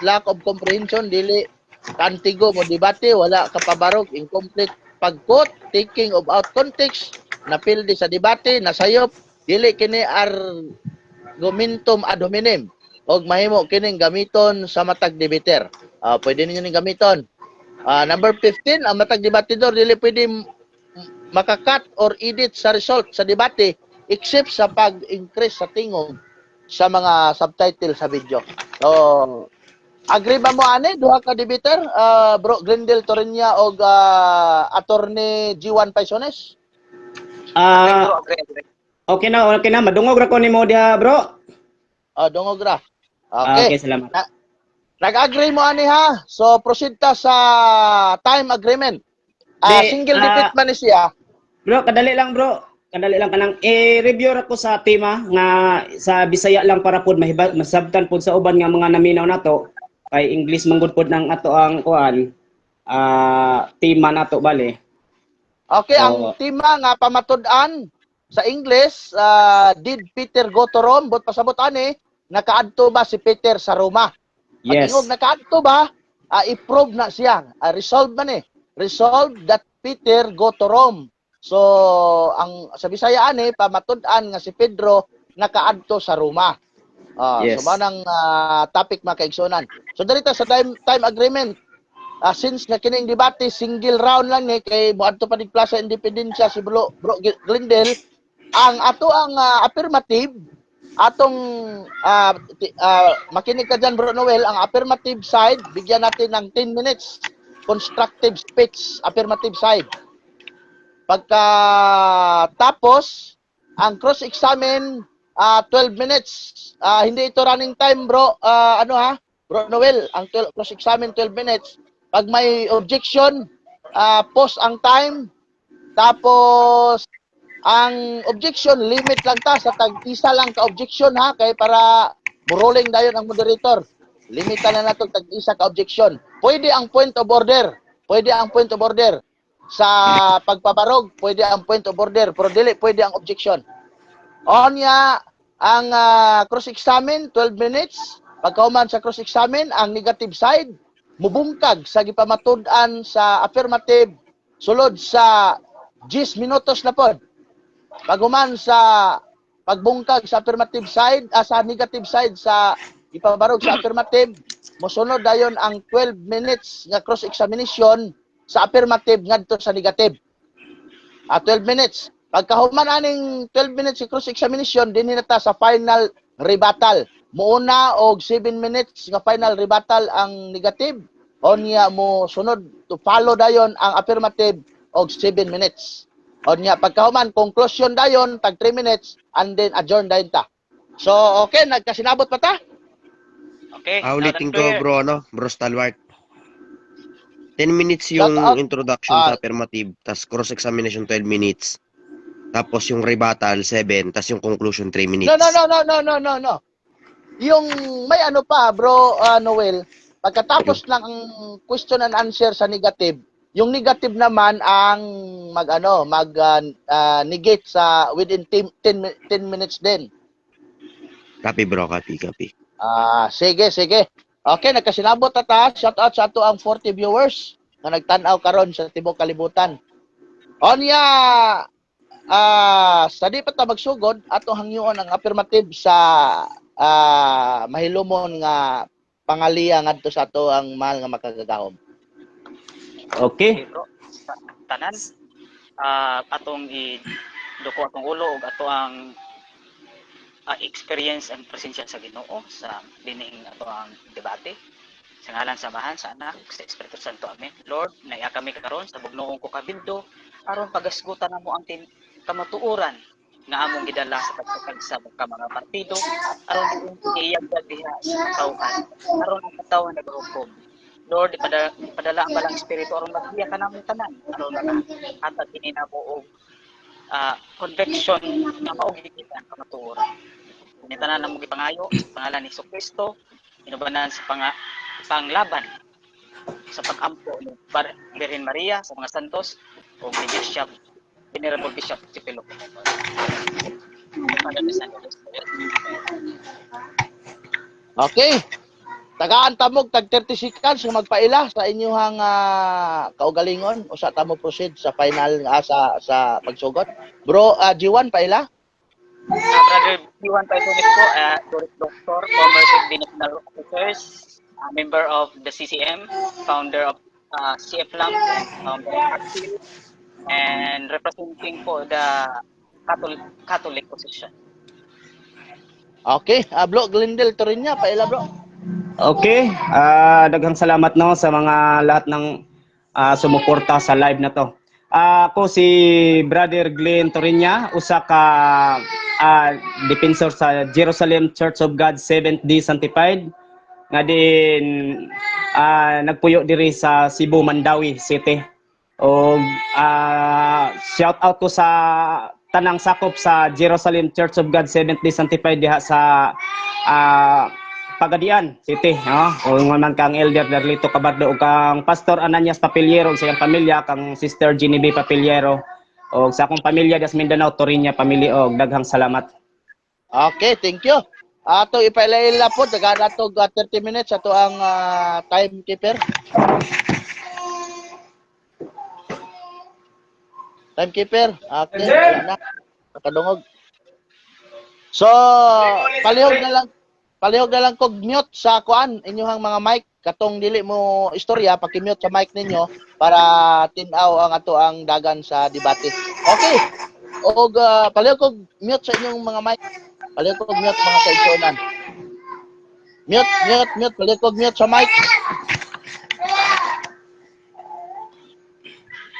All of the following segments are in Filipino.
lack of comprehension, dili kantigo mo debate, wala ka pabarog, incomplete pagkot, taking of out context, napildi sa debate, nasayop, dili kini argumentum ad hominem, og mahimo kining gamiton sa matag debater. Pwede ninyo ning gamiton. Number 15, ang matag debatidor dili pwede makakat or edit sa result sa debate except sa pag-increase sa tingog sa mga subtitle sa video. So, agree ba mo ani duha ka debater, Bro Glendale Torreña og Attorney G1 Paisones? Okay na, madungog ra ko nimo diha, bro. Dungog ra. Okay. Okay, salamat. Nag-agree mo ani ha. So proceed ta sa time agreement. Single debate man ni siya. Bro, kadali lang bro. Kadali lang kanang i-review ra ko sa tema nga sa Bisaya lang para pud masabtan pud sa uban nga mga naminaw nato. Kay English manggod pud nang ato ang kuan tema nato bale. Okay, ang tema nga pamatud-an sa English, did Peter go to Rome? But pasabot ani, nakaadto ba si Peter sa Roma? Yes. Pag-ingog nakaadto ba, i-prove na siya. Resolve man eh. Resolve that Peter go to Rome. So, ang sa Bisaya ani, pamatud-an nga si Pedro nakaadto sa Roma. Yes. So, manang topic makaigsunan. So, dito sa time agreement, since na kining debate single round lang ni kay moadto pa dig Plaza Independencia si Bro Glendale, ang ato ang affirmative atong makinig ka dyan Bro Noel, ang affirmative side bigyan natin ng 10 minutes constructive speech, affirmative side. Pagka tapos ang cross-examine 12 minutes, hindi ito running time bro, Bro Noel, ang cross-examine 12 minutes. Pag may objection, pause ang time. Tapos, ang objection, limit lang ta sa tag-isa lang ka-objection ha, kay para rolling dayon ang moderator. Limitan na nato tag-isa ka-objection. Pwede ang point of order. Pwede ang point of order. Sa pagpabarog, pwede ang point of order. Pero dili, pwede ang objection. Onya, ang cross-examine, 12 minutes. Pagkauman sa cross-examine, ang negative side, mubungkag sa gipamatud-an sa affirmative sulod sa 10 minutos na pod. Paghuman sa pagbungkag sa affirmative side, sa negative side sa ipabarog sa affirmative, mosunod dayon ang 12 minutes nga cross-examination sa affirmative ngadto sa negative. 12 minutes. Pagkahuman aning 12 minutes sa cross-examination, dinhi na ta sa final rebuttal. Muuna og 7 minutes nga final rebuttal ang negative, o niya mo sunod to follow dayon ang affirmative og 7 minutes. O niya pagkahuman conclusion dayon tag 3 minutes and then adjourn dayon ta. So okay, nagkasinabot pa ta? Okay. Ulitin ko bro, Bro Stalwart. 10 minutes yung introduction sa affirmative, tas cross-examination 12 minutes. Tapos yung rebuttal 7, tas yung conclusion 3 minutes. No. Yung may ano pa, Bro Noel, pagkatapos ng question and answer sa negative, yung negative naman ang negate sa within 10 minutes din. Copy bro, copy. Sige. Okay, nagkasinabot ta. Shout out sa ato ang 40 viewers na nagtanaw karon sa tibok kalibutan. Onya, sa di pa ta magsugod, atong hangyoon ang affirmative sa mahilumon nga pangaliya ngadto sa ato ang mahal nga makagagahom. Okay. Bro, tanan atong iduko atong ulo ug ato ang experience and presensya sa Ginoo sa dining ato ang debate. Sa ngalan samahan sa Anak sa Espiritu Santo. Amen. Lord, naiya kami karon sa bugnoong ko kabildo aron pagasgutan namo ang kamatuoran nga among gidala sa pagkakagsab ka mga partido aron iiyagdag diha sa katawhan aron ang katawhan nagahukom. Lord, ipadala ang balang espiritu aron magbiya ka namong tanan aron hatag kini namo og conviction nga mao gigitan kamatuoran. Tanan namo gipangayo sa pangalan ni Jesucristo, inubanan sa panglaban sa pag-ampo ni Birhen Maria sa mga santos o ni Bishop Venerable Bishop Chipilo. Okay. Tagaan tamog tag 30 seconds kung magpaila sa inyong kaugalingon o sa tamo proceed sa final sa pagsugod. Bro, G1 paila? Brother Iwan Paitonis po, Doctor, former Chief National Officers, member of the CCM, founder of CF Lam, founder of ARCIL, and representing po the Catholic position. Okay, Bro Glendale Torinya, paila bro. Okay, daghang salamat no sa mga lahat ng sumuporta sa live na to. Ako si Brother Glenn Torinya, usa ka defensor sa Jerusalem Church of God Seventh-day Sanctified nga din nagpuyo diri sa Cebu, Mandawi City. O shout out ko sa tanang sakop sa Jerusalem Church of God Seventh-day Sanctified diha sa Pagadian City, no? Kung man kang Elder Darlito Cabardo o kang Pastor Ananias Papiliero sa iyang pamilya, kang Sister Genevieve Papiliero o sa akong pamilya das Mindanao Torinya pamilya og daghang salamat. Okay, thank you. Ato ipaila po daga nato 30 minutes ato ang timekeeper. Timekeeper. Okay, wala na. Nakadungog. So, palihog na lang kog mute sa kuan inyong mga mic katong dili mo istorya paki-mute sa mic ninyo para tin-aw ang ato ang dagan sa debate. Okay. Og palihog kog mute sa inyong mga mic. Palihog kog mute mga kaigsuonan. Mute, palihog kog mute sa mic.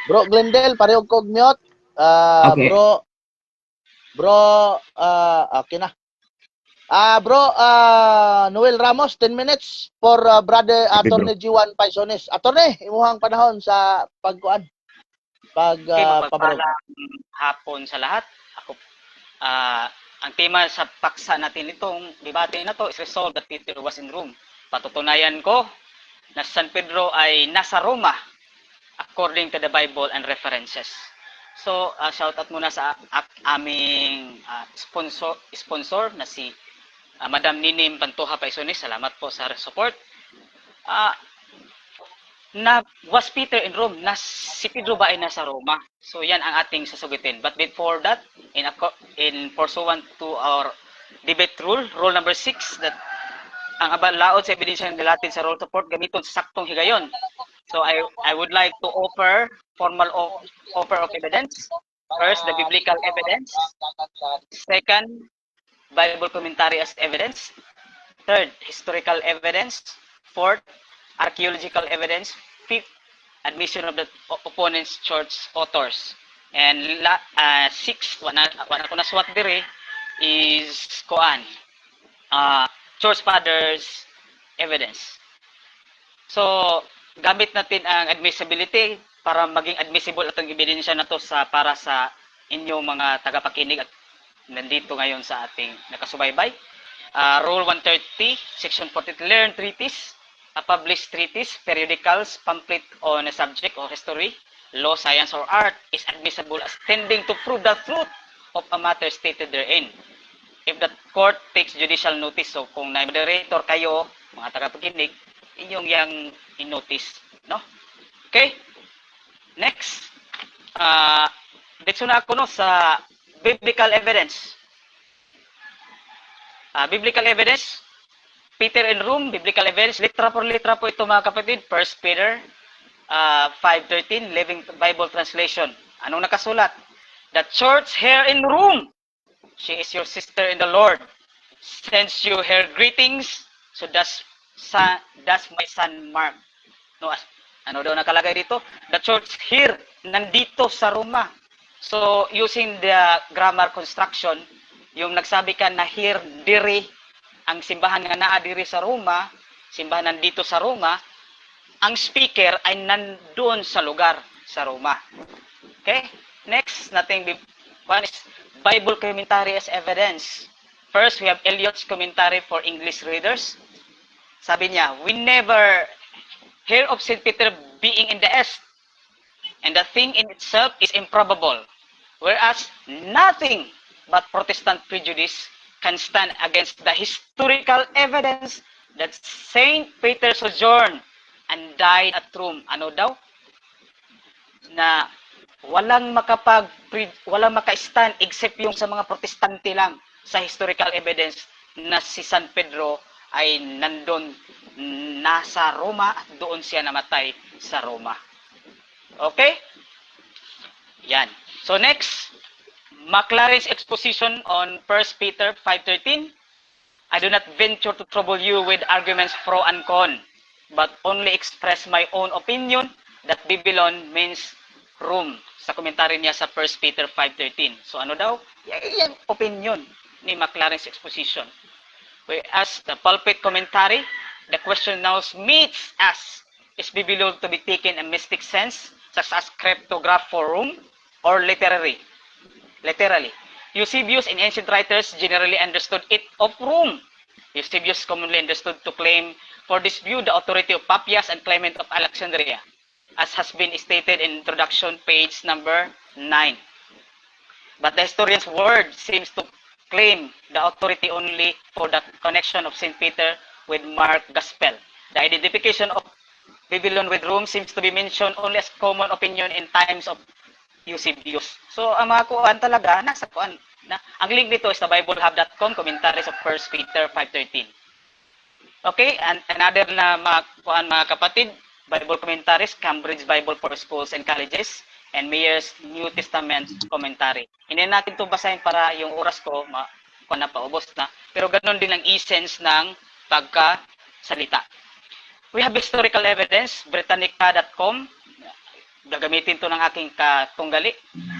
Bro Glendale, palihog kog mute. Okay. Bro, okay na. Bro, Noel Ramos, 10 minutes for brother Attorney G1 Paisones. Attorney, imuhang panahon sa pagkuan. Mapagpalang hapon sa lahat. Ako, ang tema sa paksa natin itong debate na to is resolved that Peter was in Rome. Patutunayan ko na San Pedro ay nasa Roma according to the Bible and references. So, shout out muna sa aming sponsor na si Madam Ninim Pantoja Paisones. Salamat po sa support. Was Peter in Rome? Si Pedro ba ay nasa Roma? So, yan ang ating sasagutin. But before that, in pursuant to our debate rule number 6, that ang laod sa ebidensya ng Latin sa rule support gamiton sa saktong higayon. So I would like to offer formal offer of evidence. First, the biblical evidence. Second, Bible commentary as evidence. Third, historical evidence. Fourth, archaeological evidence. Fifth, admission of the opponent's church authors. And sixth, wala ko na swat dire, is church fathers evidence. So, gamit natin ang admissibility para maging admissible atong ebidensya na to para sa inyong mga tagapakinig at nandito ngayon sa ating nakasubaybay. Rule 130, Section 40, learn treatise, published treatise, periodicals, pamphlet on a subject or history, law, science, or art is admissible as tending to prove the truth of a matter stated therein. If the court takes judicial notice, so kung na-moderator kayo, mga tagapakinig, inyong yang in-notice, no? Okay? Next. Dito na ako sa biblical evidence. Biblical evidence, Peter in Rome, biblical evidence, litra por litra po ito mga kapatid. 1 Peter 5:13, Living Bible Translation. Anong nakasulat? The church here in Rome, she is your sister in the Lord, sends you her greetings. So that's my son Mark. No, ano daw nakalagay dito? The church here, nandito sa Roma. So, using the grammar construction, yung nagsabi ka na here, diri, ang simbahan nga naa diri sa Roma, simbahan nandito sa Roma, ang speaker ay nandoon sa lugar sa Roma. Okay? Next, one is Bible commentary as evidence. First, we have Eliot's commentary for English readers. Sabi niya, we never hear of St. Peter being in the East, and the thing in itself is improbable, whereas nothing but Protestant prejudice can stand against the historical evidence that Saint Peter sojourned and died at Rome. Ano daw? Na walang maka-stand except yung sa mga protestante lang sa historical evidence na si San Pedro ay nandun nasa Roma at doon siya namatay sa Roma. Okay? Yan. So next, Maclaren's exposition on 1 Peter 5:13. I do not venture to trouble you with arguments pro and con, but only express my own opinion that Babylon means Rome. Sa komentaryo niya sa 1 Peter 5:13. So ano daw? Yan opinion ni Maclaren's exposition. Whereas the pulpit commentary, the question now meets us, is Babylon to be taken in mystic sense, such as cryptograph for Rome, or literally? Eusebius and ancient writers generally understood it of Rome. Eusebius commonly understood to claim for this view the authority of Papias and Clement of Alexandria, as has been stated in introduction, page number 9. But the historian's word seems to claim the authority only for the connection of St. Peter with Mark Gospel. The identification of Babylon with Rome seems to be mentioned only as common opinion in times of Eusebius. So, ang mga kuan talaga, nasa kuan. Ang link nito is the BibleHub.com, commentaries of 1 Peter 5:13. Okay, and another na mga kuan mga kapatid, Bible commentaries, Cambridge Bible for Schools and Colleges, and Mayer's New Testament commentary. Hindi natin ito basahin para yung oras ko kuan na paubos na. Pero ganoon din ang essence ng pagkasalita. We have historical evidence, Britannica.com. Gagamitin to ng aking katunggali.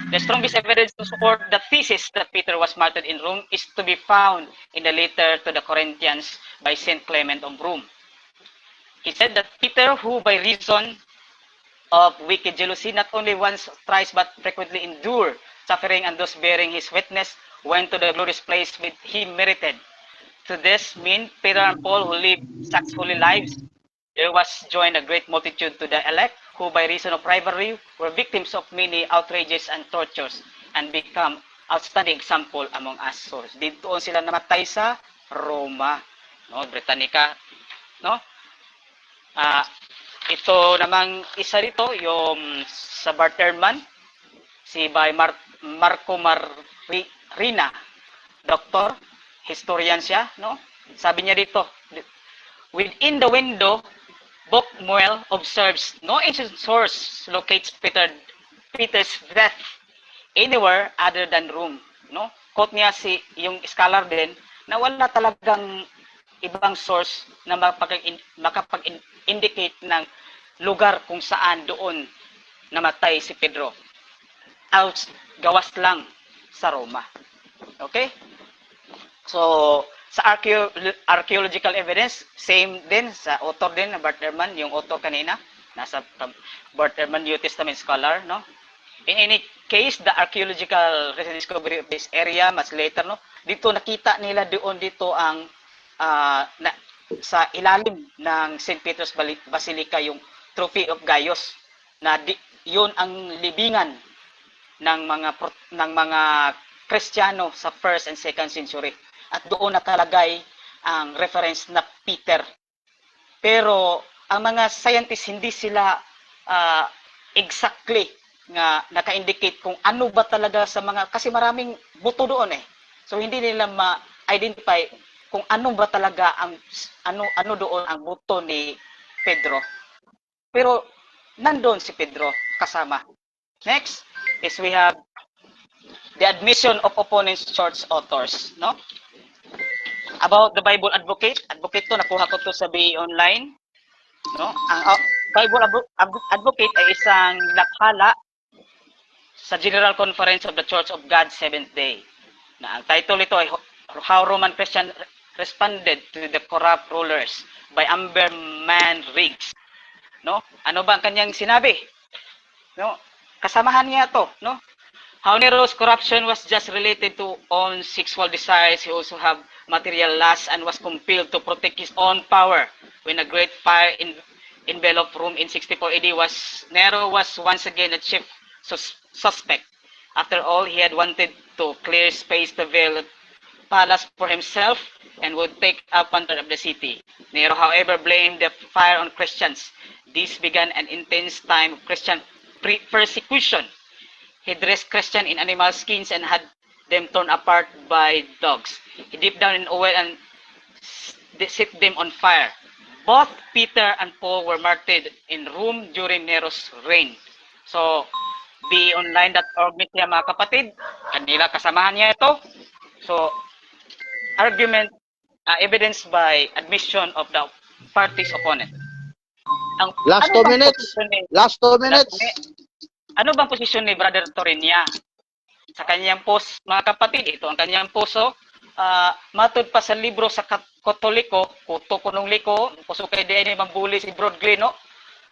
The strongest evidence to support the thesis that Peter was martyred in Rome is to be found in the letter to the Corinthians by Saint Clement of Rome. He said that Peter, who by reason of wicked jealousy not only once, thrice, but frequently endured suffering, and those bearing his witness went to the glorious place which he merited. To this mean Peter and Paul, who lived such holy lives, there was joined a great multitude to the elect, who by reason of rivalry were victims of many outrages and tortures, and become outstanding example among us. So, dito sila namatay sa Roma, no, Britannica, no? Ito namang isa dito, yung sa Barterman, si by Marco Marina, doctor, historian siya, no? Sabi niya dito, within the window, Bockmuel observes no ancient source locates Peter's death anywhere other than Rome. No? Quote niya yung scholar din na wala talagang ibang source na makapag-indicate ng lugar kung saan doon namatay si Pedro. Gawas lang sa Roma. Okay? So, sa archaeological evidence, same din sa author din na Barterman, yung author kanina, nasa Barterman New Testament scholar, no? In any case, the archaeological discovery of this area much later, no? Dito nakita nila doon dito ang sa ilalim ng St. Peter's Basilica yung Trophy of Gaius na yun ang libingan ng mga Kristiyano sa 1st and 2nd century. At doon nakalagay ang reference na Peter. Pero ang mga scientists hindi sila exactly nga naka-indicate kung ano ba talaga sa mga, kasi maraming buto doon eh. So hindi nila ma-identify kung ano ba talaga ang ano doon ang buto ni Pedro. Pero nandoon si Pedro kasama. Next is we have the admission of opponents church authors, no? About the Bible Advocate to, nakuha ko to sa BA Online, no? Ang Bible Advocate ay isang lakhala sa General Conference of the Church of God Seventh Day. Na ang title nito ay How Roman Christians Responded to the Corrupt Rulers by Amber Man Riggs. No? Ano ba ang kanyang sinabi? No? Kasamahan niya to, no? How Nero's corruption was just related to own sexual desires. He also have material lust and was compelled to protect his own power. When a great fire enveloped Rome in 64 AD, Nero was once again a chief suspect. After all, he had wanted to clear space to veil palace for himself and would take up control of the city. Nero, however, blamed the fire on Christians. This began an intense time of Christian persecution. He dressed Christians in animal skins and had them torn apart by dogs. He dipped down in oil and set them on fire. Both Peter and Paul were martyred in Rome during Nero's reign. So, beonline.org niya mga kapatid, kanila kasamahan niya ito. So, argument evidenced by admission of the party's opponent. Last 2 minutes. Last 2 minutes. Ano bang posisyon ni Brother Torinia? Sa kanyang post, mga kapatid, ito ang kanyang poso. Matod pa sa libro sa Katoliko, kuto kunong liko, puso kay di ay mambuli si Brod Gleno,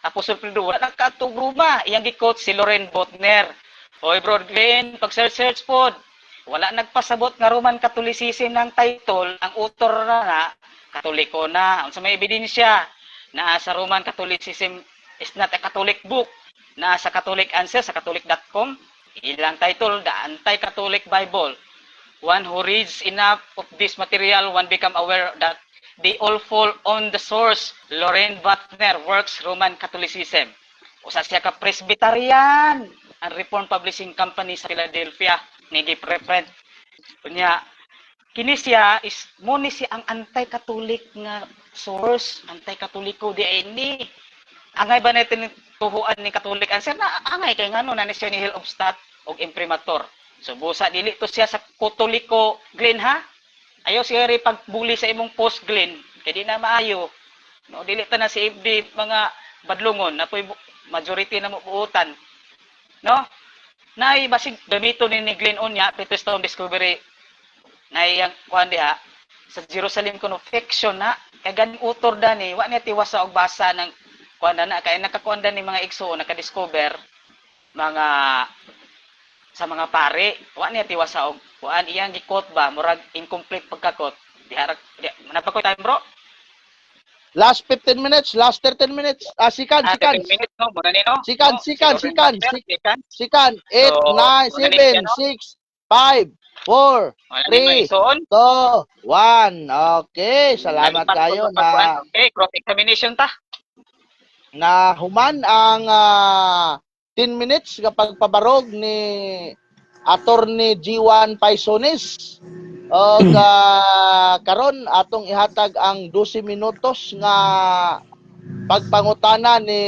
Apostol Pedro, wala nagkatugruma, iyang gikot si Loren Botner. Hoy Brod Glen, pag-search po, wala nagpasabot nga Roman Catholicism ng title, ang author na Katoliko na. Unsa may ebidensya na sa Roman Catholicism is not a Catholic book, na sa Catholic Answer sa catholic.com, ilang title, The Anti-Catholic Bible. One who reads enough of this material, one become aware that they all fall on the source. Loren Butner works Roman Catholicism. Usa siya ka Presbyterian, ang Reformed Publishing Company sa Philadelphia, nigi-preprint. Kunya, kini siya is muni siya ang anti-Catholic nga source, anti-Katoliko di ini. Angay ba natin tuhuan ni Catholic Answer na angay kay ngano na ni siya ni Hillobstadt og imprimatur. So busa dili to siya sa Katoliko Glen ha. Ayaw siya ri pagbuli sa imong post Glen kay di na maayo. No dili ta na si FD mga badlungon na toy majority na mubuutan. No? Nay basig gamito ni Glen unya Peterstone Discovery nay yang kuan diha sa Jerusalem Confection na kay ganing author dani wa niya tiwasa og basa ng kuan na kay nakakuan ni mga igsoon naka-discover mga sa mga pare, wa niya tiwasa og kuan iyang gikot ba murag incomplete pagkakot. Diharag napakoy time bro. Last 15 minutes, last 13 minutes. Sikan. 13 minutes no, mura ni no. Sikan. 8, 9, 7, 6, 5, 4, 3, 2, 1. Okay, salamat kayo na okay, cross examination ta. Na human ang 10 minutes kapag pabarog ni Attorney G1 Paisones o karon atong ihatag ang 12 minutos nga pagpangutana ni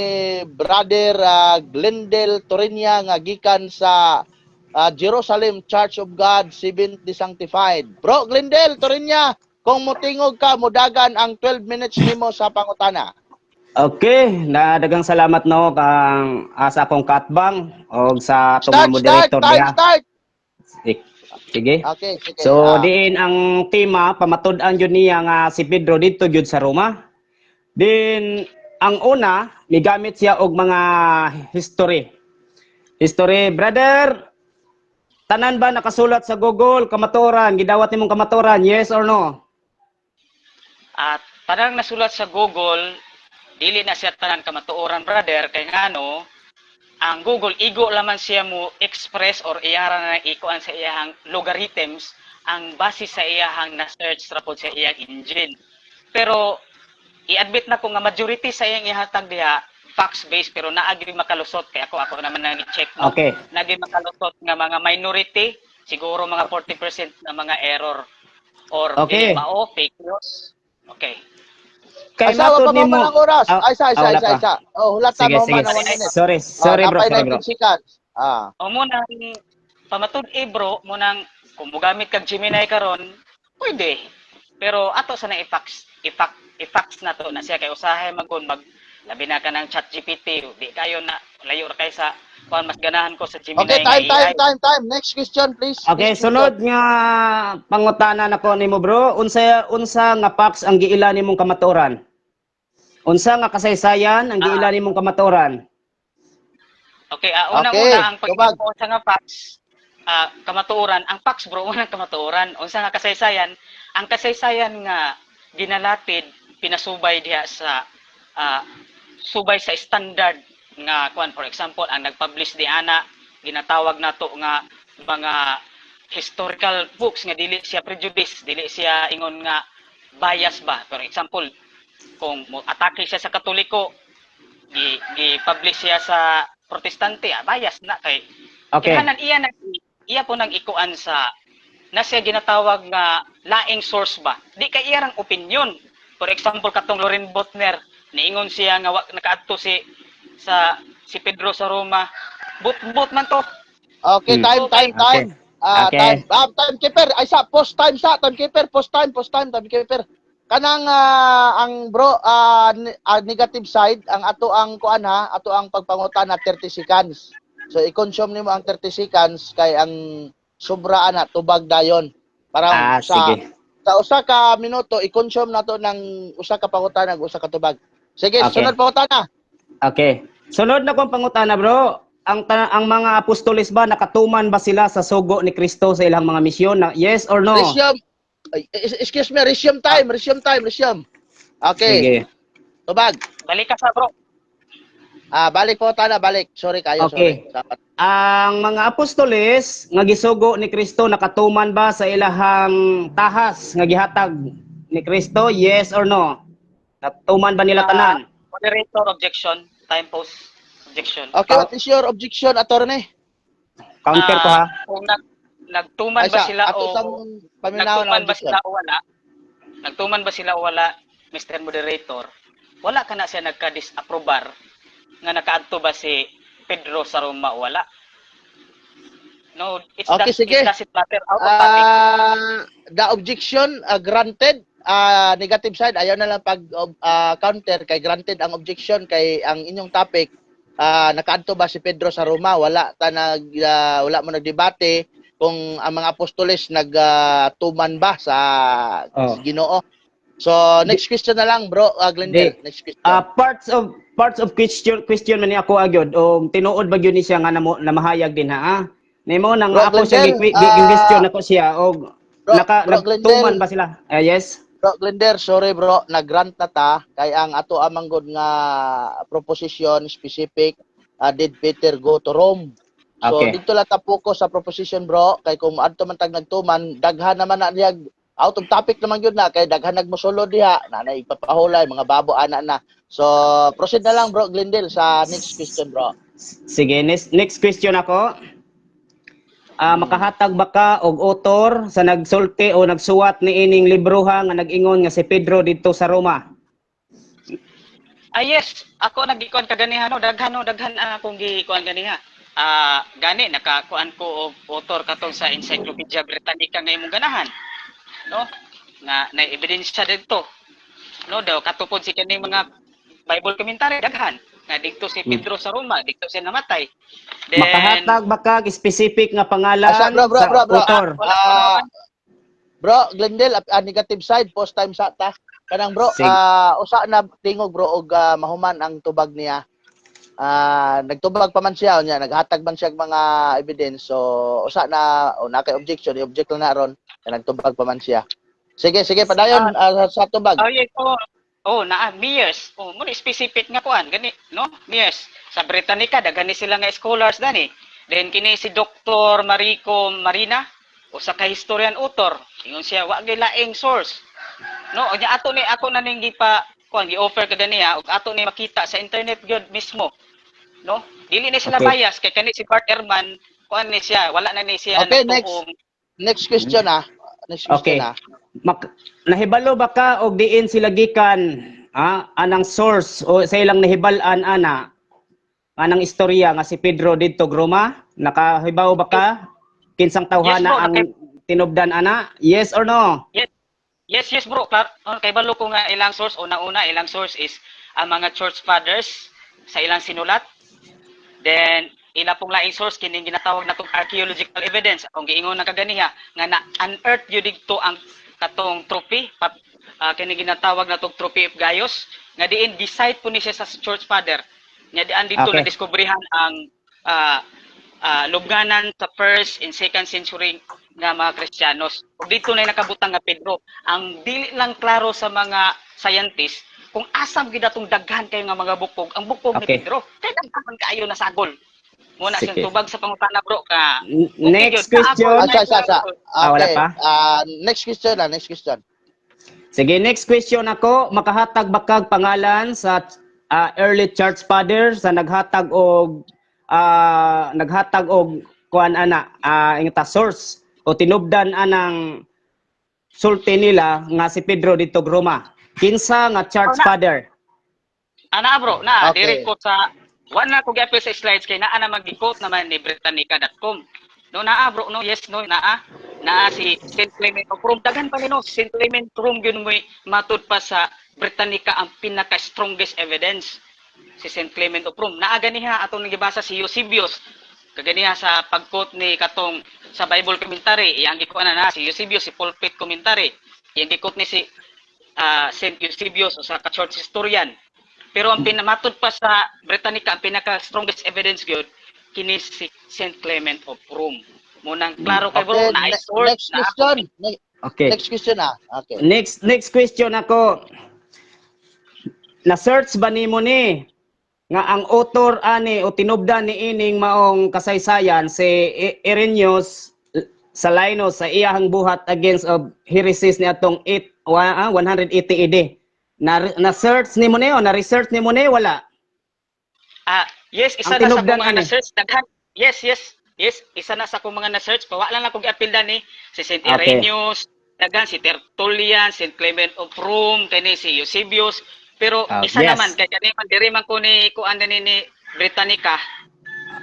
Brother Glendale Torinia nga gikan sa Jerusalem Church of God Seventh Sanctified. Bro Glendale Torinia, kung motingog ka modagan ang 12 minutes nimo sa pangutana. Okay, dagang salamat no kang asa akong katbang og sa tumang moderator niya. Start. Sige. Okay, sige. So diin ang tema pamatud-an jud niya nga si Pedro didto jud sa Roma. Din ang una migamit siya og mga history. History, brother. Tanan ba nakasulat sa Google kamatuoran, gidawat nimong kamatuoran, yes or no? At tanang nasulat sa Google dili na siya tanan kamatuoran brother kay ngano ang Google igo laman siya mo express or iyara na ikuan sa iyahang logarithms ang base sa iyahang na search ra pod sa iyang engine. Pero i-admit na ko nga majority sa iyang ihatag diha facts based pero naagi makalusot kay ako naman nang i-check no. Okay. Nagi makalusot nga mga minority siguro mga 40% na mga error or okay. mao fake news. Okay. Kay Asawa pa matod mo nimo. ng oras. Isa. Oh, hulata mo man ang 1 minute. Sorry bro, sorry bro. O muna pamatud bro mo nang kung mogamit kag Gemini karon, pwede. Pero ato sa nang i-fax na to na siya kay usahay magkon labi na ka ng ChatGPT, di kayo na layo ra kay sa kuan mas ganahan ko sa Gemini. Okay, time. Next question please. Okay, sunod nga pangutana nako nimo bro, unsa nga facts ang giila nimong kamatuoran? Unsa nga kasaysayan ang giila nimong kamatuoran? Okay, una ang pagkakaon sa nga facts, kamatuoran, ang facts bro, unang kamatuoran, unsa nga kasaysayan, ang kasaysayan nga ginalatid, pinasubay diha sa subay sa standard nga kuan for example, ang nag-publish di ana ginatawag nato nga mga historical books nga dili siya prejudice, dili siya ingon nga bias ba. For example, kung atake siya sa Katoliko, gi-publish siya sa Protestante, bias na kay Okay. kinahanglan iya po nag-ikuan sa na siya ginatawag nga laing source ba. Di kay iyang opinion. For example, katong Loren Botner, niingon siya nga nakaadto si Pedro sa Roma. But man to. Okay, time. Okay. Timekeeper, ay post time, timekeeper. Kanang ang bro, negative side, ang ato ang kuan ha, ato ang pagpangutan na 30 seconds. So i-consume nimo ang 30 seconds kay ang sobra na tubag dayon. Parang sige. sa usa ka minuto i-consume nato ng usa ka pangutan ug usa ka tubag. Sige, Okay. sunod pangutana. Okay. Sunod na kong pangutana, bro. Ang mga apostoles ba nakatuman ba sila sa sugo ni Kristo sa ilang mga misyon? Yes or no? Excuse me, resume time. Okay. Sige. Tubag. Balik ka sa bro. Balik po tana, balik. Sorry kayo, Okay. sorry. Dapat. Ang mga apostoles nga gisugo ni Kristo nakatuman ba sa ilahang tahas nga gihatag ni Kristo? Yes or no? Nakatuman ba nila tanan? Moderator objection, time post objection. Okay, what is your objection, attorney? Counter ko ha. Kung nagtuman ba sila ato o sang paminaw nagtuman na ba objection. sila o wala? Nagtuman ba sila o wala, Mr. Moderator? Wala ka na siya nagka-disapprobar nga nakaadto ba si Pedro sa Roma o wala? No, Okay, sige. it doesn't matter out of topic. The objection granted. Negative side, ayaw na lang pag counter kay granted ang objection kay ang inyong topic. Nakaadto ba si Pedro sa Roma? Wala wala mo nagdebate kung ang mga apostoles nagtuman ba sa Ginoo. So next question na lang, bro, Glendale. Next question. Parts of question man ni ako agad o tinuod ba gyud ni siya nga namahayag din ha. Nimo nang Bro, ako siya Glendale, question ako siya o nagtuman ba sila? Yes. Bro, Glendale, sorry bro, nag-grant na ta kay ang ato amang good nga proposition specific did Peter go to Rome. So Okay. dito lang ta focus sa proposition, bro, kay kung adto man tag nagtuman, daghan naman na niya out of topic naman yun na kay daghan nagmosulod diha na ipapahulay mga babo ana na. So proceed na lang, bro, Glendale, sa next question, bro. Sige, next question ako. Makahatag ba ka og author sa nagsulti o nagsuwat ni ining libro ha nga nag-ingon nga si Pedro dito sa Roma? Yes, ako nagikuan kaganiha no, daghan akong gikuan ganiha. Gani nakakuan ko og author katong sa Encyclopedia Britannica nga imong ganahan. No? Nga na ebidensya dito. No, daw katupod si kini mga Bible commentary daghan. Nga dito si Pedro sa Roma, dito siya namatay. Then Makahatag ba ka specific nga pangalan Bro, sa author? Bro, Glendale, negative side, post time sa ta. Kanang bro, Sige. usa na tingog bro og mahuman ang tubag niya. Nagtubag pa man siya unya, naghatag man siya og mga evidence. So usa na kay objection, i-object lang na ron, nagtubag pa man siya. Sige, padayon sa tubag. yes, naa Mears. Mo specific nga kuan gani, no? Mears. Sa Britannica daghan ni sila nga scholars dani. Then kini si Dr. Marico Marina, usa ka historian author. Ingon siya wa gyud laing source. No, unya ato ni ako na ning gi-offer ka ganiya ug ato ni makita sa internet gyud mismo. No? Dili ni sila Okay. bias kay kani si Bart Ehrman, kuan ni siya, wala na ni siya Okay, nagtuong. next question Next question Okay. Nahibalo ba ka og diin sila gikan anang source o sa ilang nahibal-an anang istorya nga si Pedro didto Roma? Nakahibaw ba ka kinsang tawhana Yes, bro, ang tinubdan ana? Yes or no? Yes bro. Kay balo ko nga ilang source, una ilang source is ang mga church fathers sa ilang sinulat. Then ila pong laing source kining ginatawag natong archaeological evidence akong giingon na kaganiha nga na-unearth gyud dito ang katong trophy kining ginatawag natong trophy of Gaius nga diin decide po ni siya sa church father nga dian dito Okay. na diskubrihan ang lubnganan sa 1st and 2nd century nga mga Kristiyanos. Ug dito na nakabutang nga Pedro. Ang dili lang klaro sa mga scientists kung asam gid atong daghan kayo nga mga bukog, ang bukog Okay. ni Pedro. Kay daghan kaayo na sagol. Muna Sige. siyang tubag sa pangutana bro ka. Next gyud. question. Sa. Wala Okay. pa? Next question na, next question. Sige, next question ako. Makahatag ba kag pangalan sa early church father sa naghatag og kuan ana ingta source o tinubdan anang sulti nila nga si Pedro dito Roma. Kinsa nga church Oh, na. father? Ana bro, na Okay. direct ko sa wala ko gyapil sa slides kay naa na mag-quote naman ni Britannica.com. No naa bro, no yes no naa si St. Clement of Rome daghan pa ni no St. Clement of Rome gyud mo matud pa sa Britannica ang pinaka strongest evidence si St. Clement of Rome. Naa ganiha atong nagibasa si Eusebius kaganiha sa pag-quote ni katong sa Bible commentary iyang gikuan na si Eusebius si pulpit commentary iyang gikuot ni si St. Eusebius o sa ka-church historian. Pero ang pinamatod pa sa Britannica, ang pinaka-strongest evidence gyud kini si St. Clement of Rome. Munang klaro kay bro, Okay, na source next question. Okay. Next question na. Okay. Next question ako. Na-search ba nimo ni nga ang author ani o tinubdan ni ining maong kasaysayan si Irenaeus Salinus sa iyahang buhat against of heresies ni atong 180 AD. Na-search nimo ni o na-research nimo ni wala? Yes, isa Ang na sa tinubdan akong mga ani. na-search. Daghan. Yes, isa na sa akong mga na-search. Pawa lang ako gi-appeal ni si St. Okay. Irenaeus, daghan si Tertullian, St. Clement of Rome, kani si Eusebius. Pero isa Yes. naman, kay kani man diri man ko ni kuan ni Britannica.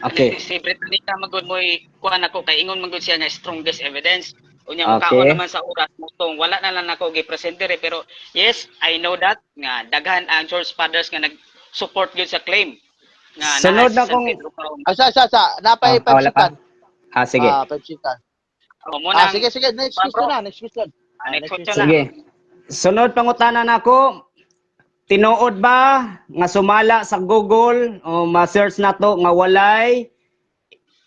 Okay. Si Britannica magud mo kuan ako kay ingon magud siya nga strongest evidence. Unya Okay. makaon naman sa oras mutong wala na lang ako gi-present diri pero yes, I know that nga daghan ang church fathers nga nag-support gyud sa claim nga Sunod naa na si San kung- Pedro Carong. Napay wala pa. pagsikan. Sige. 5 sikan. Muna Sige. Next Bro. question na, next question. Next question Sige. Sunod pangutanan nako. Tinuod ba nga sumala sa Google o ma-search nato nga walay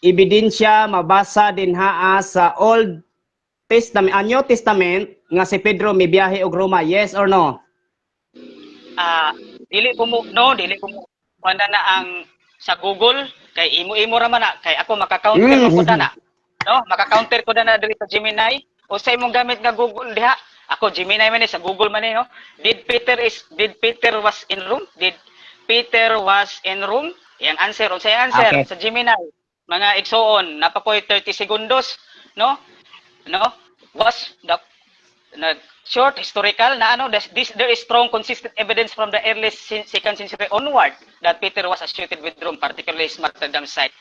ebidensya mabasa dinhaa sa Old Testament, New Testament nga si Pedro may biyahe og Roma? Yes or no? Dili ko mo kuan na ang sa Google kay imo ra man na kay ako maka-counter ko na. No, maka-counter ko na diri sa Gemini o sa imong gamit nga Google diha. Ako Gemini man sa Google man no. Did Peter was in Rome? Did Peter was in Rome? Yang answer unsay answer Okay. sa Gemini. Mga igsoon napakoy 30 segundos, no? Was the short historical na there is strong consistent evidence from the early 2nd century onward that Peter was associated with Rome, particularly his martyrdom site.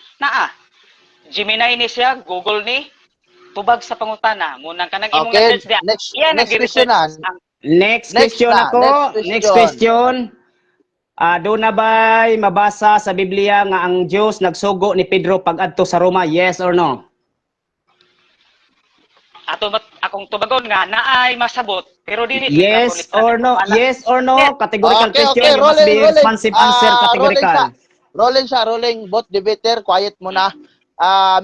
Gemini ni siya, Google ni, tubag sa pangutana. Munang kanang imong Okay, search diya. next Iya question nag-research na. Next question na, ako. next Next question. Doon na ba'y mabasa sa Biblia nga ang Diyos nagsugo ni Pedro pag-adto sa Roma? Yes or no? Akong tubagon nga naay masabot pero dili Yes or no? Yes or no? Categorical Okay, question. You must be responsive answer categorical. Rolling both debater, quiet muna.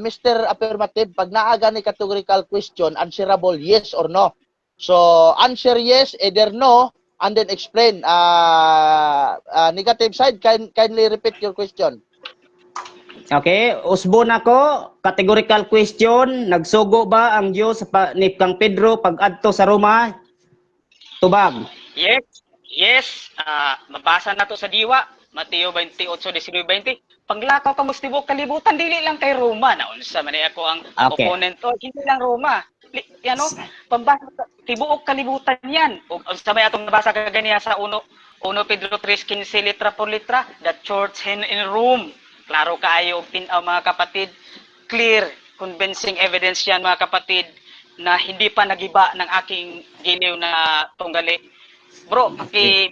Mr. Affirmative, pag naaga ni categorical question, answerable yes or no. So, answer yes, either no, and then explain. Negative side, kindly repeat your question. Okay, usbon ako. Categorical question. Nagsugo ba ang Diyos ni Kang Pedro pag-adto sa Roma? Tubag. Yes. Mabasa na to sa diwa. Mateo 28:19-20. Paglakaw ka mo sa tibuok kalibutan, dili lang kay Roma. Naunsa man ako ang Okay. opponent. Hindi lang Roma. Pambasa sa tibuok kalibutan yan. O sa may atong nabasa kaganiya sa 1 Pedro 3:15 litra por litra, the church in Rome. Klaro kaayo pinaw mga kapatid. Clear, convincing evidence yan mga kapatid na hindi pa nagiba ng aking giliw na tunggali. Bro,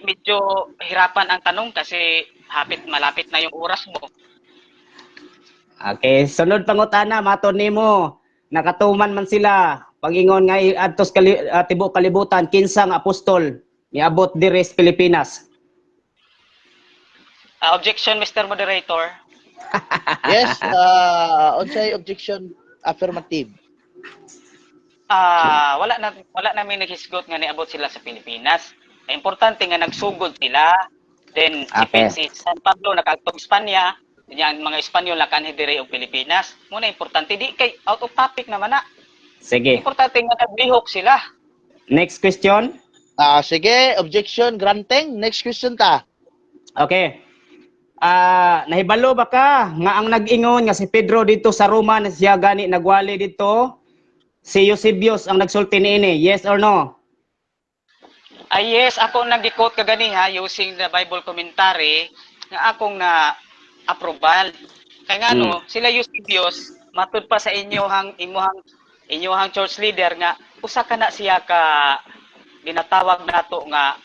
medyo hirapan ang tanong kasi malapit na yung oras mo. Okay, sunod pangutana, maton nimo. Nakatuman man sila. Pangingon nga adtos tibuok kalibutan, kinsa nga apostol niabot diri sa Pilipinas? Objection, Mr. Moderator. Yes, unsay objection affirmative. Wala namin naghisgot nga niabot sila sa Pilipinas. Importante nga nagsugod sila. Then Okay. si San Pablo nakaagtog Espanya, Yang mga Espanyol na kanhi diri og Pilipinas. Muna importante di kay out of topic naman na. Sige. Importante nga naglihok sila. Next question. Sige, objection granting. Next question ta. Okay. Nahibalo ba ka nga ang nag-ingon nga si Pedro dito sa Roma na siya gani nagwali dito? Si Eusebius ang nagsulti niini. Yes or no? Yes, ako nang gi-quote kagani ha using the Bible commentary nga akong na approval. Kay nga sila Eusebius matud pa sa inyong church leader nga usa ka na siya ka ginatawag nato nga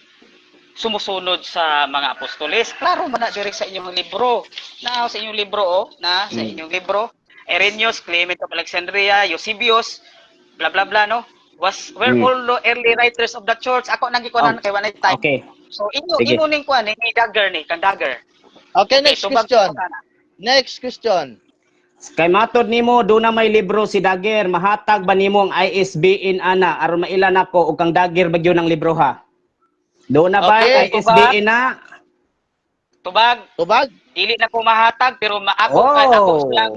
sumusunod sa mga apostoles. Klaro man na diri sa inyong libro. Sa inyong libro sa inyong libro. Irenaeus, Clement of Alexandria, Eusebius, bla bla bla no. Were all the early writers of the church. Ako nang gikunan kay one time. Okay. So imo ning kuan ni dagger ni kang dagger. Okay, next question. Next question. Kay matod nimo do na may libro si Dagger, mahatag ba nimo ang ISBN ana aron mailan nako og kang Dagger bagyo ng libro ha? Do na ba Okay, ISBN na? Tubag? Dili na ko mahatag pero maako kay ako lang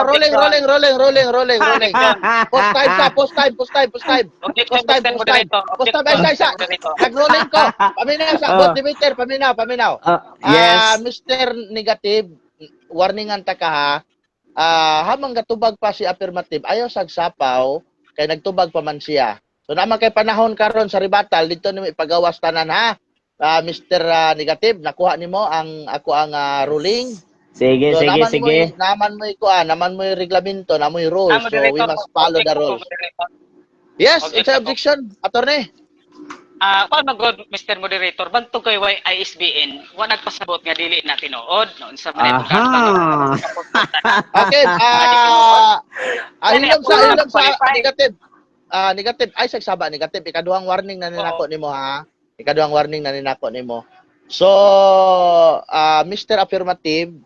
rolling. Post time. Nag-rolling ko. Paminaw sa bot debater, paminaw. Yes. Mr. Negative, warningan ta ka ha. Hamang gatubag pa si affirmative, ayaw sagsapaw kay nagtubag pa man siya. So naman kay panahon karon sa rebuttal dito nimo ipagawas tanan ha. Mr. Negative, nakuha nimo ang ruling. Sige. Naman mo yung reglamento, naman mo yung rules. So we must follow the rules. Yes, it's an objection, attorney. Paano God, Mr. Moderator, bantog kayo ay ISBN, wa nagpasabot nga dili na tinuod noon sa mga Okay, hilom sa negative. Negative ay sagsaba negative, ikaduhang warning na ninako nimo ha. So, Mr. Affirmative,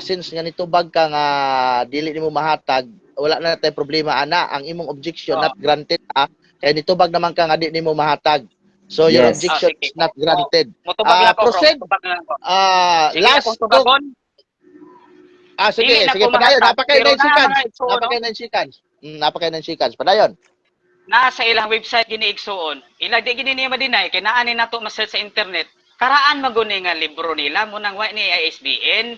since nga nitubag ka nga dili nimo mahatag, wala na tay problema ana, ang imong objection not granted ha. Kaya nitubag naman ka nga di nimo mahatag. So your objection is not granted. Proceed. Last to. Sige, padayon. Napakay 9 seconds. Padayon. Nasa ilang website gini igsuon. Ila di gini niya madinay kay naa ni nato ma-search sa internet. Karaan maguni nga libro nila mo nang wa ni ISBN.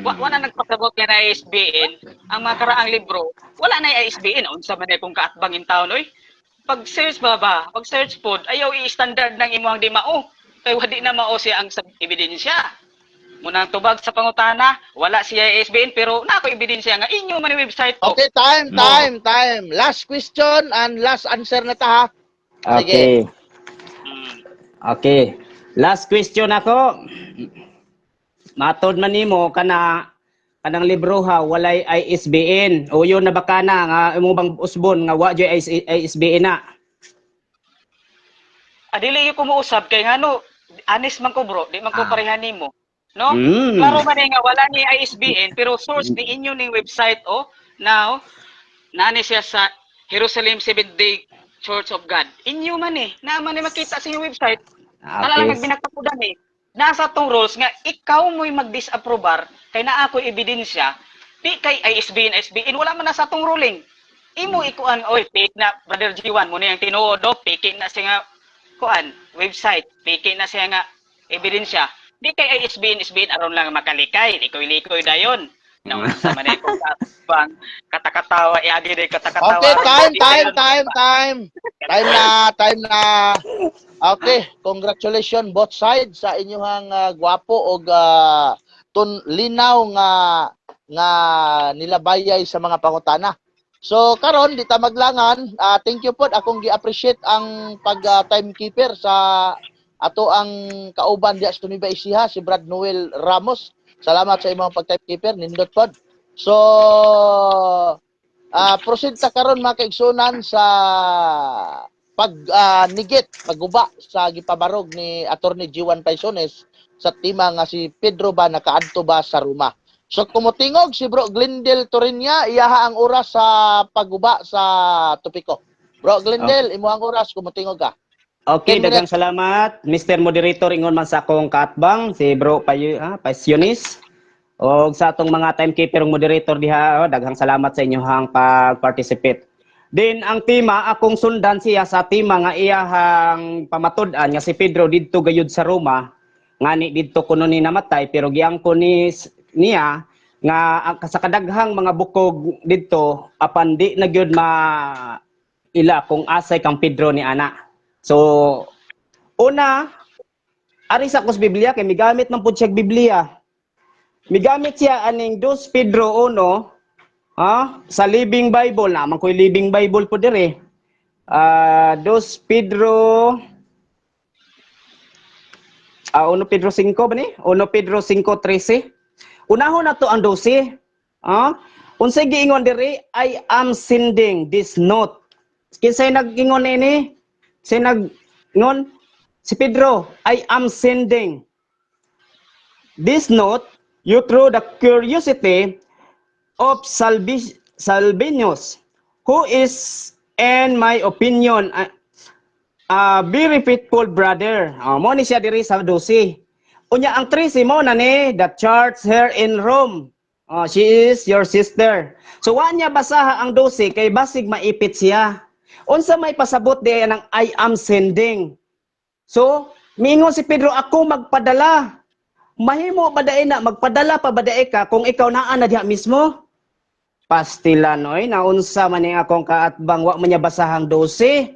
Wala nagpasabot nga na ISBN. Ang mga karaang libro, wala na ISBN. Unsa man ay kung kaatbangin taon oy. Pag-search pag-search pod, ayaw i-standard ng imuhang di mao. Kay wadi na mao siya ang ebidensya. Munang tubag sa pangutana, wala siya ISBN pero na ako ebidensya nga inyo man website ko. Okay, time. Last question and last answer na ta ha. Sige. Okay. Last question ako. Matod man nimo kanang libro ha walay ISBN o yun na baka na nga imo bang usbon nga wa jay ISBN na. Dili ko mo usab kay ngano honest man ko bro, di man ko parehan nimo. No? Klaro man nga wala ni ISBN pero source ni inyo ning website now nani siya sa Jerusalem Seventh-day Church of God. Inyo man na man makita sa inyong website. Ala lang binakapudan nasa tong rules nga ikaw mo'y mag-disapprobar kay naa ako ebidensya di kay ISBN wala man na sa tong ruling. Imo ikuan fake na brother G1 mo na yang tinuod fake na siya nga kuan website, fake na siya nga ebidensya. Di kay ISBN aron lang makalikay, likoy dayon. No, sa manay ko bang katakatawa iagi day katakatawa. Okay, time na. Okay, congratulations both sides sa inyong gwapo og linaw nga nilabayay sa mga pangutana. So karon di ta maglangan, thank you po akong gi-appreciate ang pag timekeeper sa ato ang kauban diya sa Nueva Ecija si Brad Noel Ramos. Salamat sa imong pag-timekeeper nindot pod. So proceed ta karon mga kaigsunan sa pagguba sa gipabarog ni Attorney G1 Paisones sa tema nga si Pedro ba nakaadto ba sa Roma. So kumutingog si Bro Glendale Torinya iyaha ang oras sa pagguba sa topiko. Bro Glendale, imo ang oras kumutingog ka. Okay, daghang salamat Mr. Moderator ingon man sa akong kaatbang si Bro Paisones. O sa atong mga timekeeper ug moderator diha, daghang salamat sa inyohang pag-participate. Din ang tema akong sundan siya sa tema nga iyahang pamatud-an nga si Pedro didto gayud sa Roma, ngani didto kuno ni namatay pero giangko niya nga sa kadaghang mga bukog didto apan di na gyud ma ila kung asay kang Pedro ni ana. So una, ari sa kus Biblia kay migamit man pud siya Biblia. Migamit siya aning 2 Pedro 1 sa Living Bible naman ko'y Living Bible po dire. 2 Pedro 1 Pedro 5 ba ni? 1 Pedro 5:13. Unahon na to ang 12. Unsay giingon dire? I am sending this note. Kinsay nag-ingon ini? Say nag-ingon si Pedro, I am sending this note you through the curiosity of Salvinus, who is, in my opinion, a very faithful brother. Mo ni siya diri sa 12. Unya ang 13 mo na ni the church here in Rome. She is your sister. So wa niya basaha ang 12 kay basig maipit siya. Unsa may pasabot diya ng I am sending. So miingon si Pedro, ako magpadala. Mahimo ba dae na magpadala pa ba dae ka kung ikaw naa na diha mismo? Pastilan oy, naunsa man ni akong kaatbang wa man niya basahang 12.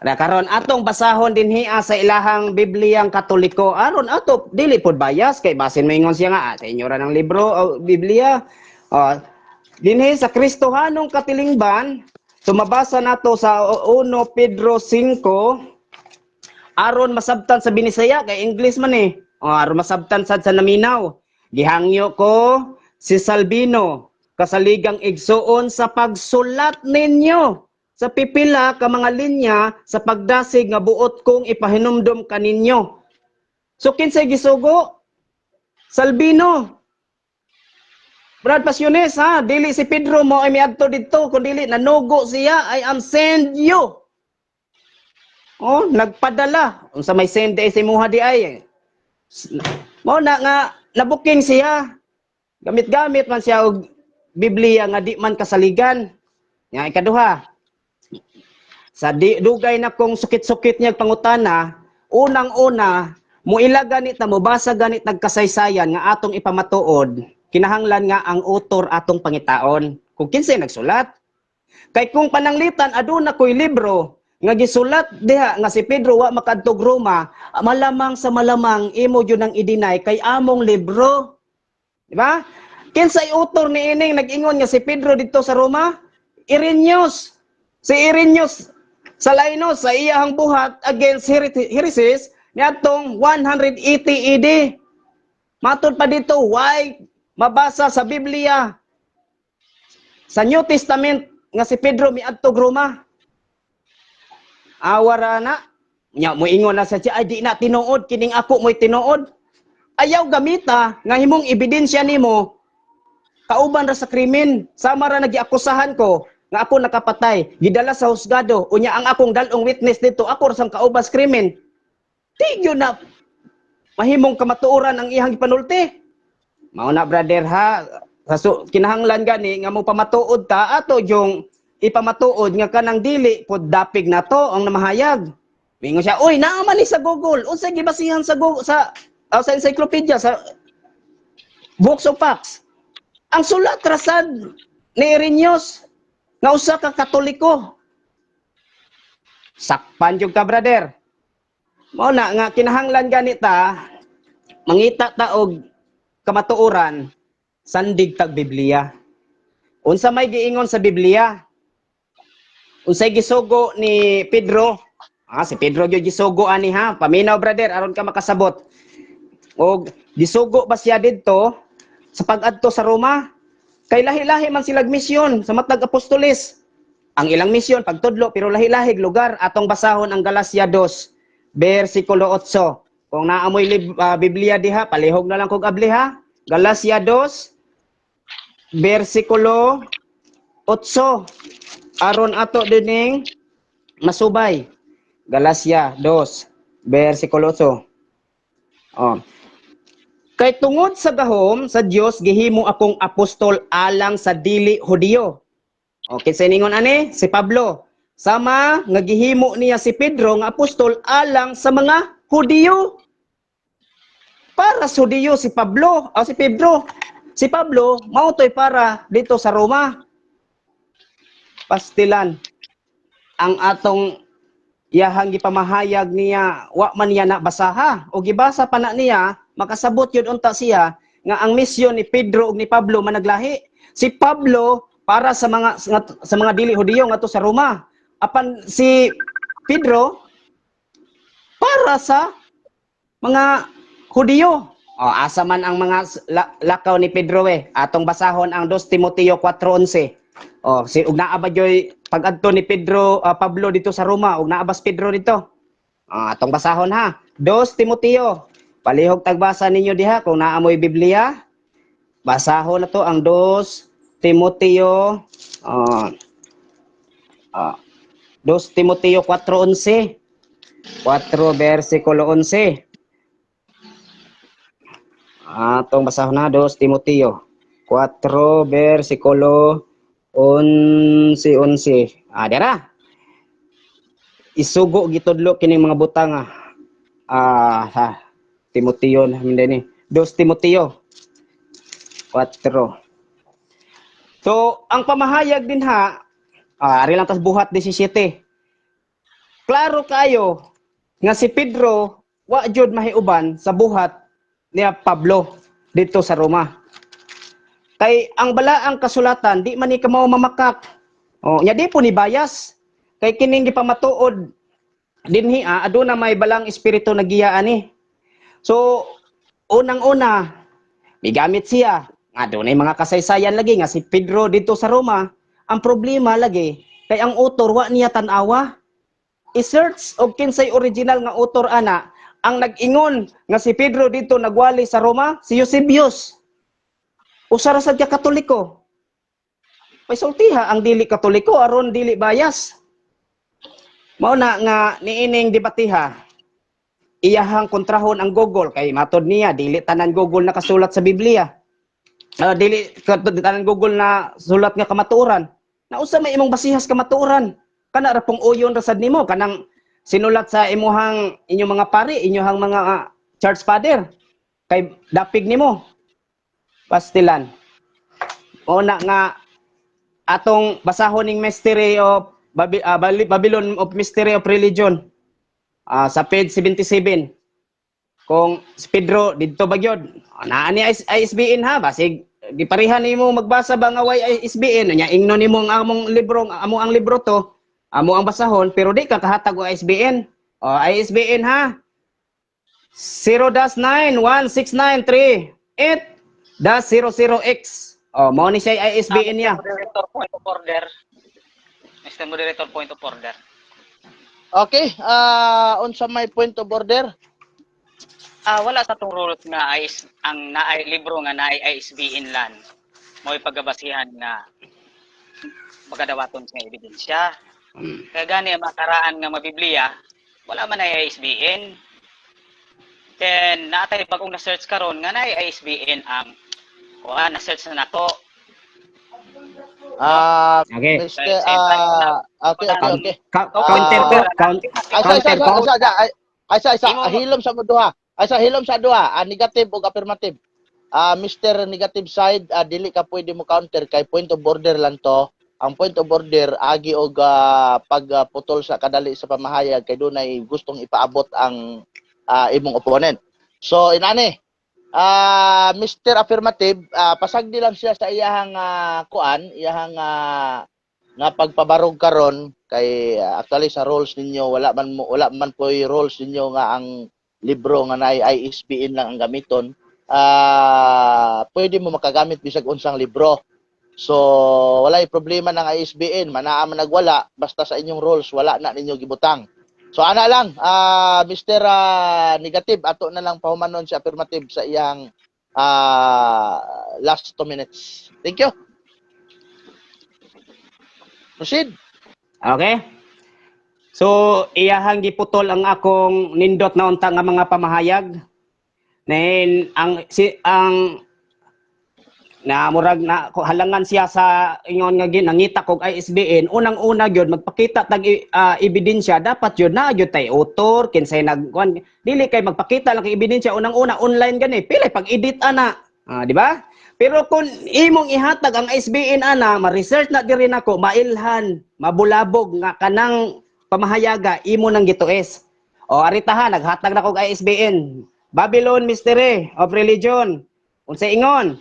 Ra karon atong basahon dinhi sa ilahang Bibliyang Katoliko. Aron ato dili pod bias kay basin moingon siya nga sa inyo ra ng libro o Biblia. Dinhi sa Kristohanong katilingban, sumabasa nato sa 1 Pedro 5 aron masabtan sa binisaya kay English man eh. Aron masabtan sad sa naminaw. Gihangyo ko si Salvino kasaligang igsuon sa pagsulat ninyo sa pipila ka mga linya sa pagdasig nga buot kong ipahinumdom kaninyo. So kinsay gisugo? Salvino. Brad Pasiones dili si Pedro mo ay miadto didto kun dili nanugo siya, I am send you. Nagpadala. Unsa may send si imuha di ay. Mo na nga nabuking siya. Gamit-gamit man siya og Biblia nga di man kasaligan. Nga ikaduha. Sa dugay na kong sukit-sukit niya pangutana, unang-una muila ganit na mubasa ganit nagkasaysayan nga atong ipamatuod, kinahanglan nga ang author atong pangitaon. Kung kinsay nagsulat. Kay kung pananglitan aduna ko'y libro nga gisulat diha nga si Pedro wa makadtog Roma, malamang sa malamang imo jud nang i-deny kay among libro. Di ba? Kinsay author ni ining nag-ingon nga si Pedro dito sa Roma? Irenaeus. Si Irenaeus sa Lainos sa iyahang buhat against heresies niadtong 180 AD. Matod pa dito, why mabasa sa Biblia sa New Testament nga si Pedro miadtog Roma? Awara na. Nya moingon na sa siya, ay di na tinuod kining ako mo'y tinuod. Ayaw gamita nga himong ebidensya nimo kauban ra sa krimen. Sama ra nagiakusahan ko nga ako nakapatay, gidala sa husgado, unya ang akong dalong witness dito, ako ra sang kaubas krimen. Tigyo na mahimong kamatuoran ang ihang ipanulti. Mao na brother kinahanglan gani nga mo pamatuod ta ato yung ipamatuod nga kanang dili pod dapig na to ang namahayag. Mingon siya, "Uy, naa man ni sa Google. Unsa gibasihan sa Google sa encyclopedia sa Books of Facts?" Ang sulat rasad ni Irenaeus nga usa ka Katoliko. Sakpan jud ka brother. Mao na nga kinahanglan ganita mangita ta og kamatuoran sandig tag Biblia. Unsa may giingon sa Biblia? Unsay gisugo ni Pedro? Si Pedro gyud gisugo ani paminaw brother aron ka makasabot. Og gisugo ba siya didto sa pag-adto sa Roma? Kay lahi-lahi man silag misyon sa matag apostoles. Ang ilang misyon pagtudlo pero lahi-lahi lugar. Atong basahon ang Galacia 2 versikulo 8. Kung naamoy Biblia diha, palihog na lang kog abli Galacia 2 versikulo 8. Aron ato dining masubay. Galacia 2 versikulo 8. Kay tungod sa gahom sa Dios gihimo akong apostol alang sa dili Hudiyo. Okay, sa ningon ani si Pablo. Sama nga gihimo niya si Pedro nga apostol alang sa mga Hudiyo. Para sa Hudiyo si Pablo, si Pedro. Si Pablo mautoy para dito sa Roma. Pastilan ang atong iyahang gipamahayag niya wa man niya nabasaha o gibasa pa na niya makasabot yun unta siya nga ang misyon ni Pedro ug ni Pablo managlahi. Si Pablo para sa mga dili Hudiyo ngadto sa Roma. Apan si Pedro para sa mga Hudiyo. Asa man ang mga lakaw ni Pedro atong basahon ang 2 Timoteo 4:11. Si ug naa ba joy pag-adto ni Pedro Pablo dito sa Roma ug naabas Pedro dito. Atong basahon ha. 2 Timoteo. Palihog tagbasa ninyo diha kung naamoy Biblia. Basahon na to ang 2 Timoteo 2 Timoteo 4:11. 4 versikulo 11. Atong basahon na 2 Timoteo 4 versikulo 11. Dira. Isugo gitudlo kining mga butang Timoteo na ni 2 Timoteo 4. So, ang pamahayag din ari lang tas buhat 17. Klaro kayo nga si Pedro wa jud mahiuban sa buhat niya Pablo dito sa Roma. Kay ang balaang kasulatan di man ni kamo mamakak. Nya di po ni bias. Kay kining gipamatuod dinhi aduna may balang espiritu nagiyaan ni. So unang-una migamit siya nga dunay mga kasaysayan lagi nga si Pedro dito sa Roma. Ang problema lagi kay ang author wa niya tan-awa. I-search og kinsay original nga author ana ang nag-ingon nga si Pedro dito nagwali sa Roma, si Eusebius. Usa ra sad ka Katoliko. Paisultiha ang dili Katoliko aron dili bias. Mao na nga niining debatiha. Iyahang kontrahon ang Google kay matod niya dili tanan Google nakasulat sa Biblia. Dili tanan Google na sulat nga kamatuoran. Nausa may imong basihas kamatuoran. Kana ra pong uyon ra sad nimo kanang sinulat sa inyong mga pari, inyong mga church father kay dapig nimo. Pastilan. Una nga atong basahon ning Mystery of Babylon of Mystery of Religion sa page 77. Kung si Pedro didto ba gyud? Naa ni ISBN basig giparihan nimo magbasa ba nga way ISBN nya ingno nimo ang among libro ang libro to. Amo ang basahon pero di ka kahatag og ISBN. ISBN 0-91693-8-00X. Mao ni siya ISBN niya. Moderator, point of order. Mr. Moderator, point of order. Okay, unsa may point of order? Wala sa tong rules nga ang naay libro nga naay ISBN lan. Mo'y paggabasihan nga magadawaton sa ebidensya. Kaya gani ang makaraan nga mabiblia, wala man ay ISBN. Then, natay bagong na-search karon nga na ISBN ang na-search na nato. Okay. Mr. Okay. Counter ko. Counter ko. Hilom sa duha. Hilom sa duha, negative ug affirmative. Mr. Negative side, dili ka pwede mo counter kay point of order lang to. Ang point of order agi og pagputol sa kadali sa pamahayag kay dunay gustong ipaabot ang imong opponent. So inani Mr. Affirmative, pasagdi lang siya sa iyahang iyahang nga pagpabarog karon kay actually sa rules ninyo wala man po rules ninyo nga ang libro nga naay ISBN lang ang gamiton. Pwede mo makagamit bisag unsang libro. So, walay problema ng ISBN, manaa man nagwala, basta sa inyong rules, wala na ninyo gibutang. So, ana lang, Mr. Negative, ato na lang pahumanon si Affirmative sa iyang last 2 minutes. Thank you. Proceed. Okay. So, iyahang giputol ang akong nindot na unta nga mga pamahayag. Nen ang na murag na halangan siya sa ingon nga nangita kog ISBN unang-una gyud magpakita tag ebidensya dapat gyud na gyud tay author kinsay nagkuan dili kay magpakita lang kay ebidensya unang-una online gani pila pag-edit ana di ba pero kung imong ihatag ang ISBN ana ma-research na diri nako mailhan mabulabog nga kanang pamahayaga imo nang gitues o aritahan naghatag na kog ISBN Babylon Mystery of Religion unsay ingon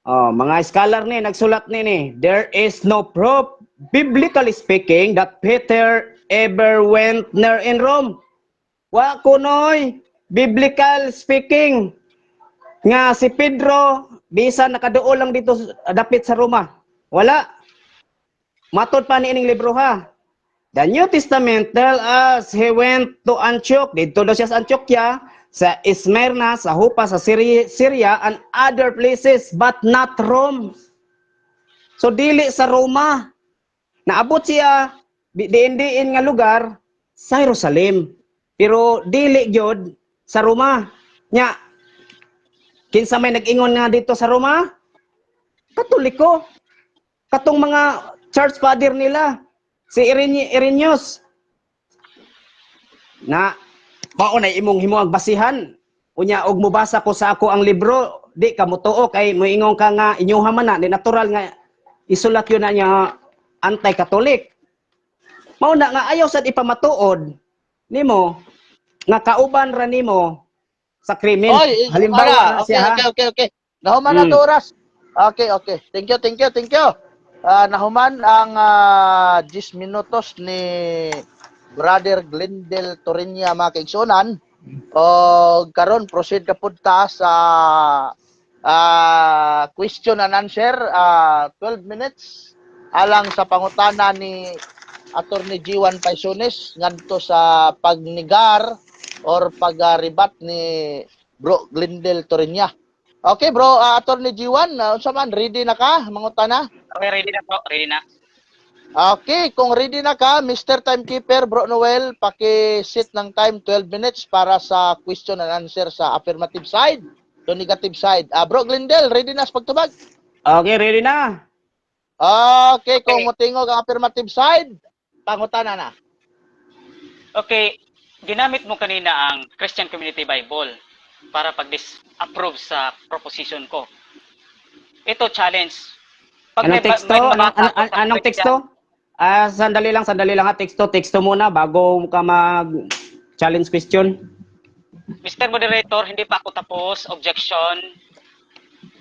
mga scholar ni nagsulat ni there is no proof biblically speaking that Peter ever went near in Rome. Wa kunoy biblical speaking nga si Pedro bisan nakaduol lang dito dapit sa Roma. Wala. Matod pa ni ining libro ha. The New Testament tell us he went to Antioch. Dito daw siya sa Antioquia, sa Smyrna, sa Hupa, sa Syria, and other places, but not Rome. So, dili sa Roma. Naabot siya, diin-diin nga lugar, sa Jerusalem. Pero, dili gyud sa Roma. Nya, kinsa may nag-ingon nga dito sa Roma? Katoliko. Katong mga church father nila, si Irenaeus. Na, maunay imong himuang basihan. Unya og mobasa ko sa ako ang libro, di ka motuo kay moingon ka nga inyuha man na, di natural nga isulat yun na niya anti-Catholic. Mauna nga ayaw sad ipamatuod nimo nga kauban ra nimo sa krimen. Halimbawa siya. Okay. Nahuman na to oras. Okay. Thank you. Nahuman ang 10 minutos ni Brother Glendel Torinya mga kaigsunan. O karon proceed ka punta sa question and answer 12 minutes alang sa pangutana ni Attorney G1 Paisones ngadto sa pagnigar or pagribat ni Bro Glendel Torinya. Okay bro, Attorney G1, unsa man ready na ka mangutana? Okay, ready na po, ready na. Okay, kung ready na ka, Mr. Timekeeper, Bro Noel, paki-set ng time 12 minutes para sa question and answer sa affirmative side to negative side. Bro Glendel, ready na sa pagtubag? Okay, ready na. Okay, kung mutingog ang affirmative side, pangutana na. Okay, ginamit mo kanina ang Christian Community Bible para pag-disapprove sa proposition ko. Ito challenge. Anong teksto? Anong teksto? Sandali lang ha. Teksto muna bago ka mag-challenge question. Mr. Moderator, hindi pa ako tapos. Objection.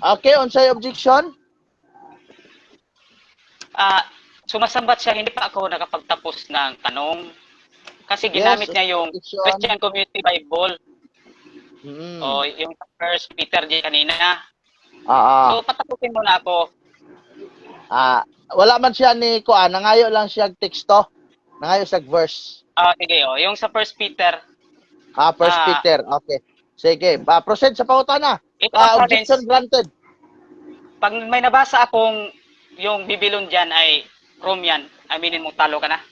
Okay, unsay objection? Sumasambat siya, hindi pa ako nakapagtapos ng tanong. Kasi ginamit niya yung objection. Christian Community Bible. O yung First Peter di kanina. So, patapusin mo na ako. Wala man siya ni kuan, nangayo lang siya teksto. Nangayo siya verse. Sige, yung sa First Peter. First Peter, okay. Sige, proceed sa pangutana. Objection granted. Pag may nabasa akong yung Babylon dyan ay Rome yan, aminin mo talo ka na.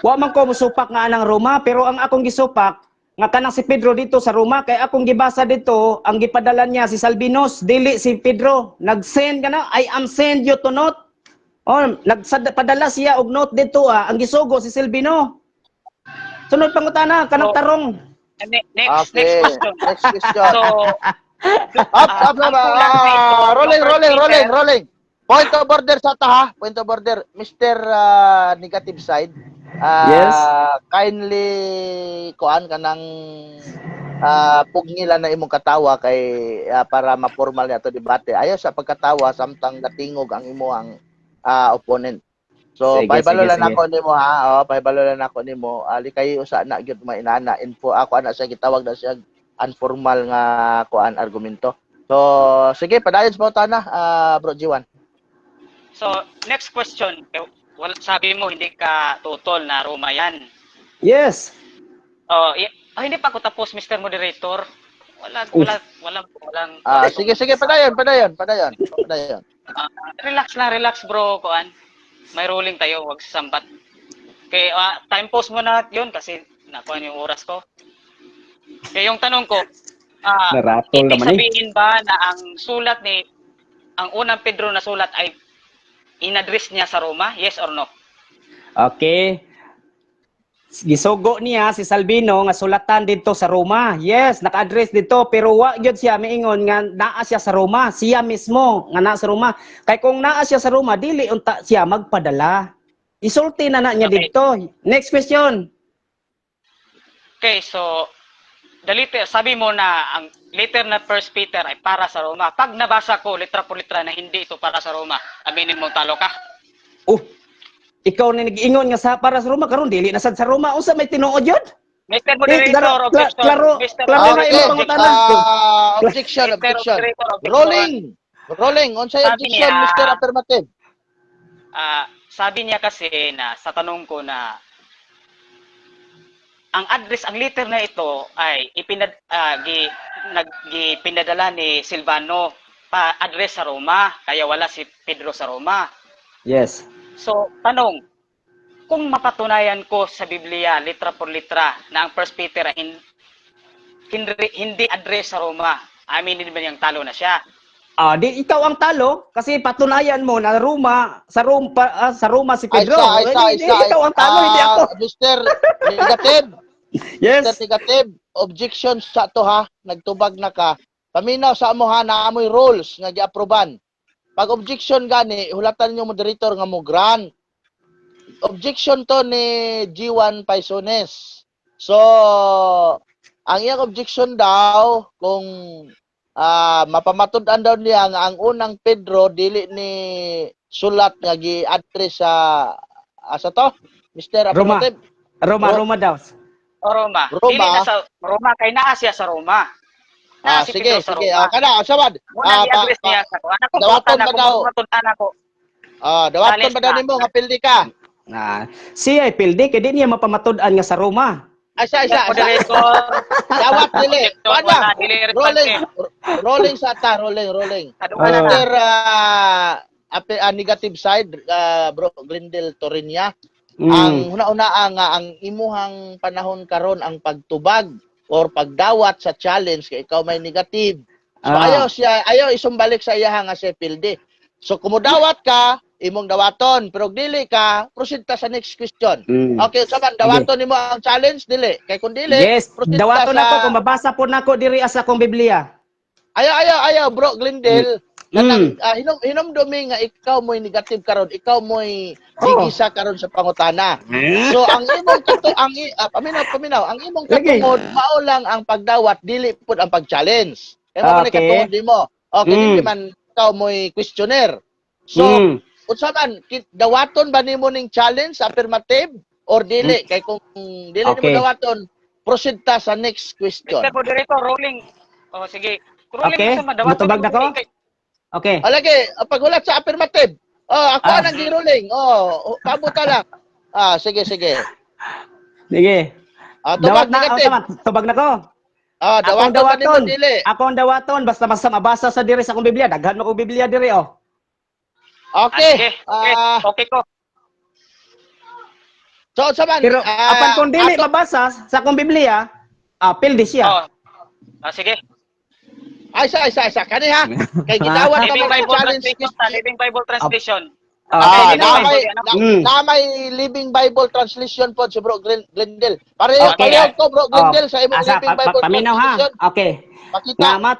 Wa man ko musupak nga anang Roma, pero ang akong gisupak nga kanang si Pedro dito sa Roma kay akong gibasa dito ang gipadala niya si Salvinos dili si Pedro nag-send kana I am send you to note nagpadala siya og note dito ang gisugo si Silvino sunod pangutana kanang tarong next question so rolling point of order sa ta point of order Mr. Negative side. Yes. Kindly kuan kanang pugnila na imong katawa kay para ma-formal na to debate. Ayo sa pagkatawa samtang natingog ang imong opponent. So paibalolan nako nimo ha. Paibalolan nako nimo. Ali kay usa na gyud mainana info ako ana siya gitawag na siya informal nga kuan argumento. So sige padayon sa pangutana Bro G1. So next question. Wala, sabi mo hindi ka tutol na Roma yan. Yes. Hindi pa ako tapos, Mr. Moderator. Walang. Sige, padayon. Relax bro, kuan. May ruling tayo, wag sasambat. Okay, time pause mo na 'yun kasi nakuha yung oras ko. Okay, yung tanong ko, Naratol ibig naman eh. sabihin ba na ang unang Pedro na sulat ay in-address niya sa Roma? Yes or no? Okay. Gisugo niya si Salvino nga sulatan dito sa Roma. Yes, naka-address dito pero wa gyud siya miingon nga naa siya sa Roma. Siya mismo nga naa sa Roma. Kay kung naa siya sa Roma, dili unta siya magpadala. Isulti na niya Okay. dito. Next question. Okay, so the letter, sabi mo na ang letter na First Peter ay para sa Roma. Pag nabasa ko litra por litra na hindi ito para sa Roma, aminin mo talo ka. Ikaw na nag-ingon nga sa para sa Roma karon dili na sad sa Roma. Unsa may tinuod yun? Mr. Moderator, objection. Klaro Mr. na Okay. imong pangutanan. Objection, Mr. objection. Moderator, objection. Rolling. Unsay Sabi objection, niya- Mr. Affirmative? Sabi niya kasi na sa tanong ko na ang address, ang letter na ito ay ipinadala ni Silvano pa address sa Roma, kaya wala si Pedro sa Roma. Yes. So, tanong, kung mapatunayan ko sa Biblia, litra por litra, na ang First Peter ay hindi address sa Roma, aminin ba niyang talo na siya? Di ikaw ang talo kasi patunayan mo na sa Roma si Pedro. Hindi, ikaw ang talo, hindi ako. Mr. Negative. Yes. Mr. Negative. Objection sa to ha. Nagtubag na ka. Paminaw sa amo ha na amoy rules nga giaproban. Pag objection gani, hulatan niyo moderator nga mo grant. Objection to ni G1 Paisones. So, ang iyang objection daw kung mapamatud-an daw niya nga ang unang Pedro dili ni sulat nga gi-address sa to Mr. Roma. Affirmative. Roma daw. O Roma? Roma. Dili na sa Roma, kay naa siya sa Roma. Naa si Sige, Pedro sa sige. Roma. Kana sabad. Muna i-address niya sa ko. Anak ko, dawaton ba daw? matunan ako. Dawaton Salis ba daw na. nimo nga pildi ka? Siya ay pildi kay di niya mapamatud-an nga sa Roma. Isa. Moderator. Dawat dili. Wala, Wala. dili Rolling. responsive. Rolling sa ta, rolling. Kadungan na Mr. Negative side, bro Glendale Torinya. Ang una-una ang imuhang panahon karon ang pagtubag or pagdawat sa challenge kay ikaw may negative. So ayaw isumbalik sa iya nga si pildi. So kumudawat ka, imong dawaton, pero dili ka, proceed ta sa next question. Okay, saban dawaton nimo ang challenge dili. Kay kun dili, Yes, proceed dawaton ta ako kung mabasa po nako diri sa akong Biblia. Ayaw, bro Glendale. Hinumdumi nga ikaw mo'y negative karon, ikaw mo'y sigisa karon sa pangutana. So ang imong paminaw, ang imong katungod mao lang ang pagdawat, dili pud ang pag-challenge. Kaya mo Okay. katungod nimo. Okay, dili man ikaw mo'y questionnaire. So, unsa man dawaton ba nimo ning challenge affirmative or dili? Kay kung dili Okay. nimo dawaton, proceed ta sa next question. Mr. Moderator, rolling. O, sige. Rolling Okay, sa madawaton matubag na ko? kay- Okay. Alagi, paghulat sa affirmative. Ako anang giruling. Pabuta lang. Sige. Sige. Tubag Dawat na, negative. tubag na ko. Dawaton ba nimo dili? Ako ang dawaton basta mabasa sa diri sa akong Biblia. Daghan mo ko Biblia diri oh. Okay. Okay ko. So, saman. Pero apan kung dili mabasa sa akong Biblia, pildi siya. Sige. Isa. Kani ha? Kay gidawat ka Living mo Bible challenge. Translation. Living Bible Translation. Okay, Na may Living Bible Translation po si Bro Glendale. Pareho ko Bro Glendale sa imong Living Bible paminaw ha. Translation. Okay. Pakita. Na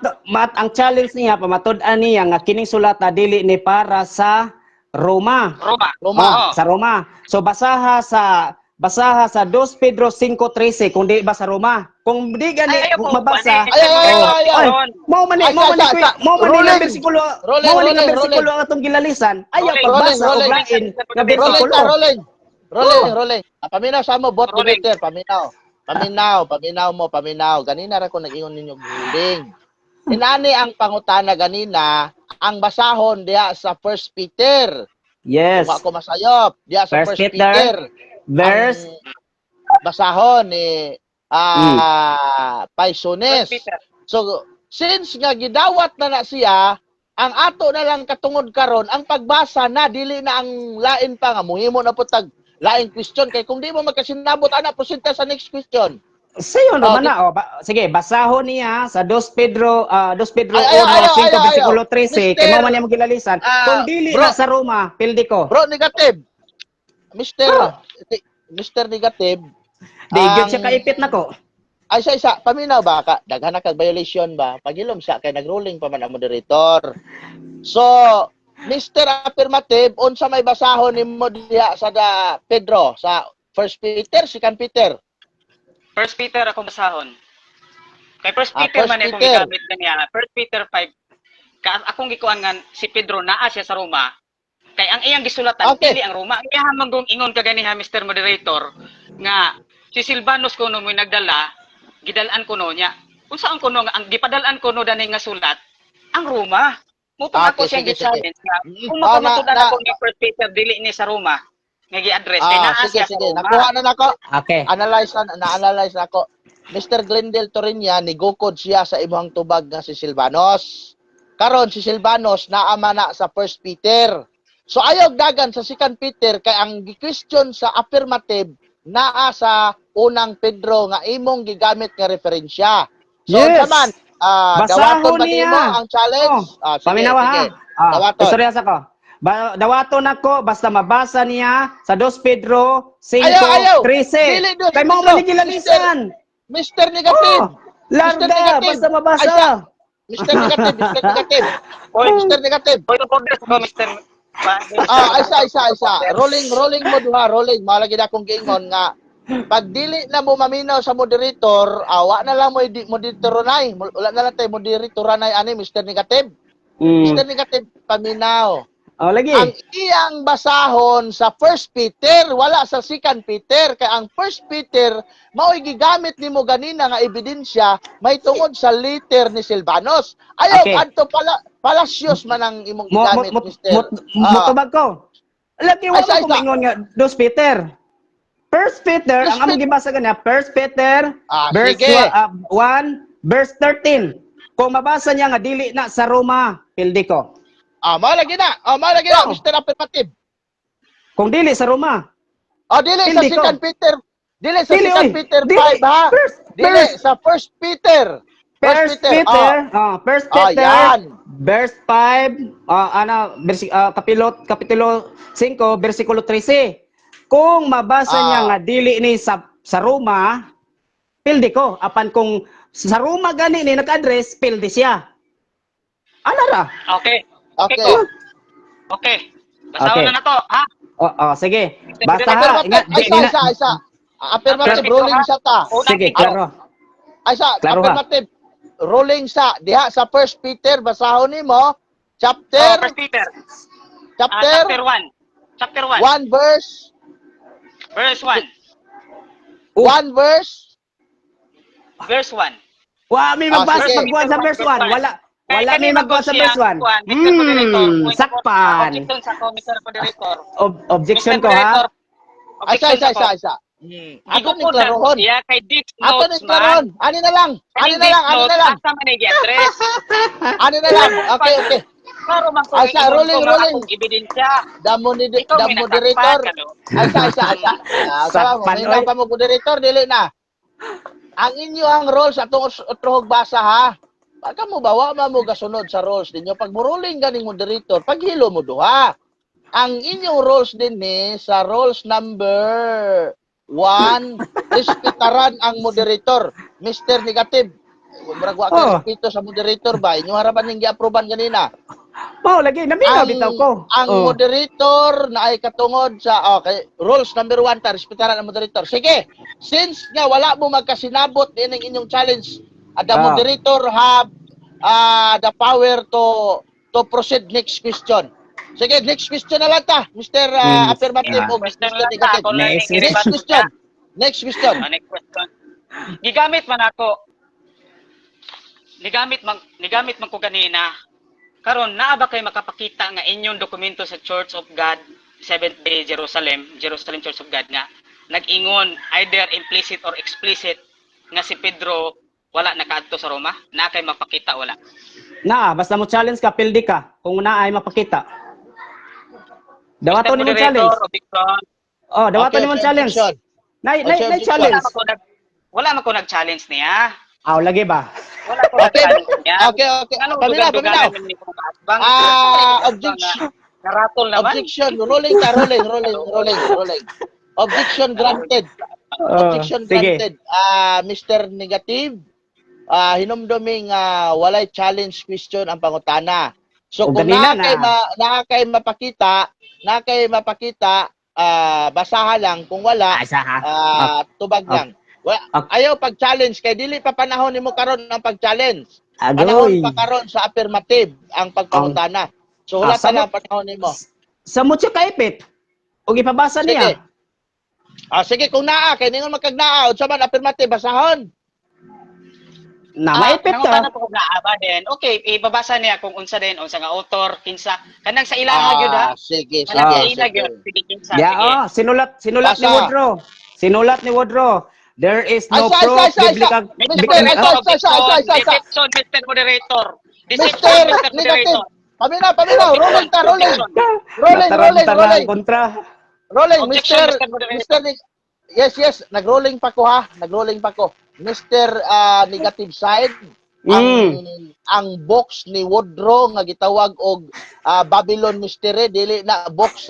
ang challenge niya pamatud-an niya nga kining sulat na dili ni para sa Roma. Roma. Sa Roma. So basaha sa 2 Pedro 5:13 kung di ba sa Roma. Kung di gani mabasa. Mo man ang bersikulo. Mo man ang bersikulo atong gilalisan. Ayaw pagbasa og lain nga bersikulo. Rolling. Paminaw sa mo bot debater, paminaw. Paminaw. Ganina ra ko nag-ingon ninyo building. Inani ang pangutana ganina, ang basahon diha sa 1 Peter. Yes. Wa ko masayop. Diha sa 1 Peter. Verse basahon ni Paisones. So since nga gidawat na siya, ang ato na lang katungod karon ang pagbasa na dili na ang lain pa nga muhimo na putag laing question kay kung di mo magkasinabot ana proceed ta sa next question. Sayo naman di- na. Sige, basahon niya sa 2 Pedro, 2 Pedro Ayaw, 1, 5, ayaw. versikulo 13. Kay Mister, mo man niya magilalisan. Kung dili bro, na sa Roma, pildi ko. bro, negative. Mister, Bro. Mister Negative, Di, gyud ang siya kaipit na ko. ay isa paminaw ba ka daghan na kag violation ba pagilom siya kay nagruling pa man ang moderator. So Mr. Affirmative unsa may basahon nimo diha sa Pedro sa First Peter, Second Peter? First Peter ako basahon. Kay First Ah, Peter First man akong Peter. gigamit kaniya. First Peter 5. Akong gikuan nga si Pedro naa siya sa Roma. Kay ang iyang gisulatan Okay. dili ang Roma. Ang iyang manggong ingon kaganiha Mr. Moderator nga si Silvanus kuno mo nagdala, gidalaan kuno niya. Unsa ang kuno nga ang gipadalaan kuno dani nga sulat ang Roma. Mutong Okay, ako siyang sige, gi-challenge nga kung Ah, makamatudan na- ako ni First Peter dili ni sa Roma nga gi-address kay naa Sige, siya sa sige. Roma. Nakuha na nako. Okay. Na-analyze na ako. Mr. Glendale Torinya, nigukod siya sa imong tubag nga si Silvanos. Karon si Silvanos naama na sa First Peter. So ayog dagan sa Second Peter kay ang gi-question sa affirmative naa sa unang Pedro nga imong gigamit nga referensya. So Yes. saman, Basahon dawaton ba niya. nimo ang challenge? Sige, Paminawa ha. sige. Dawaton. Istorya sa ko. Dawaton ako basta mabasa niya sa 2 Pedro 5, Ayaw. 13. Dili, Dos Kay mo Pedro. manigilalisan. Mr. Negative. Larga, Negative. basta mabasa. Ay, Mr. Negative, Mr. Negative. Mr. Negative. Point of order ko Mr. Isa. Rolling mo duha, rolling. Malagi na akong giingon nga pag dili na mo maminaw sa moderator, awa na lang mo moderator nay. Wala na lang tayo moderator nay ani Mr. Negative. Mr. Negative paminaw. Lagi. Ang iyang basahon sa First Peter, wala sa Second Peter. Kaya ang First Peter, mao'y gigamit nimo ganina nga ebidensya, may tungod sa letter ni Silvanos. Ayaw, Okay. adto palasyos man ang imong gigamit, Mister. Mutubag ko. Lagi, Ay, wala sa ko isa. mingon nga 2 Peter. First Peter, First ang among gibasa kanya, First Peter, verse Sige. 1, verse 13. Kung mabasa niya nga dili na sa Roma, pildi ko. Malagi na, Oh. Mr. Affirmative. Kung dili sa Roma, Dili sa Hindi ko. Second Peter. Dili sa Dili, Second oy. Peter Dili. 5, ha? Dili, First- sa First Peter. First Peter, First Peter, yan. verse 5, kapitulo 5, versikulo 13. Kung mabasa niya nga dili ni sa Roma, pildi ko. Apan kung sa Roma gani ni nag-address, pildi siya. Ano ra? Okay. Okay. Okay. Basahon Okay. na to, ha? Sige. Basta ha. Affirmative. Isa. Affirmative, Affirmative, rolling ha? sa ta. Sige, klaro. Klaro, ha? Affirmative, rolling sa, diha sa First Peter, basahon nimo, chapter, First Peter. chapter, Chapter 1. Chapter 1. 1 verse, Verse 1. 1 verse, Verse 1. May magbasa sige. magbuhat sa verse 1. Wala may magbuhat sa verse 1. Sakpan. Objection sa ko, Mr. Moderator. Objection Mr. ko ha. Moderator, objection ako. isa. Ato ni Igupod na klarohon. siya kay Dick Ato ni Notes klarohon. man. Ani na lang. Ani na lang. Asa man i-address. Ani na lang. Okay. Klaro man ko. Ay, sa rolling. Akong ebidensya. The Ikaw may moderator. nasakpan ka, no? Isa. Sakpan, May lang oy. pa mo moderator, dili na. Ang inyo ang rules atong utrohog basa ha. Pagka mo bawa mo gasunod sa rules ninyo. Pag muruling ganing moderator, paghilo mo duha. Ang inyong rules din ni sa rules number 1, respetaran ang moderator. Mr. Negative. Murag wa kay respeto sa moderator ba? Inyo harapan ning gi-approvean ganina. Lagi. Naminaw bitaw ko. Ang moderator na ay katungod sa rules number 1 ta respetaran ang moderator. Sige. Since nga wala mo magkasinabot din ang inyong challenge, the moderator have the power to proceed next question. Sige, next question na lang ta, Mr. Affirmative o Mr. Negative. Next question. Next question. Gigamit man ko ganina. Karon naa ba kay makapakita nga inyong dokumento sa Church of God, Seventh Day Jerusalem Church of God nga nag-ingon either implicit or explicit nga si Pedro wala nakaadto sa Roma? Naa kay mapakita wala? Basta mo challenge ka, pildi ka. Kung ay mapakita. Dawaton ni mo challenge. Objection. Dawaton ni mo challenge. objection. Nay Objection. challenge. Wala man ko nag-challenge niya. Aw, lagi ba? Wala ko Okay, nag-challenge niya. okay. Ano, Paminaw. dugan-duganan man ni ko kaasbang. Objection. Naratol naman. Objection. Rolling. Objection granted. Objection sige. granted. Mr. Negative, hinumduming walay challenge question ang pangutana. So O, kung ganina nakakay mapakita, basaha lang. Kung wala, Asa ha? tubag lang. Okay. Ayaw pag-challenge kay dili pa panahon nimo karon ang pag-challenge. Panahon Agoy. pa karon sa affirmative ang pagpangutana. So wala sabot- lang panahon nimo. Sa mo siya kaipit. O ipabasa Sige. niya. Sige kung naa kay ningon magkagnaa unsa man affirmative basahon. Na maipit Nangutana ka. po kung naaba din. Okay, ibabasa niya kung unsa din, unsa nga author, kinsa. Kanang sa ilaha gyud ha. Sige, Kanang sa sige. ilaha gyud. Sige, kinsa. Yeah, Sige. sinulat Basa. ni Woodrow. Sinulat ni Woodrow. There is no Ay, proof sa. biblical. Deception, Mr. Moderator. Deception, Mr. Mr. Negative. Moderator. Paminaw. Rolling. Nataranta kontra. Rolling, Objection, Mr. Mr. Moderator. Mr. Yes. Nag-rolling pa ko. Mr. Negative side. Ang box ni Woodrow nga gitawag og Babylon Mystery dili na box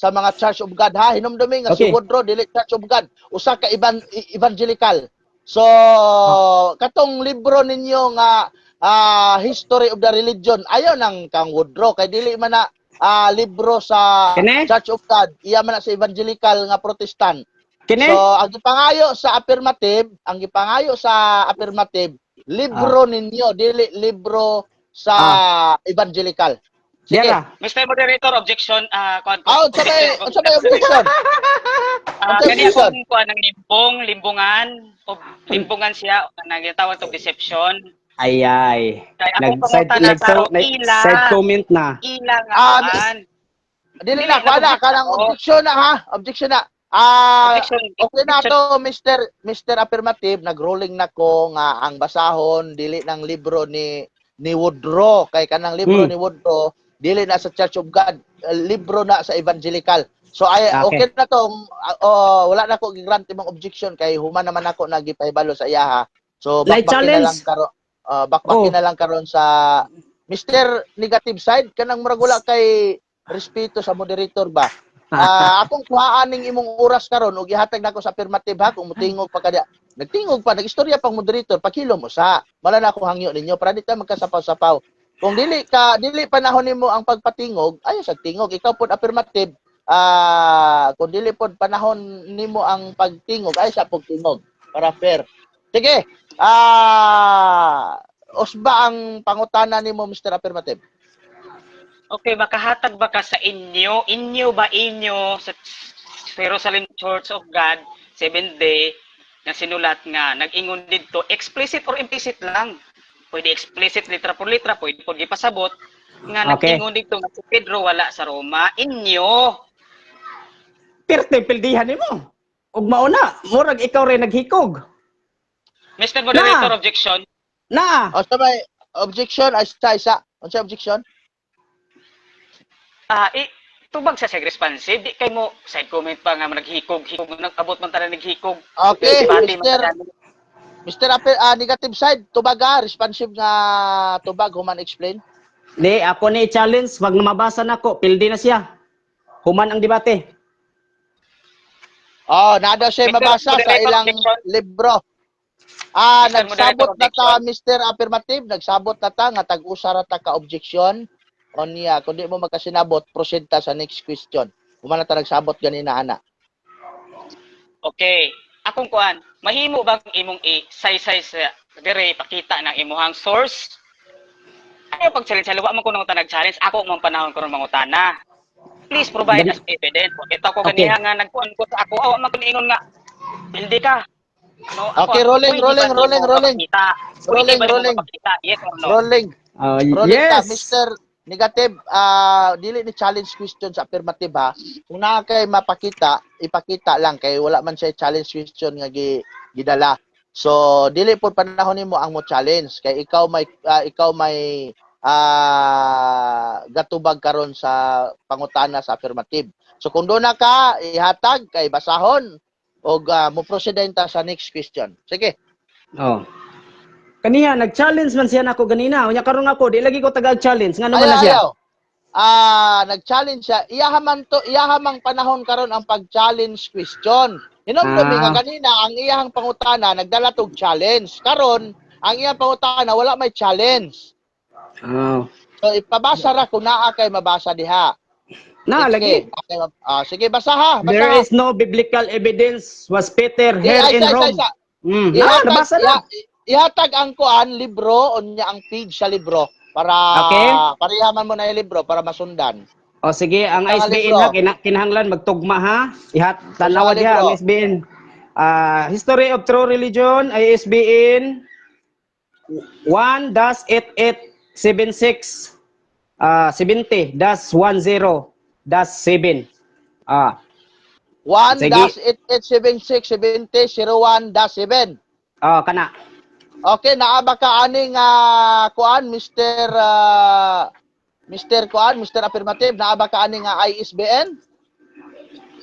sa mga Church of God ha. Hinumdumi nga si Okay. Woodrow dili Church of God, usa ka evangelical. So katong libro ninyo nga History of the Religion ayo nang kang Woodrow kay dili man na libro sa Kene? Church of God, iya man na sa evangelical nga Protestant. Kini? So ang gipangayo sa affirmative, libro ninyo dili libro sa evangelical. Sige. Diara. Mr. Moderator, objection. Unsa may objection? Kani akong kuha ng limbungan siya, nagtawag to deception. Ay. Kay akong pangutana sa ila. Side comment na. Ila nga kuan. Dili na kana kanang objection na ha. Objection na. Okay na to Mr. Affirmative, nag-rolling na ko nga ang basahon dili ng libro ni Woodrow kay kanang libro ni Woodrow dili na sa Church of God, libro na sa evangelical. So okay na to. Wala na ko gi-grant imong objection kay human naman ako nagipahibalo sa iya ha. So bakbakin na lang karon sa Mr. Negative side kanang murag wala kay respeto sa moderator ba. Akong kuhaan ning imong oras karon ug ihatag nako sa affirmative ha kung mutingog pa kada. Nagtingog pa, nagistorya pang moderator, pakilo mo sa. Wala na akong hangyo ninyo para di ta magkasapaw-sapaw. Kung dili panahon nimo ang pagpatingog, ayo sa tingog. Ikaw pod affirmative, kung dili pod panahon nimo ang pagtingog, ayo sa pagtingog para fair. Sige. Usba ang pangutana nimo Mr. Affirmative. Okay, makahatag ba ka sa inyo? Inyo sa Jerusalem Church of God, 7th day, na sinulat nga, nag-ingon dito, explicit or implicit lang. Pwede explicit, litra por litra, pwede po gipasabot, nga nag-ingon dito, nga si Pedro wala sa Roma, inyo. Pirte, pildihan mo. Ug mauna, murag ikaw rin naghikog. Mr. Moderator, objection. Na! O sabay, objection, isa. Unsa objection? Tubag sa responsive, di kay mo side comment pa nga naghikog, nag-abot man tala naghikog. Okay, Debate Mr. Negative side, tubag responsive nga tubag, human explain. Di, ako ni challenge, wag na mabasa na ko, pildi na siya. Human ang debate. Nada siya mabasa sa ilang libro. Nagsabot na ta Mr. Affirmative, nagsabot na ta nga tag-usa ra ta ka objection. Onya, kung di mo magkasinabot, proceed ta sa next question. Humana ta nagsabot ganina ana. Okay. Akong kuan, mahimo bang imong i-say-say sa dire pakita ng imuhang source? Ayaw pag-challenge, wa man ko nang nag-challenge, ako man panahon ko ron mangutana. Please provide us evidence. Ito ko kaniya nga nagkuan ko sa ako, awa man ko niingon nga. Hindi ka. No, Okay, rolling. Rolling. Yes or no? Rolling Yes! ta, Mr. Negative, dili ni challenge question sa affirmative ha. Kung naa kay mapakita, ipakita lang kay wala man siya challenge question nga gidala. So dili po panahon nimo ang mo challenge kay ikaw may gatubag karon sa pangutana sa affirmative. So kung doon na ka ihatag kay basahon o mo prosedenta sa next question. Sige. Oh. Kaniya nag-challenge man siya nako ganina. Unya karon ako di lagi ko taga-challenge. Nga naman na siya. Nag-challenge siya. Iyahamang panahon karon ang pag-challenge question. Hinumdumi nga kanina ang iyahang pangutana nagdala tog challenge. Karon ang iyang pangutana wala may challenge. Oh. So ipabasa ra kung naa kay mabasa diha. Na lagi. Sige, basa ha. Basa. There is no biblical evidence was Peter here in Rome. Nabasa na. Ihatag ang kuan libro unya ang page sa libro para parehaman mo na yung libro para masundan. O sige, ang ISBN ha kinahanglan magtugma ha. Tanawa diha ang ISBN. History of True Religion ISBN 1-8876 70-10-7. 1-8876-70-01-7. Kana. Okay, naaba ka aning kuan Mr. Mr. Affirmative, naaba ka aning ISBN?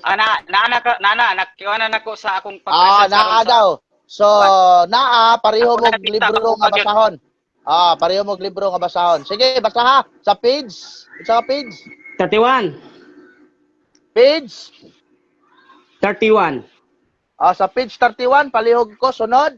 Nakiwanan ako sa akong pag-research. Naa daw. So, pareho mo libro nga basahon. Pareho mo libro nga basahon. Sige, basa ha. Sa page. Sa page. 31. Page. 31. Sa page 31, palihog ko, sunod.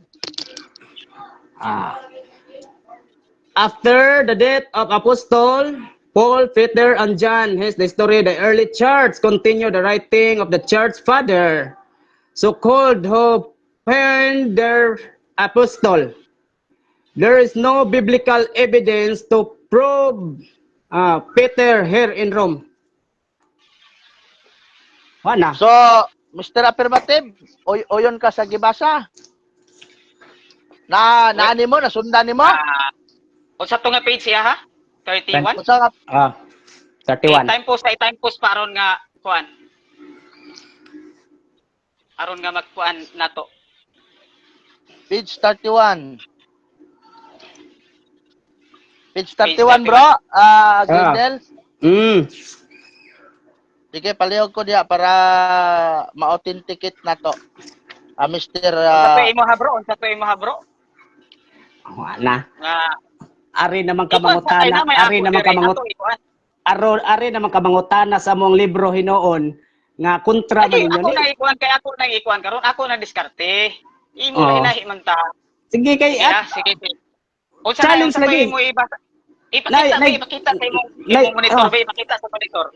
After the death of Apostle Paul, Peter, and John, here's the story of the early church. Continue the writing of the church father, so-called who penned their apostle. There is no biblical evidence to prove Peter here in Rome. Wala. So, Mr. Affirmative, oyon ka sa gibasa. Naani mo, nasundan ni mo? Unsa to nga page siya ha? 31? Unsa nga 31. I-time post pa aron nga kuan. Aron nga magkuan nato. page 31. Page 31, bro. Grindel. Sige, palihog ko diya para ma-authenticate na to. Mr. Unsa to imo ha bro? Wala. Nga Ari naman kamangutana, ari naman kamangutana sa mong libro hinoon nga kontra ba ninyo ni? Ako nang ikuan karon ako na diskarte. Imo hinahi man ta. Sige kay sige. Challenge lagi. Imo ipakita sa imong monitor be, ipakita sa monitor.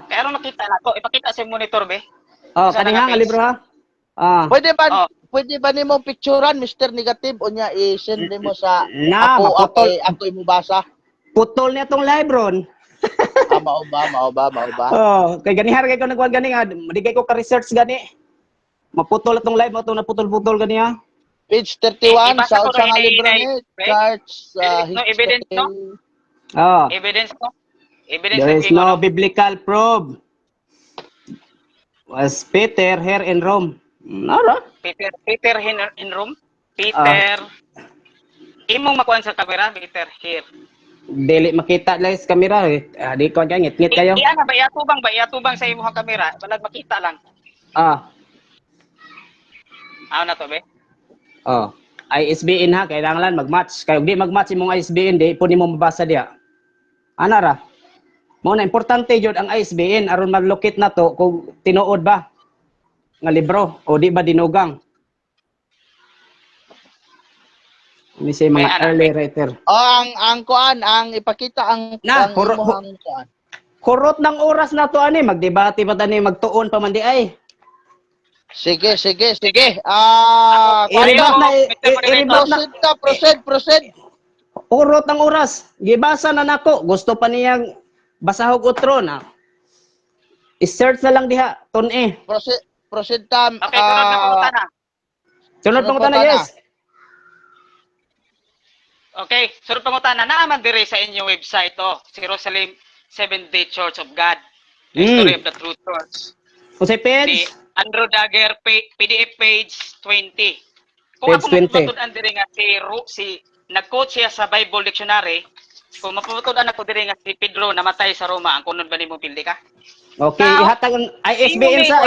Pero makita na to, ipakita sa monitor be. Kaniha nga libro ha. Pwede ba nimo picturean Mr. Negative unya i-send nimo sa ako imo basa? Putol niya tong live ron. Mao ba? Kay ganihar kay ko nagkuan gani nga, di kay ko ka-research gani. Maputol atong live mo to naputol-putol gani ha. Page 31 sa usa nga libro ni Church no evidence no? Evidence no? There is no biblical proof. Was Peter here in Rome? Nara. Peter in Rome. Peter. Imong makuan sa camera, Peter here. Dili makita lang sa camera eh. Di ko ngit kayo. Iya na ba iatubang sa imong camera, balag makita lang. Na to be. ISBN ha, kailangan mag-match. Kaya di mag-match imong ISBN, di po nimo mabasa diya. Anara. Mo na importante jud ang ISBN aron mag-locate na to kung tinuod ba nga libro o di ba dinugang. Ni say mga early writer. Ang kuan, ang ipakita ang kuan. Kurot ng oras na to ani, magdebate pa tani, magtuon pa man di ay. Sige. Proceed. Kurot ng oras. Gibasa na nako. Gusto pa niyang basahog utro na. I-search na lang diha, tun-e. Proceed tam. Okay, Sunod pangutana, yes. Okay, sunod pangutana. Naaman dire sa inyong website Jerusalem Seventh-day Church of God. History of the True Church. Kung sa page? Andrew Dagger, PDF page 20. Kung Page ako 20. mapatudan dire nga si nag-quote siya sa Bible Dictionary, kung mapatudan ako dire nga si Pedro namatay sa Roma, ang kunod ba nimo pildi ka? Okay, ihatag ang ISBN sa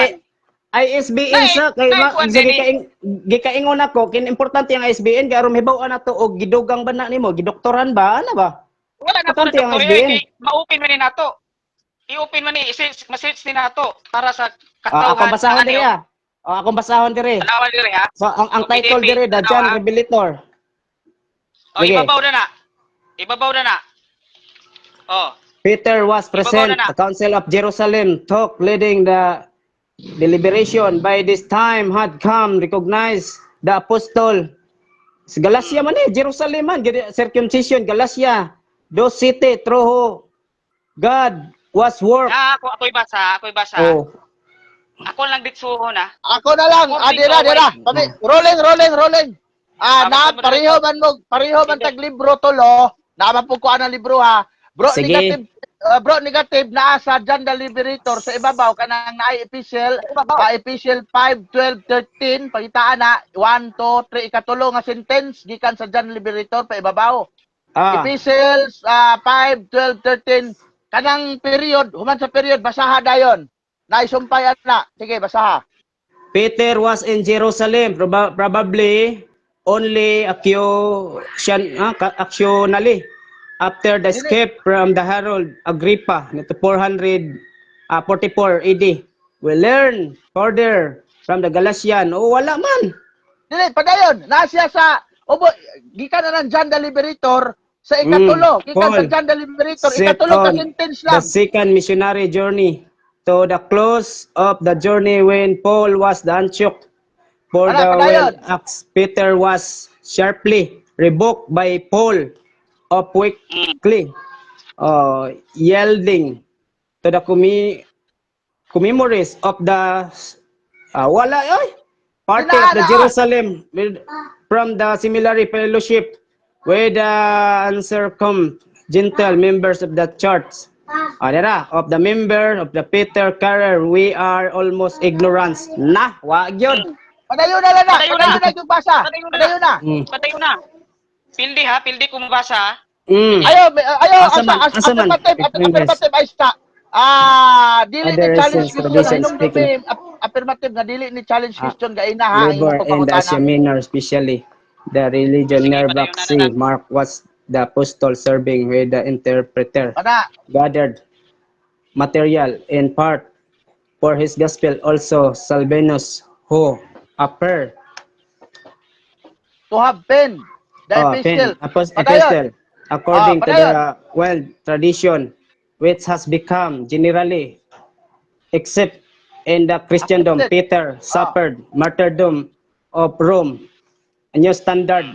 ISBN sa kay kuan sige din gikaingon ako kin importante ang ISBN kay aron hibaw-an nato og gidugang ba na nimo gidoktoran ba ana ba? wala na po Importante ang doktor SBN. ma-open man ni nato. I-open man ni ma-search ni nato para sa Akong katawhan. basahon diri ah. Akong basahon diri. Tanawan dire ha. So ang Okay, title David, diri The tanawa. John Revelator. O Sige. ibabaw na na. Ibabaw na na. Oh. Peter was present Ibabaw na na. at the Council of Jerusalem, talk leading the deliberation. By this time had come, recognized the apostle. Sa Galacia man Jerusalem man, circumcision, Galacia, those city, through God was work. Ako'y basa. Oh, Ako lang ditsuhon ha. Ako na lang. Dira. Kami, rolling. Pareho man tag libro tolo. Namapog ko ang libro ha. Bro, Sige. negative naa sa John the Liberator sa ibabaw kanang naay epistle 5, 12, 13 pagitaan na 1, 2, 3 ikatulo nga sentence gikan sa John Liberator pa ibabaw. Epistles 5, 12, 13 kanang period, human sa period basaha dayon. Naisumpay na. Sige, basaha. Peter was in Jerusalem, probably only actionally after the escape from the Herod Agrippa nito 444 AD. We learn further from the Galatian. Wala man. Dili, padayon. Nasya sa gikan na ng John the Liberator sa ikatulo. Gikan sa John the Liberator. Ikatulo ka sentence lang. The second missionary journey to the close of the journey when Paul was the Antioch. For the well-acts, Peter was sharply rebuked by Paul of weakly yielding to the commemories of the party of the Jerusalem from the similarly fellowship with the uncircumcised Gentile members of the church. Of the member of the Peter Carrer, we are almost ignorant. Wag yun. Padayon na lang na. Padayon na yung basa. Padayon na. Patayo na. Pildi kung mabasa. Ayaw, Asaman. affirmative ay sa dili ni Other challenge reasons, question traditions speaking. affirmative nga dili ni challenge question ga ina ha Labor and Asia Minor, especially the religion Sige, near patayo Black na Sea. lang. Mark was the apostle serving with the interpreter. Ana, Gathered material in part for his gospel. Also Salvanus, who appeared to have pen the epistle. epistle according to padayon. the well tradition which has become generally accepted in the Christendom. Accepted. Peter suffered martyrdom of Rome. A New Standard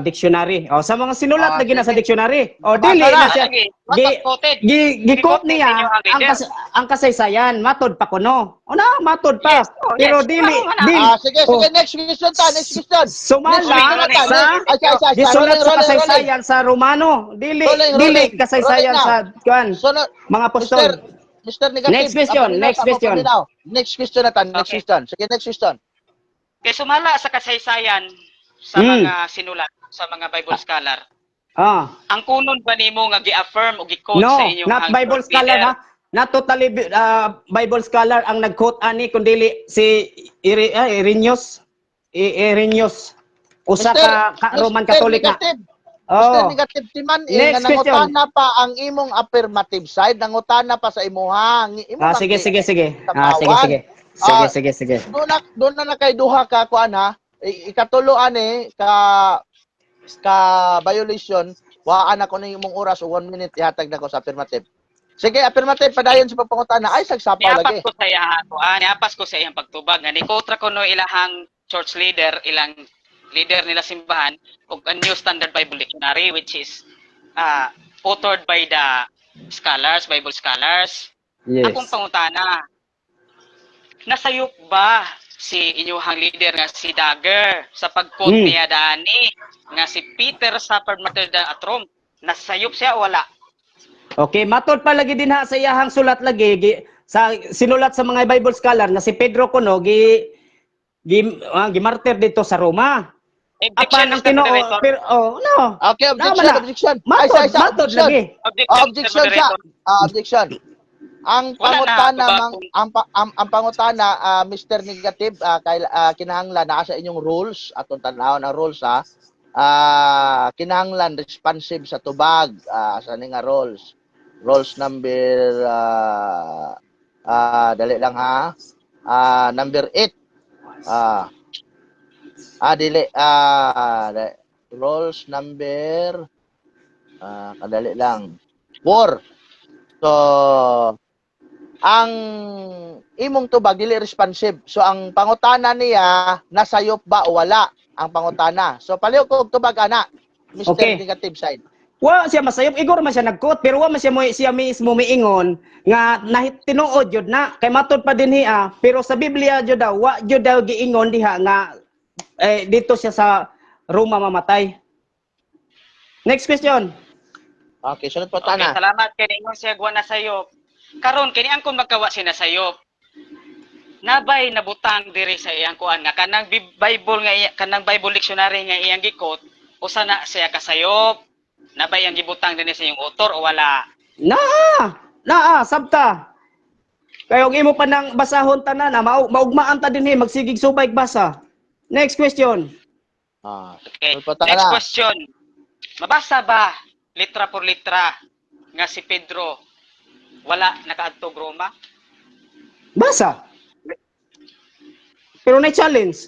dictionary. Sa mga sinulat na gina sa dictionary. Dili na siya. Gi-quote niya ang kasaysayan, matod pa kuno. Matod pa. Yes. Pero Yes. dili. Sige, next question. Sumala Sa gisulat sa kasaysayan sa Romano. Dili kasaysayan sa kuan mga apostol. Mr. Negative. Next question. Next question na tan. Next Okay. question. Sige, next question. Kay sumala sa kasaysayan sa mga sinulat sa mga Bible scholar. Ang kunon ba nimo nga gi-affirm o gi-quote No, sa inyong not Bible scholar ha. Not totally Bible scholar ang nag-quote ani kundi si Irenaeus. Usa ka Roman Catholic na. Mr. Negative Timan, Next question. nangutana pa ang imong affirmative side, nangutana pa sa imuha. Sige. Sige. Doon na kay duha ka kuan ha. Ikatulo ani ka violation, waan ako ni imong oras o 1 minute ihatag na ko sa affirmative. Sige, affirmative padayon sa pagpangutana. Ay sagsapaw lagi. Niapas ko sa iyang pagtubag nga nikotra ko no ilahang church leader, ilang leader nila simbahan og a New Standard Bible Dictionary which is authored by the scholars, Bible scholars. Yes. Akong pangutana, nasayop ba si inyuhang leader nga si Dagger sa pag-quote niya dani nga si Peter suffered martyrdom at Rome? Nasayop siya o wala? Okay, matod pa lagi din ha sa iyahang sulat lagi sa sinulat sa mga Bible scholar na si Pedro kuno gimartir dito sa Roma. Objection, Apan ang Mr. Moderator. Okay, objection. Matod lagi. Objection. Ang Wala pangutana, na, ang pangutana, Mr. Negative, kinahanglan naa sa inyong rules, atong tanawon ang rules ha. Kinahanglan responsive sa tubag, sa nga rules. Rules number dali lang ha. Number 8. Rules number kadali lang. 4. So ang imong tubag dili responsive. So ang pangutana niya nasayop ba o wala ang pangutana. So palihog ko og tubag ana, Mr. Okay. Negative side. Wa siya masayop, igor man siya nagkot, pero wa man siya mismo miingon nga tinuod jud na kay matod pa dinhi pero sa Biblia jud daw wa jud daw giingon diha nga dito siya sa Roma mamatay. Next question. Okay, sunod po Okay, tana. salamat kay ningon siya guwa na sayop. Karon kini ang kun magkawa sina sayop. Nabay nabutang diri sa iyang kuan nga kanang Bible nga kanang Bible dictionary nga iyang gikot usa na siya kasayop. Nabay ang gibutang dinhi sa iyong author o wala? Naa, sabta. Kaya og imo pa nang basahon tanan maugmaan ta dinhi magsigig subay basa. Next question. Okay. Sunod po Next tana. question. Mabasa ba litra por litra nga si Pedro wala nakaadtog Roma? Basa. Pero na challenge.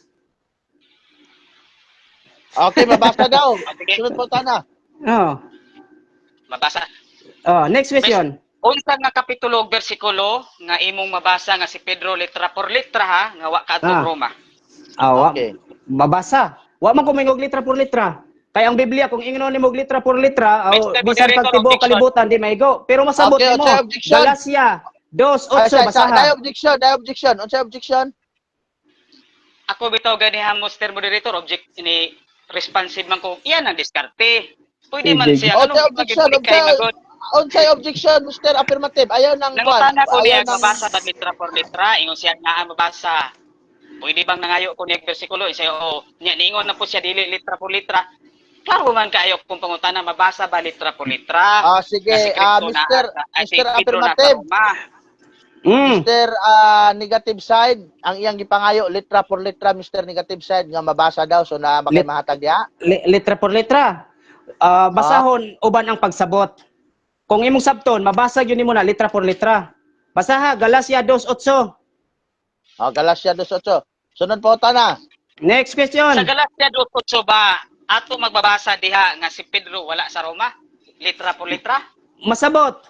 Okay, mabasa daw. Okay. Sunod po tana. Oh. Mabasa. Next question. Unsa nga kapitulo ug bersikulo nga imong mabasa nga si Pedro litra por litra ha nga wa kaadtog Roma? Okay. Mabasa. Wa man ko mingog litra por litra. Kaya ang Biblia kung ingnon nimo litra por litra, Mr. bisan Moderator, pag tibuok objection. kalibutan di maigo. Pero masabot Okay, nimo. unsay objection? Galacia 2:8 basaha. Day objection. Unsay objection? Ako bitaw ganiha Mr. Moderator object ni responsive man ko. Iyan ang diskarte. Pwede man Hindi. siya Unsay objection? kay magot. Unsay objection, Mr. Affirmative? Ayaw nang Nangutana ko niya Ayaw nang mabasa tag litra por litra, ingon siya nga mabasa. Pwede bang nangayo ko niya bersikulo? Siya niya niingon na po siya dili litra por litra. Klaro man kaayo kung pangutana mabasa ba litra por litra. sige, Mr. Affirmative. Affirmative. Mr. Negative side, ang iyang gipangayo litra por litra, Mr. Negative side nga mabasa daw so na makimahatag diha. Litra por litra. Basahon uban ang pagsabot. Kung imong sabton, mabasa yun nimo na litra por litra. Basaha Galacia 2:8. Galacia 2:8. Sunod po tana. Next question. Sa Galacia 2:8 ba ato magbabasa diha nga si Pedro wala sa Roma? Litra por litra? Masabot.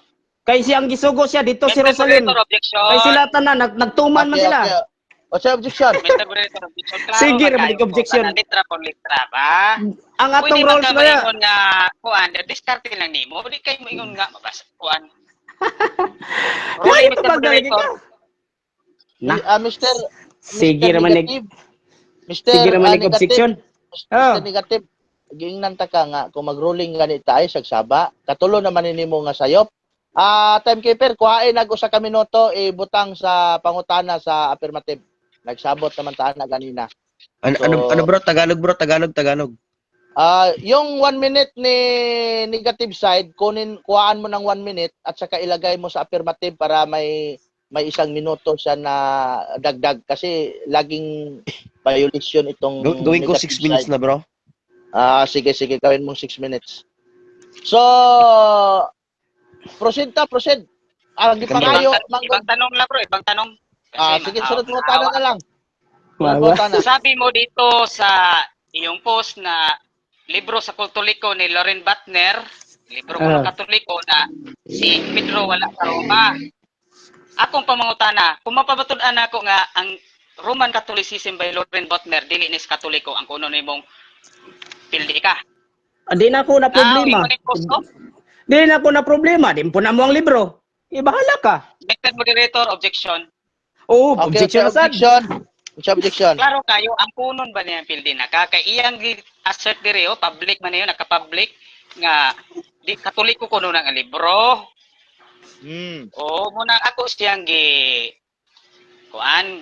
Kay siyang gisugo siya dito sa Mr. Jerusalem. Moderator, objection. Kay sila tanan nagtuman man sila. Unsay objection? Mr. Moderator, objection. Klaro Sige, man naman kayo objection. kung litra por litra ba? Ang atong Pwede man rules ka kaya. maingon nga kuan, diskarte lang nimo. Di kay mo ingon nga mabasa kuan. Lain Mr. pa pagdalagi Moderator. ka. Mr. Sige raman Negative. Mr. Sige raman Negative. objection. Mr. Negative. Giingnan ta ka nga kung mag-ruling gani tayo sagsaba. Katulo naman nimo nga sayop. Timekeeper, kuhain nag usa ka minuto ibutang sa pangutana sa affirmative. Nagsabot naman ta na ganina. Ano bro? Tagalog bro, Tagalog. Yung 1 minute ni negative side, kuhaan mo ng 1 minute at saka ilagay mo sa affirmative para may 1 minuto siya na dagdag kasi laging violation itong Gawin ko negative 6 minutes side. na bro. Sige, gawin mong 6 minutes. So, proceed. Ang gipangayo, Ibang tanong lang bro, ibang tanong. sige, sunod mo tanong na lang. Sunod mo tanong. Sabi mo dito sa iyong post na libro sa Katoliko ni Loren Butner, libro ko ng Katoliko na si Pedro wala sa Roma. Akong pamangutana, kung mapabatud-an ako nga ang Roman Catholicism by Loren Butner dili ni sa Katoliko ang kuno nimong pildi ka. Di na ako na problema. Di na ako na problema. Di po na mo ang libro. Bahala ka. Mr. Moderator, objection. Okay, objection. Klaro kayo, ang kunon ba niya pildi na ka? Kay iyang assert diri public man niyo, naka-public nga di Katoliko kuno ng libro. Muna ako siyang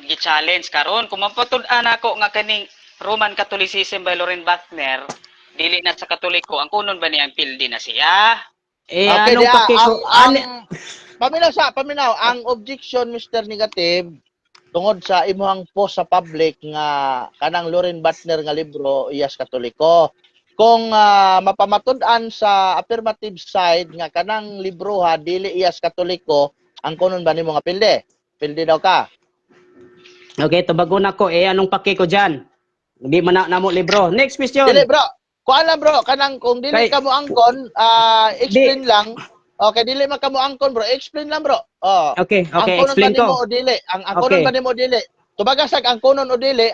gi-challenge karon kung mapatud-an ako nga kaning Roman Catholicism by Loren Butner, dili na sa Katoliko, ang kunon ba niya pildi na siya? Okay, Anong paminaw, ang objection Mr. Negative tungod sa imuhang post sa public nga kanang Loren Butner nga libro iyas Katoliko. Kung mapamatud-an sa affirmative side nga kanang libro ha dili iyas Katoliko, ang kunon ba nimo nga pilde? Pilde daw ka. Okay, tubago na ko. Anong paki ko dyan? Hindi man na mo libro. Next question. Dili bro. Kuan lang bro, kanang kung dili ka mo angkon, explain lang. Okay, dili man ka mo angkon bro. Explain lang bro. Oh. Okay, Ang kunon explain ba nimo ko. o dili? Ang kunon ba nimo o dili? Tubagasag ang kunon o dili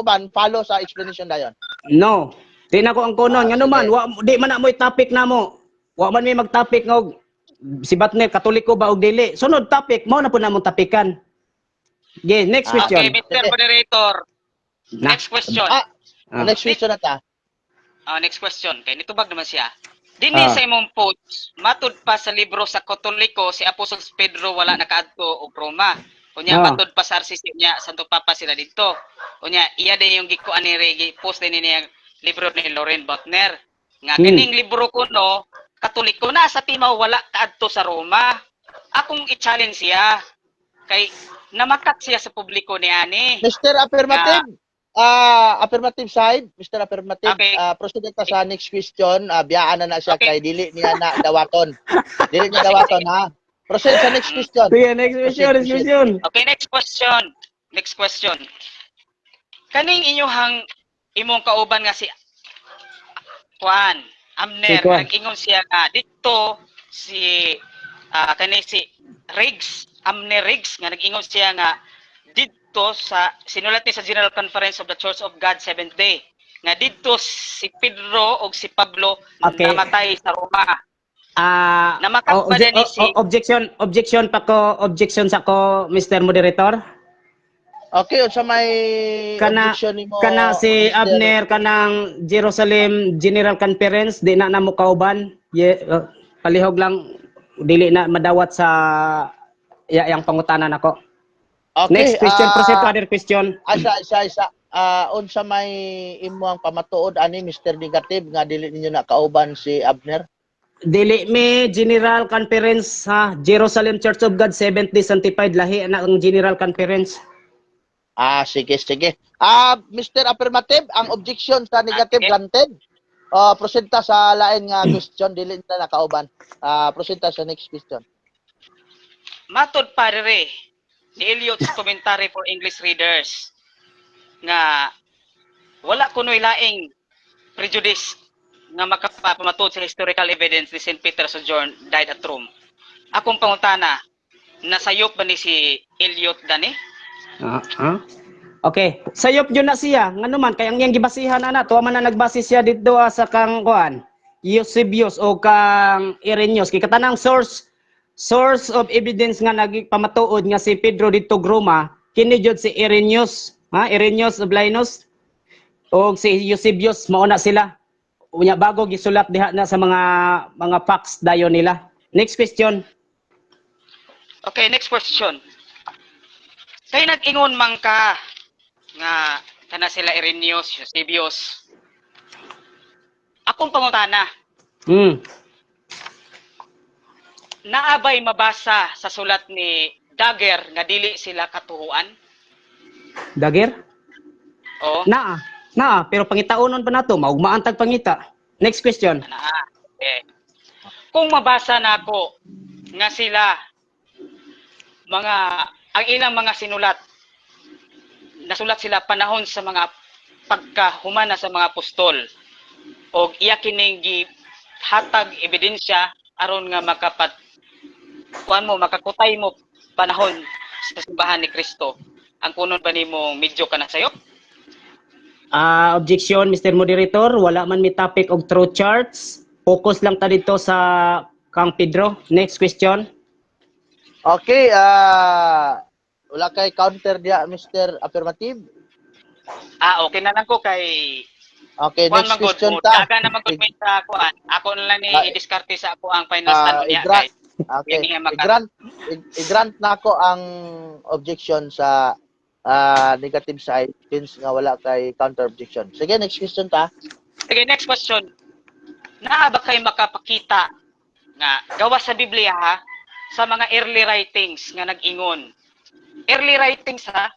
uban follow sa explanation dayon. No. Tina ko ang kunon. Nga naman, di man na mo topic na mo. Wa man may mag-topic nga si Butner, Katoliko ba o dili. Sunod topic, mo na po na mong tapikan. Okay, next question. Okay, Mr. Moderator. Na. Next question. Next question na ta. Next question. Kay nitubag naman siya. Dini sa imong post, matud pa sa libro sa Katoliko si Apostol Pedro wala nakaadto og Roma. Unya matud pa sa RCC niya Santo Papa sila dito. Unya iya din yung gikuan ni Regi post din niya libro ni Loren Butner. Nga kining libro ko no, Katoliko na sa Timaw wala kaadto sa Roma. Akong i-challenge siya kay namakat siya sa publiko ni ani. Mr. Affirmative, affirmative side, Mr. Affirmative, Okay. proceed ta sa next question. Biyaan na siya kay dili niya na dawaton. Dili niya dawaton ha. Proceed sa next question. Sige, next question, next question. Okay, next question. Next question. Kaning imong kauban nga si Juan Amner, Si Juan. nag-ingon siya nga dito si kani si Riggs, Amner Riggs nga nag-ingon siya nga dito sa sinulat ni sa General Conference of the Church of God Seventh Day nga dito si Pedro o si Pablo Okay. namatay sa Roma. Objection sa ko, Mr. Moderator. Okay, unsa may Kana objection nimo? si Mr. Abner kanang Jerusalem General Conference di na namo kauban. Palihog lang dili na madawat sa yang pangutanan ako. Okay, Next question, proceed to other question. Isa. Unsa may imuang pamatuod ani Mr. Negative nga dili ninyo na kauban si Abner? Dili mi General Conference Jerusalem Church of God Seventh Day Sanctified lahi na ang General Conference. Sige. Mr. Affirmative, ang objection sa negative Okay. granted. Proceed ta sa lain nga question dili na nakauban. Proceed ta sa next question. Matod padre ni Eliot's commentary for English readers nga wala kunoy laing prejudice nga makapamatod sa historical evidence ni St. Peter Sojourn died at Rome. Akong pangutana, nasayop ba ni si Eliot dani? Okay, sayop yun na siya. Nga naman, kaya ang iyang gibasihan na tuwa man na nagbase siya dito sa kang kuan, Eusebius o kang Irenaeus. Kaya katanang source of evidence nga nagpamatuod nga si Pedro dito Roma, kini jud si Irenaeus, Irenaeus of Lyons o si Eusebius, mauna sila. Unya bago gisulat diha na sa mga facts dayon nila. Next question. Okay, next question. Kay nag-ingon man ka nga kana sila Irenaeus, Eusebius. Akong pangutana, naabay mabasa sa sulat ni Dagger nga dili sila katuhuan? Dagger? O? Na, pero pangitaonon pa nato, maugmaan tag pangita. Next question. Okay. Kung mabasa na ako nga sila ang ilang mga sinulat, nasulat sila panahon sa mga pagkahumana sa mga apostol o iya kining hatag ebidensya aron nga makakutay mo panahon sa simbahan ni Kristo. Ang kunon ba nimo medyo ka na sayo? Objection, Mr. Moderator. Wala man may topic og truth charts. Focus lang ta dito sa Kang Pedro. Next question. Okay, wala kay counter dia Mr. Affirmative. Okay na lang ko kay Okay, Juan next Manggod. question Kung ta. daga naman ko sa kuan, ako na lang ni i-diskarte sa ako ang final stand niya i-grant. guys. Okay. Hindi nga I-grant na ako ang objection sa negative side since nga wala kay counter objection. Sige, next question ta. Sige, next question. Naa ba kayo makapakita nga gawa sa Biblia sa mga early writings nga nag-ingon. Early writings ha,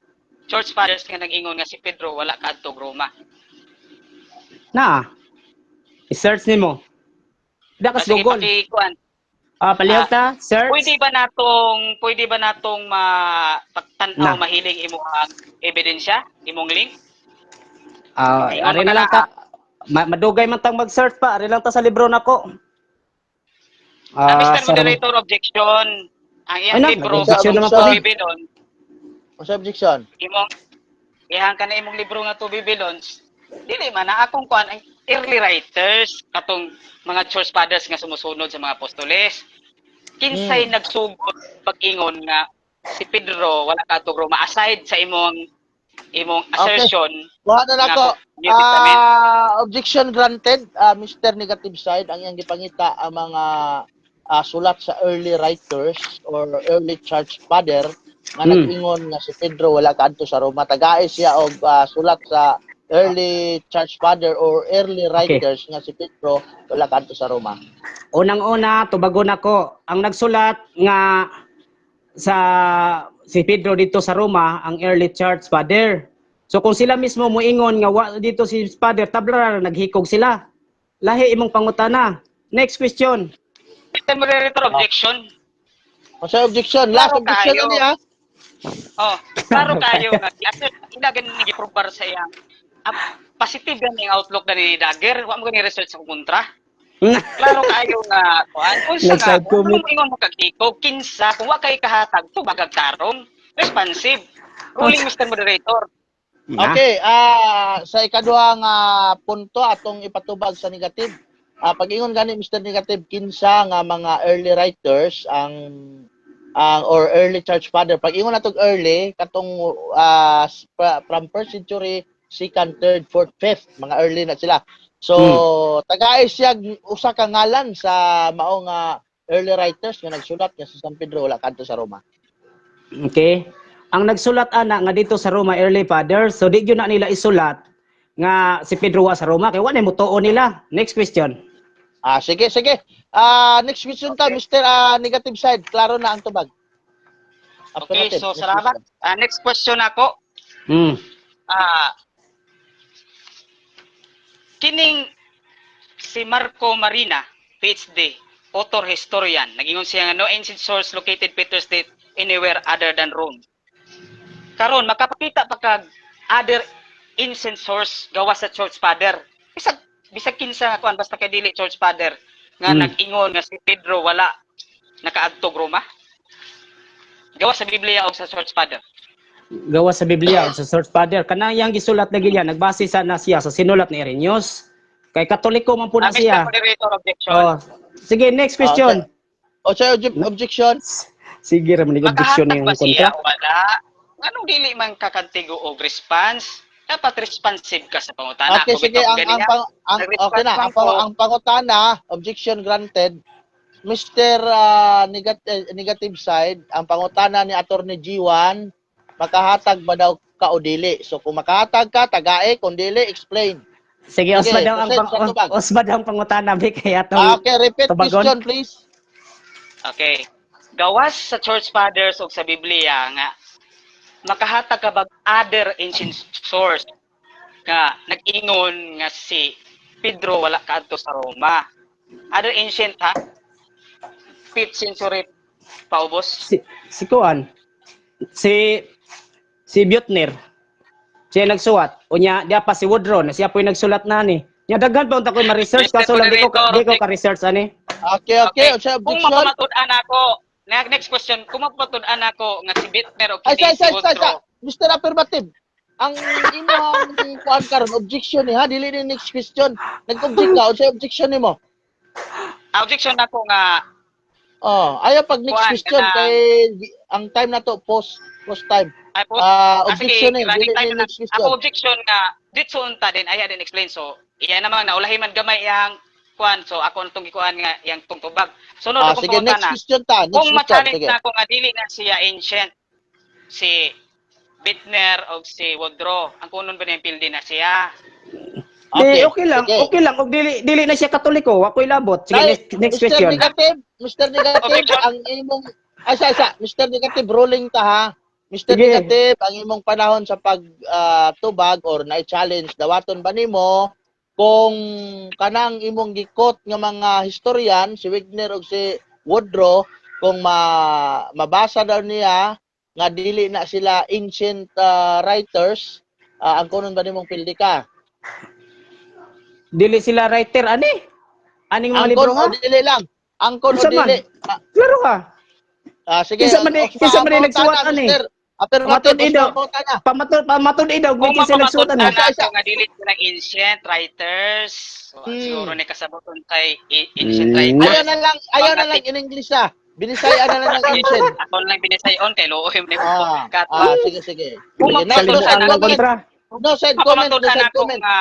Church Fathers nga nag-ingon nga si Pedro wala kadtog Roma. Na. I-search nimo. Da kas Sige, Google. pakikuan. Palihog ta, search. Pwede ba natong mapagtanaw Na. mahiling imong ebidensya, imong link? Ari na lang ta. Madugay man tang mag-search pa. Ari lang ta sa libro nako. Mr. Moderator, objection. Ang iyang Ano? libro, Nag-objection naman sa po, Babylon, What's the objection? ihang ka na imong libro nga to Babylon, dili man na akong kuan ang early writers katong mga church fathers nga sumusunod sa mga apostoles. Kinsay nagsugod pag-ingon nga si Pedro wala kadtog Roma aside sa imong assertion. Kuha na nako. New Testament. Objection granted, Mr. Negative Side, ang iyang gipangita ang mga sulat sa early writers or early church father nga nag-ingon nga si Pedro wala kadto sa Roma. Tagaay siya og sulat sa early church father or early writers nga si Pedro wala kadto sa Roma. Unang-una, tubago nako. Ang nagsulat nga sa si Pedro dito sa Roma, ang early church father. So kung sila mismo moingon nga dito si father, tabla naghikog sila. Lahi imong pangutana. Next question. Mr. Moderator, objection. What's the objection? Last Klaro objection kayo. na niya. Klaro kayo nga ila ganin giprobar sa iyang positive gani ang outlook ni Dagger, wa mo gani research sa kontra. Klaro kayo nga kuan unsa nga Nag-side kung comment. ingon mo kagikog kinsa kung wa kay kahatag to magagtarong responsive. Ruling Mr. Moderator. Okay, sa ikaduhang punto atong ipatubag sa negative. Pag-ingon gani Mr. Negative, kinsa nga mga early writers ang or early church father. Pag-ingon natong early katong from 1st century, 2nd, 3rd, 4th, 5th, mga early na sila. So, tagaay siya usa ka ngalan sa maong early writers nga nagsulat nga si San Pedro wala kadto sa Roma. Okay. Ang nagsulat ana nga dito sa Roma early fathers, so di gyud na nila isulat nga si Pedro wa sa Roma kay wa na mo tuo nila. Next question. Sige. Next question ta, Mr. Negative Side. Klaro na ang tubag. Okay, Affirmative. so Next salamat. question. Next question ako. Kining si Marco Marina, PhD, author historian, nagingon siya nga no ancient source located Peter's date anywhere other than Rome. Karon makapakita pa kag other ancient source gawa sa church father. Bisag kinsa nga kuan basta kay dili church father nga nag-ingon nga si Pedro wala nakaadtog Roma. Gawa sa Biblia o sa church father. Gawa sa Biblia sa church father kanang yang gisulat na gilya nagbase sa na siya sa sinulat ni Irenaeus. Kay Katoliko man po na siya. Mr. Moderator, objection. Sige, next question. Objection. Sige ra man objection Makahatag yung ba siya kontra. wala? Anong dili man kakantigo og response? Dapat responsive ka sa pangutana. Okay, sige. Okay na. Ang pangutana, objection granted. Mr. Negative Side, ang pangutana ni Attorney G1, makahatag ba daw ka o dili? So, kung makahatag ka, tagae. Kung dili, explain. Sige, Sige, osba daw ang pangutana bi kaya to. Okay, repeat tubagon. question, please. Okay. Gawas sa church fathers o sa Biblia nga makahatag ka ba other ancient source nga nag-ingon nga si Pedro wala kaadto sa Roma. Other ancient ha? 5th century paubos. Si Kuan. Si Butner. Siya nagsuwat. Unya diya pa si Woodrow na siya po yung nagsulat na ni. Nya daghan pa unta ko ma-research kaso lang di ko ka-research ani. Okay. Kung Objection. mapamatud-an ako, next question, kung mapamatud-an ako nga si Butner o Ay, kini si sa. Woodrow. Mr. Affirmative. Ang imong kuan karon objection ni ha, dili ni next question. Nag-object ka, sa objection nimo. Objection ako nga Ayaw pag next Kuan, question kana- kay ang time na to post time. ay po, Objection sige, ni dili tayo ni na. next question. Ako objection nga dito unta din aya din explain so iya naman na ulahi man gamay yang kuan so ako nitong gikuan nga yang tungtubag. Sunod akong Sige, next pangutana. question ta. Next Kung question. ma-challenge Sige. na ako nga dili na siya ancient si Bittner o si Woodrow, ang kunon ba niyang pildi na siya? Okay lang. sige. Okay lang og dili na siya Katoliko, wa ko'y labot. Sige, next Mr. question. Negative, Objection. ang imong Isa. Mr. Negative, ruling ta ha. Mr. Sige. Negative, ang imong panahon sa pagtubag or na-challenge, dawaton ba nimo kung kanang imong gikot nga mga historian, si Wigner o si Woodrow, kung mabasa daw niya nga dili na sila ancient writers, ang kunon ba nimong pildi ka? Dili sila writer ani? Aning mga libro ha? Angkon o dili lang? Angkon o Unsa man? dili? Klaro ka. Sige, Kinsa man nagsuwat ani? Affirmative, Pamatod idaw. basta na. Pamatod idaw Kung kung sila nagsuwat mapapatunan ana. nato nga dili sila ancient writers, siguro ni kasabuton kay ancient Hmm. writers. Ayaw na lang in English ah. Binisaya na lang ng ancient. Ako lang binisayon kay loohim ni mo. Sige. Sige, Kung next mapapatunan Kalimutan na ng kontra. No side comment, no mapapatunan side ako comment. nga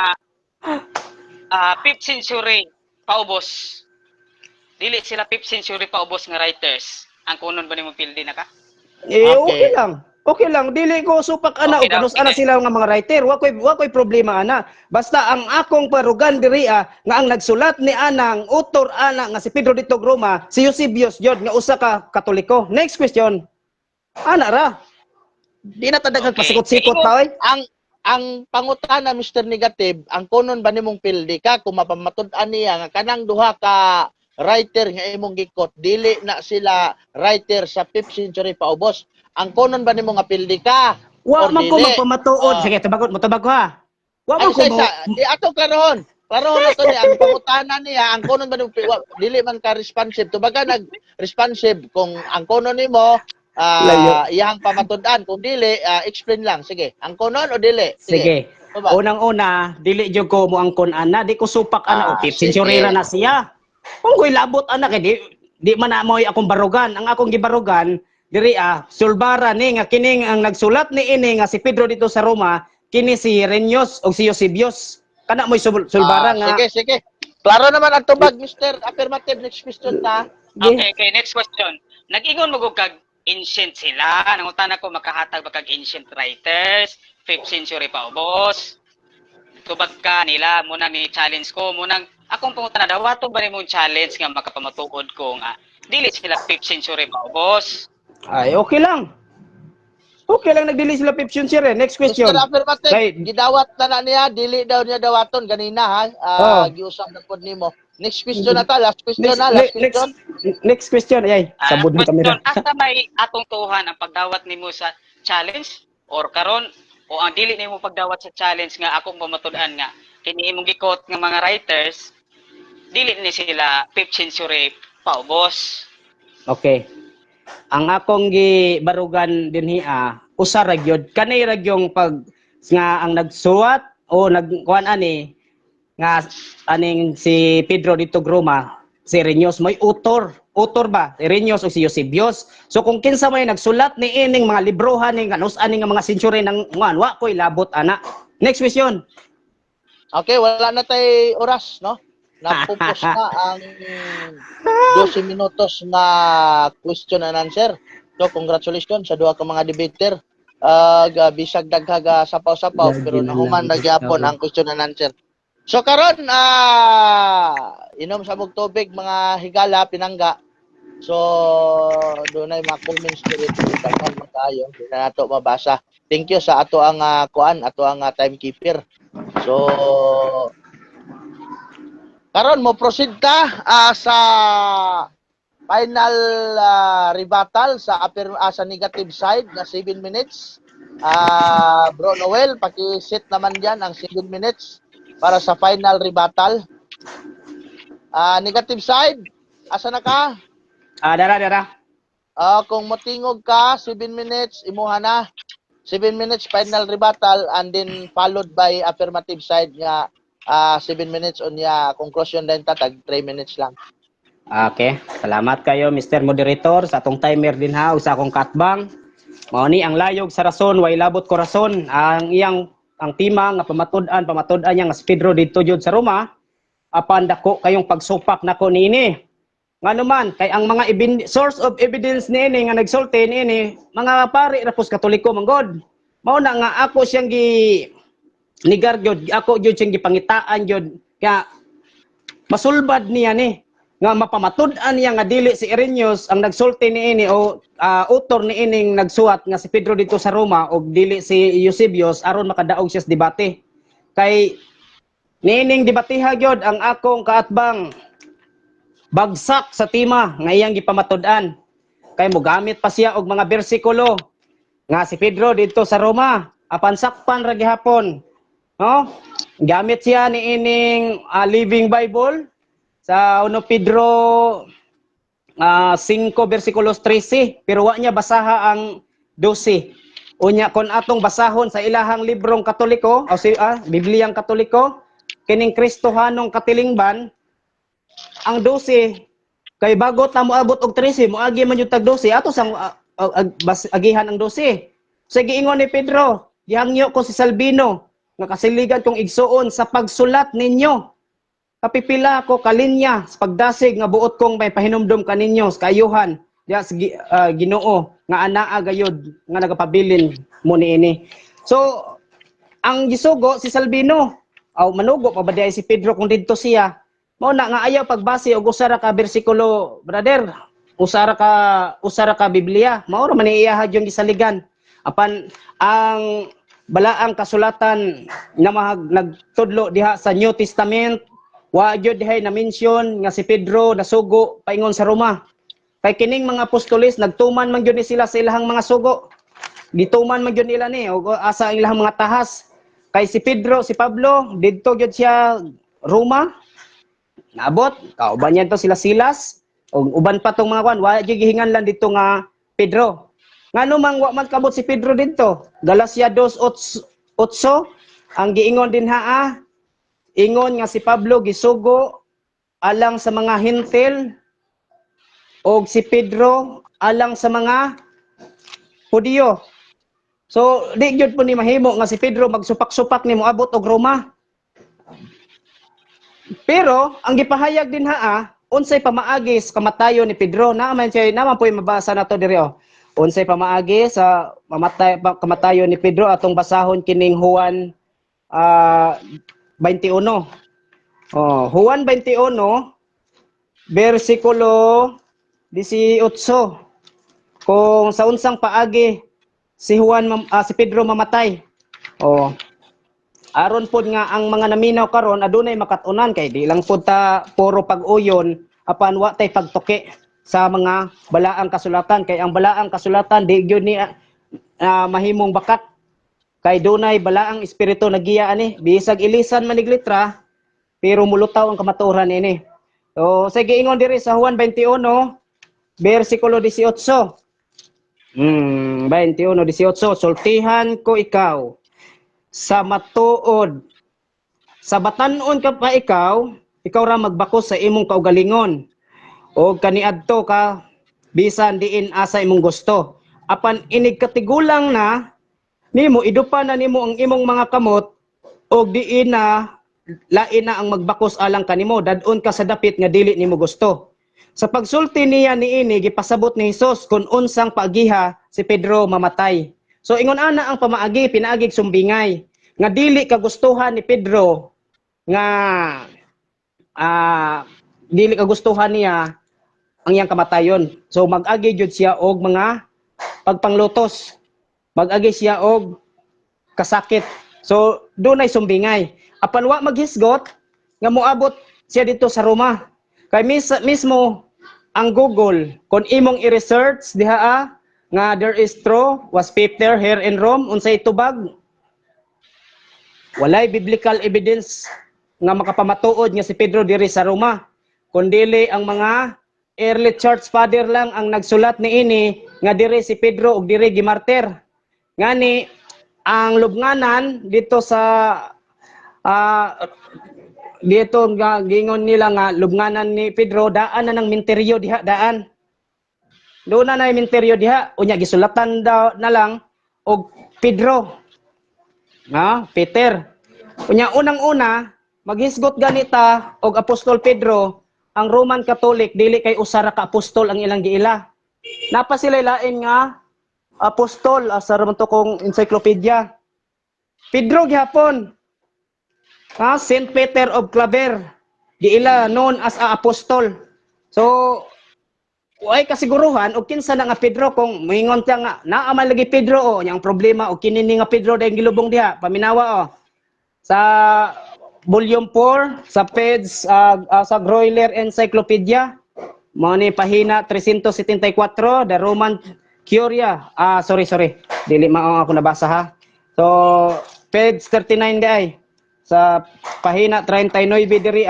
5th century paubos. Dili sila 5th century paubos nga writers. Ang kunon ba nimo pildi na ka? Okay lang. Okay lang, dili ko supak ana Okay o kanus daw, ana sige. sila nga mga writer. Wa koy problema ana. Basta ang akong parugan diri nga ang nagsulat ni anang author ana nga si Pedro de Togroma, si Eusebius jud nga usa ka Katoliko. Next question. Ana ra. Di na tadagang Okay. pasikot-sikot pa oy. Ang pangutana Mr. Negative, ang kunon ba nimong pildi ka kung mapamatud-an niya nga kanang duha ka writer nga imong gikot, dili na sila writer sa 5th century paubos. Ang kunon ba nimo nga pildi ka? Wa or man ko dili? magpamatuod. Ah. Sige, tabagot mo ha. Wa man ko Isa. Di ato karon. Karon na to ni ang pangutana niya, ang kunon ba nimo dili man ka responsive. Tubaga nag-responsive kung ang kunon nimo Layo. iyang pamatud-an, kung dili explain lang. Sige. Ang kunon o dili? Sige. Tuba. Unang-una, dili jud ko mo angkon ana, di ko supak ana o 5th Sige. century ra na siya. Kung ko'y labot ana kay di man na mo'y akong barugan. Ang akong gibarugan diri sulbara ni nga kini ang nagsulat ni ini nga si Pedro dito sa Roma, kini si Reños o si Eusebius. Kana mo'y sulbara nga. Sige. Klaro naman ang tubag, Mr. Affirmative. Next question ta. Okay, next question. Nag-ingon mo kag ancient sila. Nangutan ako makahatag ba kag ancient writers, 5th century paubos. Tubag ka nila muna ni challenge ko munang akong pangutan na dawato ba nimong challenge nga makapamatuod ko nga dili sila 5th century paubos. Ay, okay lang. Okay lang nagdili sila 5th century. Next question. Mr. Affirmative, Kay- gidawat na niya, dili daw niya dawaton ganina ha. Giusap na pod nimo. Next question na ta, last question na, last question. Next question. Ay, sabod ng kamera. Asa may atong tuhan ang pagdawat nimo sa challenge or karon o ang dili nimo pagdawat sa challenge nga akong pamatud-an nga kini imong gikot nga mga writers dili ni sila 5th century paubos. Okay. Ang akong gibarugan dinhi usa ra gyud kanay ra gyung pag nga ang nagsuwat o nagkuan ani nga aning si Pedro dito Groma, si Reños mo'y author ba? Si Reños o si Eusebius. So kung kinsa may nagsulat ni ining mga librohan ni kanus ani nga mga century ng wa koy labot ana. Next question. Okay, wala na tay oras, no? Napupos na ang 12 minutos na question and answer. So, congratulations sa duha ka mga debater. Bisag daghaga sapaw-sapaw pero nahuman na gyapon ang question and answer. So karon inom sa mog tubig mga higala pinangga. So dunay mga comments dito daghan man kayo, di na nato mabasa. Thank you sa ato ang ato ang timekeeper. So karon mo proceed ta sa final rebuttal sa sa negative side na 7 minutes. Bro Noel, paki-set naman diyan ang 7 minutes para sa final rebuttal. Negative side, asa na ka? Dara. Kung motingog ka, 7 minutes, imuha na. 7 minutes final rebuttal and then followed by affirmative side nga 7 minutes on conclusion din tag 3 minutes lang. Okay. Salamat kayo Mr. Moderator sa atong timer din ha usa akong katbang. Mao ni ang layog sa rason way labot ko rason ang tema nga pamatud-an niya nga si Pedro dito jud sa Roma apan dako kayong pagsupak nako niini. Ngano man kay ang mga source of evidence niini nga nagsulti niini mga pari ra pos Katoliko manggod. Mao na nga ako siyang nigar jud, ako jud siyang gipangitaan jud kaya masulbad niya ni. nga mapamatud-an niya nga dili si Irenaeus ang nagsulti niini o author niining nagsuwat nga si Pedro dito sa Roma o dili si Eusebius aron makadaog siya sa debate. Kay niining debateha gyud ang akong kaatbang bagsak sa tema nga iyang gipamatud-an. Kay mogamit pa siya og mga bersikulo nga si Pedro dito sa Roma apan sakpan ra gihapon. No? Gamit siya niining Living Bible sa 1 Pedro 5 versikulos 13 pero wa niya basaha ang 12. Unya kon atong basahon sa ilahang librong Katoliko o Bibliyang Katoliko kining Kristohanong katilingban ang 12 kay bago ta moabot og 13 moagi man yung tag 12 ato sang agihan ang 12. Sige ingon ni Pedro, gihangyo ko si Salvino nga kasiligan kong igsuon sa pagsulat ninyo. Kapipila ko kalinya sa pagdasig nga buot kong may pahinumdom kaninyo sa kayuhan diya sa Ginoo nga anaa gayud nga nagapabilin mo niini. So ang gisugo si Salvino aw manugo pa ba diay si Pedro kung didto siya mao na nga ayaw pagbase og usa ra ka bersikulo brother usara ka Biblia mao ra man iyahad yung gisaligan apan ang balaang kasulatan nga nagtudlo diha sa New Testament wa gyud dihay na mention nga si Pedro nasugo paingon sa Roma. Kay kining mga apostoles nagtuman man gyud ni sila sa ilahang mga sugo. Gituman man gyud nila ni og asa ang ilahang mga tahas. Kay si Pedro, si Pablo didto gyud siya Roma. Naabot kauban niya to sila Silas og uban pa tong mga kwan wa gyud gihinganlan didto nga Pedro. Ngano mang wa man kabot si Pedro didto? Galacia 2:8 ang giingon din ingon nga si Pablo gisugo alang sa mga Hintil og si Pedro alang sa mga Hudyo. So di gyud po ni mahimo nga si Pedro magsupak-supak ni moabot og Roma. Pero ang gipahayag din unsay pamaagi sa kamatayon ni Pedro naman po'y mabasa nato diri unsay pamaagi sa kamatayon ni Pedro atong basahon kining Juan 21. Juan 21 versikulo 18. Kung sa unsang paagi si Pedro mamatay. Aron pod nga ang mga naminaw karon adunay makatunan kay di lang pod ta puro pag-uyon apan wa tay pagtuki sa mga balaang kasulatan kay ang balaang kasulatan di gyud ni mahimong bakat kay dunay balaang espiritu nagiya ani bisag ilisan manig litra pero mulutaw ang kamaturan ini. So sige ingon diri sa Juan 21 versikulo 18. 21:18 sultihan ko ikaw sa matuod sa batan-on ka pa ikaw ra magbakos sa imong kaugalingon o kaniadto ka bisan diin asa imong gusto apan inig katigulang na nimo idupan na nimo ang imong mga kamot og diin na lain na ang magbakos alang kanimo dadon ka sa dapit nga dili nimo gusto. Sa pagsulti niya niini gipasabot ni Hesus kun unsang paagiha si Pedro mamatay. So ingon ana ang pamaagi pinaagig sumbingay nga dili kagustuhan ni Pedro nga dili kagustuhan niya ang iyang kamatayon. So mag-agi jud siya og mga pagpanglutos. Mag-agi siya og kasakit. So dunay sumbingay. Apan wa maghisgot nga moabot siya dito sa Roma. Kay mismo ang Google kon imong i-research diha nga there is true was Peter here in Rome unsay tubag. Walay biblical evidence nga makapamatuod nga si Pedro diri sa Roma. Kundili ang mga early church father lang ang nagsulat niini nga diri si Pedro og diri gimartir. Ngani ang lubnganan dito sa dito nga gingon nila nga lubnganan ni Pedro daan na ng minteryo diha daan. Doon na minteryo diha unya gisulatan daw na lang og Pedro. Peter. Unya unang-una maghisgot ganita og Apostol Pedro. Ang Roman Catholic dili kay usa ra ka apostol ang ilang giila. Napa sila lain nga apostol asa man to kong encyclopedia. Pedro gihapon. Saint Peter of Claver giila known as a apostol. So way kasiguruhan og kinsa na nga Pedro kung moingon tiya nga naa man lagi Pedro o yang problema og kinini nga Pedro dayong gilubong diha paminawa sa volume 4 sa page sa Groyler Encyclopedia mo ni pahina 374 the Roman Curia sorry dili mao ako nabasa ha. So page 39 day sa pahina 39 diri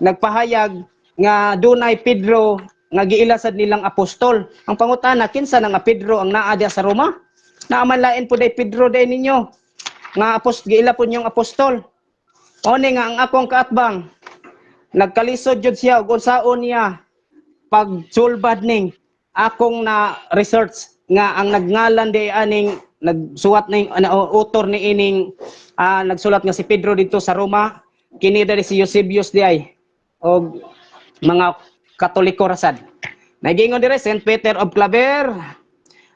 nagpahayag nga dunay Pedro nga giilasad nilang apostol. Ang pangutana kinsa na nga Pedro ang naa diha sa Roma? Naamanlain po day Pedro day ninyo nga giila po niyong apostol. Oni nga ang akong kaatbang nagkalisod jud siya ug unsaon niya pagsulbad ning akong na research nga ang nagngalan di aning nagsuwat ning author ni ining nagsulat nga si Pedro dito sa Roma kini diri si Eusebius di ay og mga Katoliko rasad. Nagingon dire St. Peter of Claver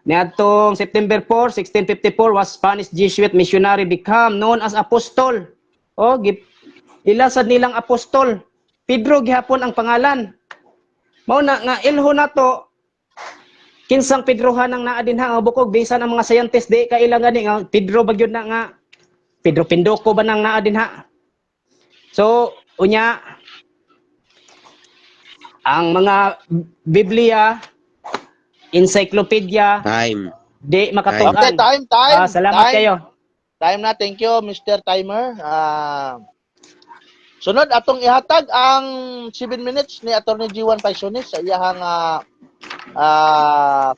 niadtong September 4, 1654 was Spanish Jesuit missionary become known as apostle. O ilasad nilang apostol. Pedro gihapon ang pangalan. Mao na nga ilho nato kinsang Pedrohan ang naa dinha bukog bisan ang mga scientist di kailang gani nga Pedro bagyod na nga Pedro Pindoco ba nang naa dinha. So unya ang mga Biblia, encyclopedia, Time. di makatuan. Okay, time. Salamat time. kayo. Time na, thank you, Mr. Timer. Sunod, atong ihatag ang 7 minutes ni Attorney G1 Paisonis sa iyahang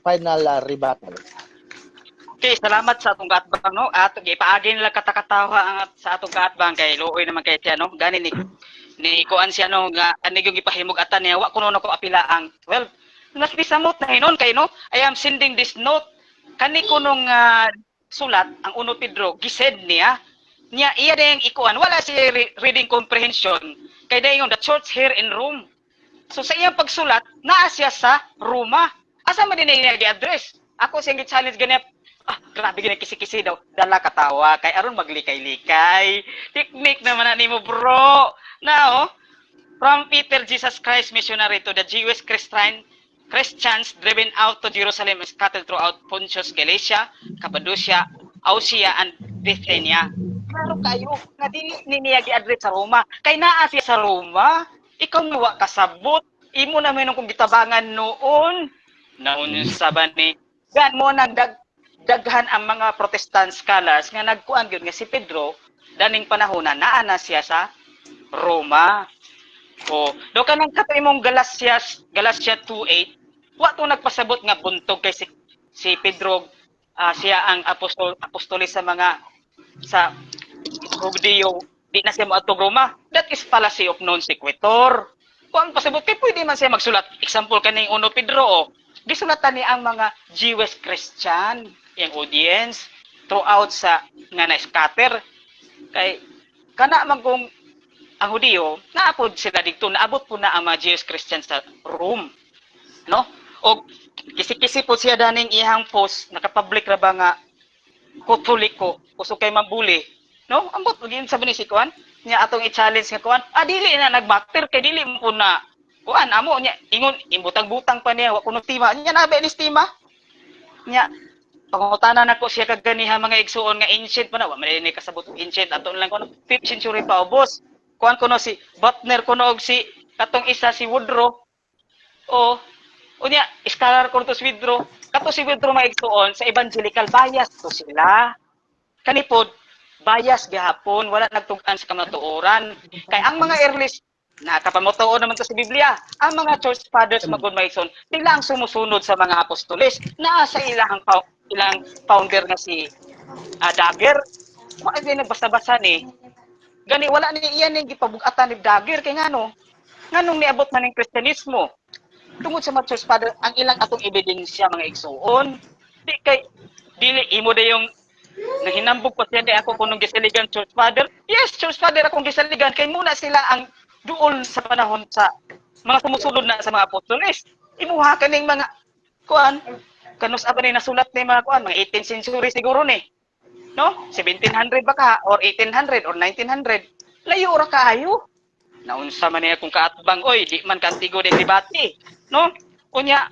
final rebuttal. Okay, salamat sa atong kaatbang, no? At ipaagi nila katakatawa sa atong kaatbang kay luoy naman kay siya, no? Gani ni kuan siya, no? Nga anig yung ipahimog atan niya, wa kuno nako apila ang 12. Naspisamot na hinon kay, no? I am sending this note. Kani kunong sulat, ang 1 Pedro, gisend niya. Iya dayang ikuan, wala si reading comprehension. Kay dayang the church here in Rome. So sa iyang pagsulat, naa siya sa Roma. Asa man din niya gi-address? Ako siyang gi-challenge ganyan. Grabe gina kisi-kisi daw. Dala katawa kay aron maglikay-likay. Technique naman na nimo, bro. Now, from Peter Jesus Christ missionary to the Jewish Christians driven out to Jerusalem and scattered throughout Pontus, Galatia, Cappadocia, Asia, and Bithynia. Klaro kayo nga dili niya gi-address sa Roma. Kay naa siya sa Roma. Ikaw nga wa kasabot. Imo na menon kung gitabangan noon. Naon sa bani. Gan mo daghan ang mga Protestant scholars nga nagkuan gyud nga si Pedro daning panahon na naa na siya sa Roma. O do kanang kato imong Galatia 2:8 wa to nagpasabot nga buntog kay si Pedro siya ang apostolis sa mga sa Judeo di na siya moadtog Roma. That is fallacy of non sequitur. Kung pasabot kay pwede man siya magsulat. Example kaning 1 Pedro gisulatan ni ang mga Jewish Christian yung audience throughout sa nga na-scatter kay kana man kung ang Hudiyo naapod sila dito naabot po na ang mga Jewish Christian sa Rome, no? O kisi-kisi po siya daning iyang post nakapublic ra ba nga Katoliko uso kay mambuli, no? Ambot gyud sa ni si kuan nya atong i-challenge nga kuan dili na nagmatter kay dili mo na kuan amo nya ingon imbutang-butang pa niya wa kuno tima nya nabe ni tima nya pangutana nako siya kag ganiha mga igsuon nga ancient pa na wa man ni kasabot ancient aton lang kuno 5th century pa ubos kuan kuno si Butner kuno og si katong isa si Woodrow unya scholar kuno to si Woodrow kato si Woodrow mga igsuon sa evangelical bias to sila kanipod bias gihapon wala nagtug-an sa kamatuoran kay ang mga early nakapamutuo naman to sa Biblia ang mga church fathers magud maigsoon sila ang sumusunod sa mga apostoles naa sa ilang founder nga si Dagger wa ay nagbasa-basa ni gani wala ni iyan ning gipabug-atan ni Dagger kay nganong niabot man ning Kristiyanismo tungod sa mga church father ang ilang atong ebidensya mga igsuon di kay dili imo da yung nahinambog pa siya ako kunong gisaligan church father yes church father akong gisaligan kay muna sila ang duol sa panahon sa mga sumusunod na sa mga apostoles imuha kaning mga kuan kanus aba ni nasulat ni mga kuan mga 18th century siguro ni no 1700 ba ka or 1800 or 1900 layo ra kaayo naunsa man niya kung kaatbang, oy, di man kantigo din debate, no? Kunya,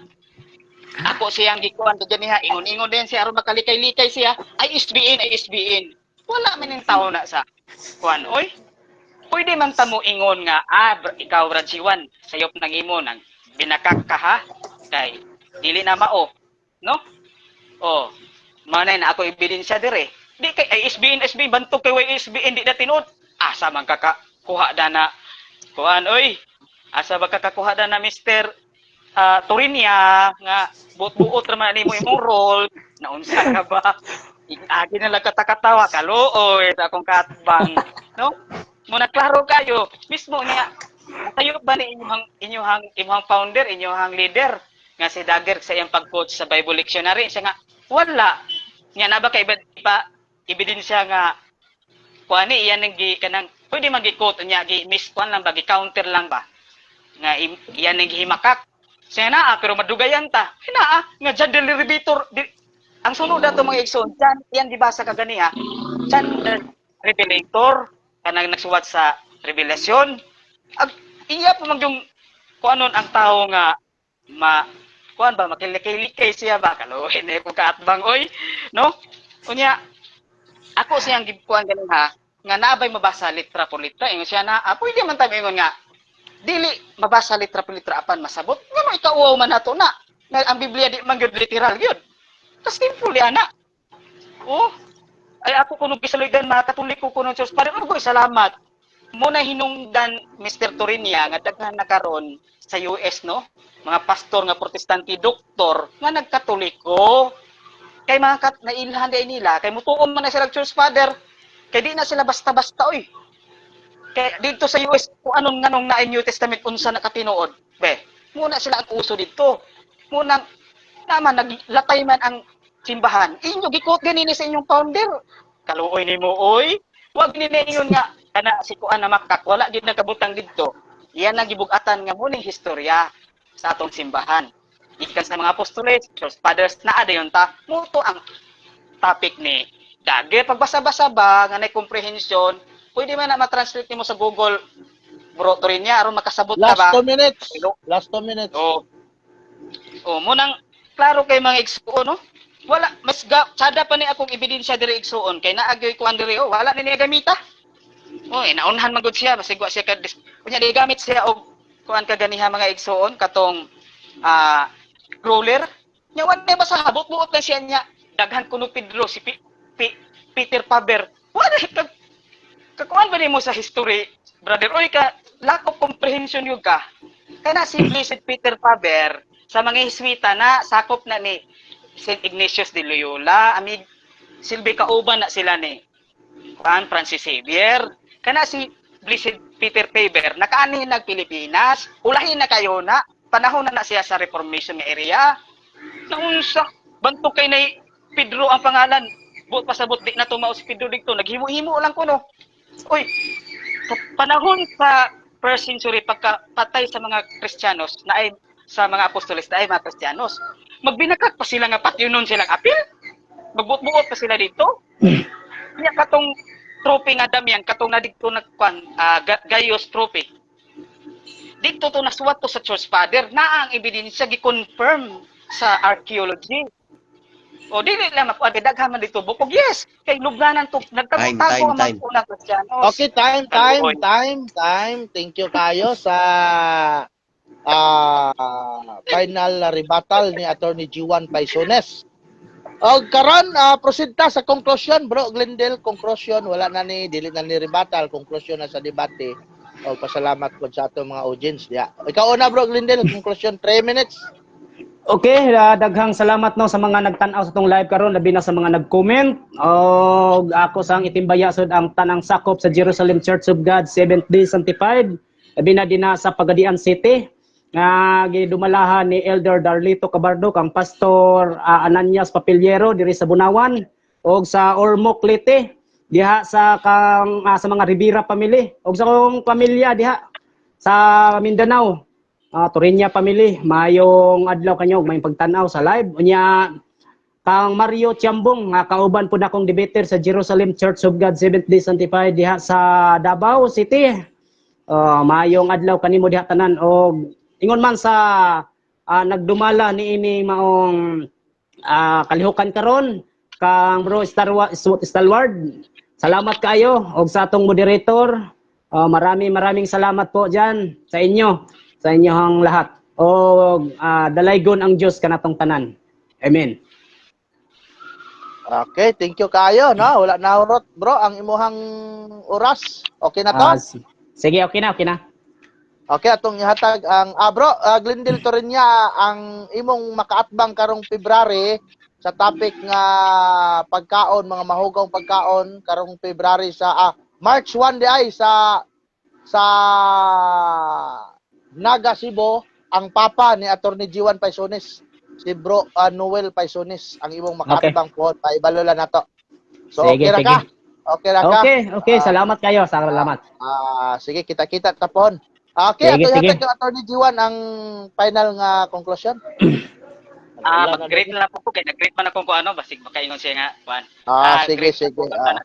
ako siyang gikuan to ganiha, ingon-ingon din siya aron makalikay-likay siya, ay SBN. Wala man yung tao na sa kuan, oy. Pwede man ta mo ingon nga, ikaw Brad Siwan, sayop nang imo nang binakak ka ha, kay dili na mao, no? Oh, manay na ako ebidensya dire. Di kay ay SBN bantok kay SBN di na tinud. Asa man kuha na kuan oy. Asa ba kakakuha na Mr. Torinia nga buot-buot ra man nimo imong role. Naunsa ka ba? Agi na lang katakatawa kalooy sa akong katbang, no? Muna klaro kayo, mismo niya. Tayo ba ni inyong founder, inyong leader nga si Dagger sa iyang pag-coach sa Bible Lectionary siya nga wala. Nga na ba kay pa ebidensya nga kuani iyan nang kanang pwede magi-quote niya miss kuan lang ba counter lang ba nga iyan nang gihimakak siya na pero madugayan ta hinaa nga gender revelator ang sunod dato mga igsoon diyan iyan gibasa kaganiha gender revelator kanang nagsuwat sa revelasyon iya pa man yung kuanon ang tao nga kuan ba makilikay-likay siya ba kaluhin ko kaatbang oy no unya ako siyang gikuan ganin ha nga nabay mabasa litra por litra ingon siya na pwede man tayo ingon nga dili mabasa litra por litra apan masabot ngano ikauaw man nato na ang Biblia di man gyud literal gyud tas simple ana oh ay ako kuno kisaloydan mga Katoliko kuno Diyos pare ugoy salamat mo na hinungdan Mr. Torinia nga daghan na karon sa US no mga pastor nga protestante doktor nga nagkatoliko kay mga nailhan day nila kay mutuon man na sila church father kay di na sila basta-basta oy kay dito sa US kung anong nganong na New Testament unsa nakatinuod be muna sila ang uso dito muna naman naglatay man ang simbahan inyo gikot ganini sa inyong founder kaluoy nimo oy wag ninyo nga kana si kuan na makak wala gid nakabutang didto iyan ang gibug-atan nga muning historya sa atong simbahan ikan sa mga apostoles, church fathers na adayon ta muto ang topic ni Dagger pagbasa-basa ba nga nay comprehension pwede man na ma-translate nimo sa Google bro Torinia aron makasabot ka ba last 2 minutes munang klaro kay mga igsuon no wala mas sada pa ni akong ebidensya diri igsuon kay naagyoy ko andiri wala ni niya gamita naunhan man gud siya basigwa siya kunya di gamit siya og kuan kaganiha mga igsuon katong crawler nya wala ba sa habot-buot na siya nya daghan kuno Pedro si Peter Faber wala kakuan ba nimo sa history brother oy ka lack of comprehension yun ka kana si Blessed Peter Faber sa mga Hiswita na sakop na ni St. Ignatius de Loyola amig silbi kauban na sila ni Juan Francis Xavier kana si Blessed Peter Faber nakaani nag Pilipinas ulahin na kayo na panahon na siya sa Reformation nga area naunsa bantok kay nay Pedro ang pangalan buot pasabot di na tumao si Pedro dito naghimo-himo lang kuno oy panahon sa first century pagkapatay sa mga Kristiyanos na ay sa mga apostoles na ay mga Kristiyanos magbinakak pa sila nga patyunon silang apil magbuot-buot pa sila dito niya katong trophy nga damyan katong na dito nagkuan Gaius trophy dito to nasuwat to sa church father na ang ebidensya gi-confirm sa archaeology o dili lang makuha daghan man dito bukog yes kay lubnanan to nagtago man po na Kristiyanos okay time thank you kayo sa final rebuttal ni Attorney G1 Paisones og karon proceed ta sa conclusion bro Glendale conclusion wala na ni dili na ni rebuttal conclusion na sa debate o pasalamat ko sa atong mga audience diya ikaw una bro Glendale conclusion 3 minutes. Okay, daghang salamat no sa mga nagtan-aw sa tong live karon labi na sa mga nag-comment. Ako sang itimbaya sud ang tanang sakop sa Jerusalem Church of God Seventh-day Sanctified. Labi na din sa Pagadian City nga gidumalahan ni Elder Darlito Cabardo kang Pastor Ananias Papiliero diri sa Bunawan og sa Ormoc Leyte diha sa mga Rivera family og sa akong pamilya diha sa Mindanao. Torinia family, mayong adlaw kanyo may pagtanaw sa live. Unya kang Mario Tiambong nga kauban pud akong debater sa Jerusalem Church of God Seventh-day Sanctified diha sa Davao City. Maayong adlaw kanimo diha tanan og ingon man sa nagdumala niini maong kalihukan karon kang bro Stalward. Salamat kayo og sa atong moderator. Maraming salamat po diyan sa inyo, sa inyong lahat. Og dalaygon ang Dios kanatong tanan. Amen. Okay, thank you kayo, no? Wala na urot, bro, ang imuhang oras. Okay na to? Sige, okay na. Okay, atong ihatag ang bro, Glendale Torinya, ang imong makaatbang karong February sa topic nga pagkaon, mga mahugong pagkaon karong February sa March 1 di ay sa Naga Cebu, ang papa ni Attorney G1 Paisones. Si Bro Noel Paisones ang imong makaatbang po. Paibalo lang nato. So sige, okay ra ka? Okay ra ka? Okay, salamat kayo. Salamat. Sige, kita-kita tapon. Okay, Sige, ato sige. yatag kang Attorney G1 ang final nga conclusion. Mag-grade na lang po kay nag-grade man ako kung ano basig makaingon siya nga kuan. Sige.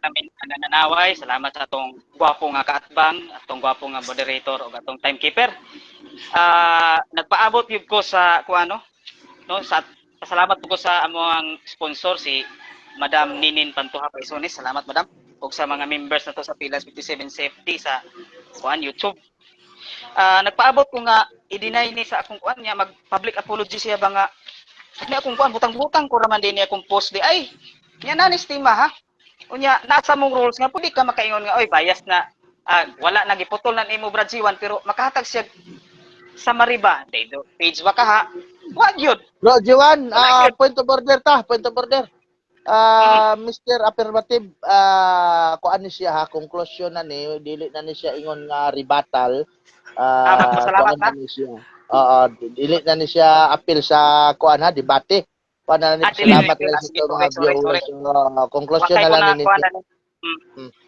Namin nananaway. Salamat sa atong gwapo nga kaatbang, atong gwapo nga moderator ug atong timekeeper. Nagpaabot yun ko sa kuano, no, sa pasalamat po ko sa among sponsor si Madam Ninin Pantuha Paisones. Salamat Madam. Ug sa mga members na to sa Pilas 57 Safety sa kuan YouTube. Nagpaabot ko nga i-deny ni sa akong kuan niya mag-public apology siya ba nga ni akong kuan butang-butang ko raman din ni akong post di ay. Nya na estima ha. Unya nasa mong rules nga pudi ka makaingon nga oy bias na wala nagiputol na nimo Brad G1 pero makahatag siya sa Mariba daydo page ba ka ha. Wa gyud. Bro G1, point of order. Mr. Affirmative, kuan ni siya ha, conclusion na ni, dili na ni siya ingon nga rebuttal. Magpasalamat na. Dili na ni siya appeal sa kuan ha, debate. Kuan na ni salamat sa mga viewers. Conclusion na lang ni.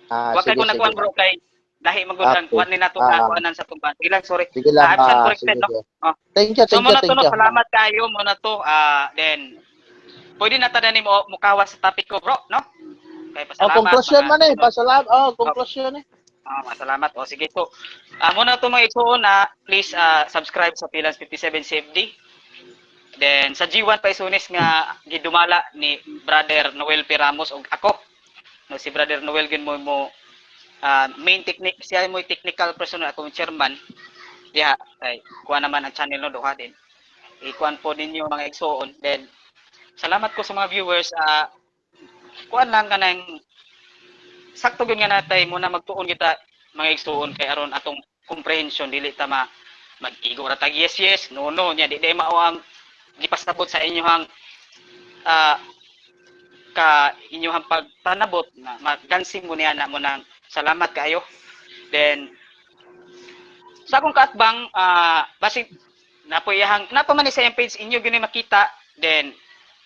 Wa kay ko nakuan bro kay lahi magudang kuan ni nato na kuanan sa tuban. Sorry. Sige lang. Corrected no. Thank you. Salamat kayo mo na to. Then pwede na tada ni mo mukawas sa topic ko bro, no? Kay pasalamat. Conclusion man eh, pasalamat. Conclusion eh. Salamat. Sige po. Muna to mga igsoon na please subscribe sa Pilas 57 Safety. Then sa G1 Paisones nga gidumala ni Brother Noel P. Ramos ug ako. No, si Brother Noel gin mo main technique siya mo technical person ako chairman. Diha kay kuha naman ang channel no duha din. Ikuan po ninyo mga igsoon. Then salamat ko sa mga viewers. Kuan lang kanang sakto gyud nga natay muna magtuon kita mga igsoon kay aron atong comprehension dili ta mag-igo ra tag yes no nya di mao ang gipasabot sa inyohang ka inyohang pagtanabot na magansing mo niya na mo nang salamat kayo. Then sa akong kaatbang basig napoyahang napaman sa page inyo gyud makita. Then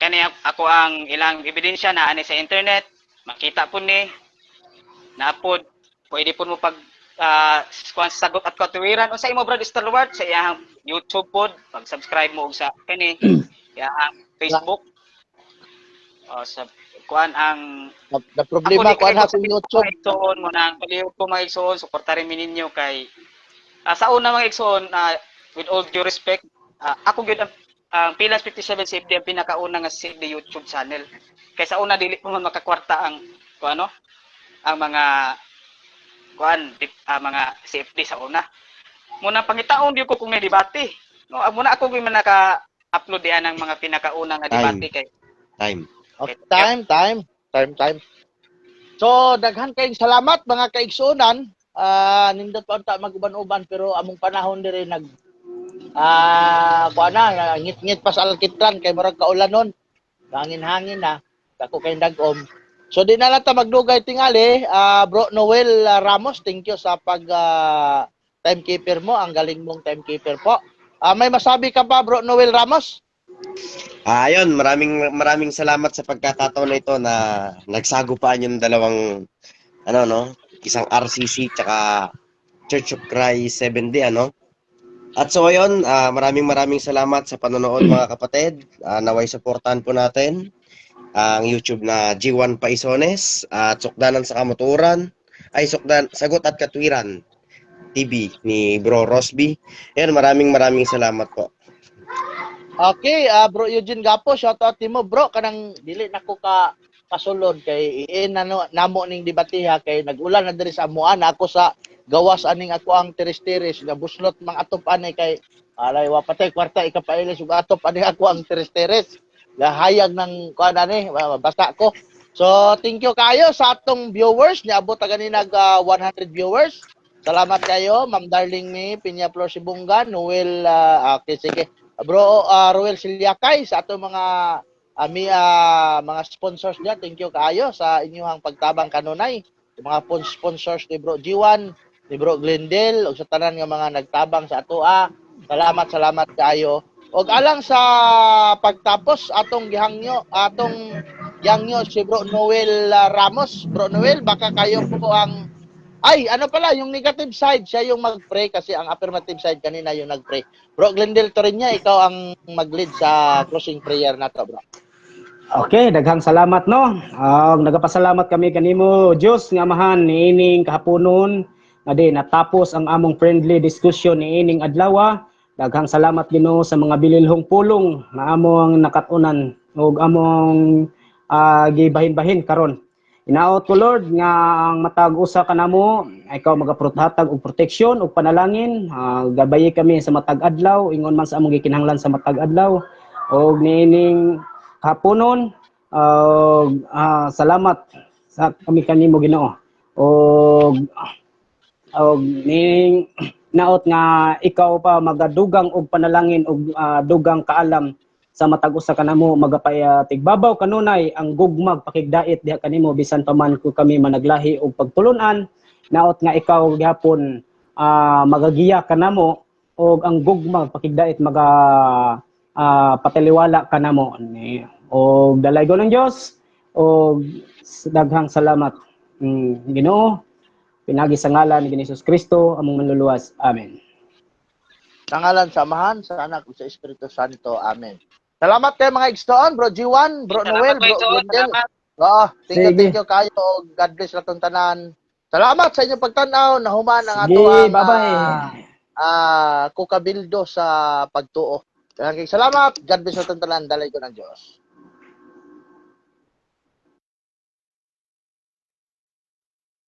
kani ako ang ilang ebidensya na ani sa internet makita po ni napod pwede po mo pag sagot at katuwiran unsa imo Brad Stalwart sa iyang YouTube pod pag-subscribe mo og sa kani iyang Facebook sa kuan ang na problema kuan ha sa YouTube igsoon mo nang palihog ko mga igsoon suportahan mi ninyo kay sa una mga igsoon with all due respect ako gyud ang Pilas 57 Safety ang pinakauna nga safety YouTube channel kay sa una dili mo makakwarta ang kuano ang mga mga safety sa una. Muna pangitaon di ko kung may debate. No, muna ako gyud man naka-upload diyan ang mga pinakauna nga debate kay Time. Time. So daghan kayong salamat mga kaigsunan. Nindot pa unta mag-uban-uban pero among panahon diri nag kuana ngit-ngit pa sa alkitran kay murag kaulanon. Hangin-hangin na. Dako kay dagom. So di na lang ta magdugay tingali, Bro Noel Ramos, thank you sa pag timekeeper mo, ang galing mong timekeeper po. May masabi ka pa Bro Noel Ramos? Ayun, maraming salamat sa pagkakataon na ito na nagsagupaan yung dalawang isang RCC tsaka Church of Christ 7D At so ayun, maraming salamat sa panonood mga kapatid. Naway suportahan po natin ang YouTube na G1 Paisones at Sukdanan sa Kamuturan, Sagot at Katwiran. TV ni Bro Rosby. Ayan, maraming salamat po. Okay, Bro Eugene Gapo, shout out nimo bro, kanang dili nako ka kasulod kay namo ning debatiha kay nag-ulan na diri sa amuan ako sa gawas aning ako ang tiris-tiris nga buslot mang atop ani kay alay wa patay kwarta ikapailis ug atop ani ako ang tiris-tiris. Gahayag ng kuan ani basta ko. So thank you kayo sa atong viewers niabot ta ganina 100 viewers. Salamat kayo Ma'am Darling Mi Pinya Flor Sibungan, Noel okay sige. Bro Roel Silyakay sa ato mga mga sponsors niya. Thank you kaayo sa inyong pagtabang kanunay. Yung mga sponsors ni Bro G1, ni Bro Glendale ug sa tanan nga mga nagtabang sa ato. Salamat kaayo. Og alang sa pagtapos atong gihangyo si Bro Noel Ramos. Bro Noel, baka kayo po ang ano pala, yung negative side, siya yung mag-pray kasi ang affirmative side kanina yung nag-pray. Bro Glendale Torinya, ikaw ang mag-lead sa closing prayer na to, bro. Okay, daghang salamat no. Nagapasalamat kami kanimo Diyos nga amahan niining kahaponon nga di natapos ang among friendly discussion niining adlaw. Daghang salamat Ginoo sa mga bililhong pulong na among nakatunan ug among gibahin-bahin karon. Inaot ko Lord nga ang matag usa kanamo ikaw magaprothatag og proteksyon ug panalangin. Gabayi kami sa matag adlaw ingon man sa among gikinahanglan sa matag adlaw og niining kapunon. Salamat sa kami kanimo Ginoo og niining naot nga ikaw pa magadugang og panalangin og dugang kaalam sa matag usa kanamo tigbabaw kanunay ang gugmag pakigdait diha kanimo bisan pa man ko kami managlahi og pagtulunan naot nga ikaw gihapon magagiya kanamo og ang gugmag pakigdait pataliwala kanamo og dalaygon ng Dios og daghang salamat Ginoo pinagi sa ngalan ni Jesus Kristo among manluluwas. Amen. Sa ngalan sa Amahan, sa Anak ug sa Espiritu Santo. Amen. Salamat kayo mga igsoon, Bro G1, Bro Noel, Bro Glendale. Thank you kayo. God bless natong tanan. Salamat sa inyong pagtanaw. Nahuman ang ato ang kukabildo sa pagtuo. Salamat. God bless natong tanan. Dalay ko ng Diyos.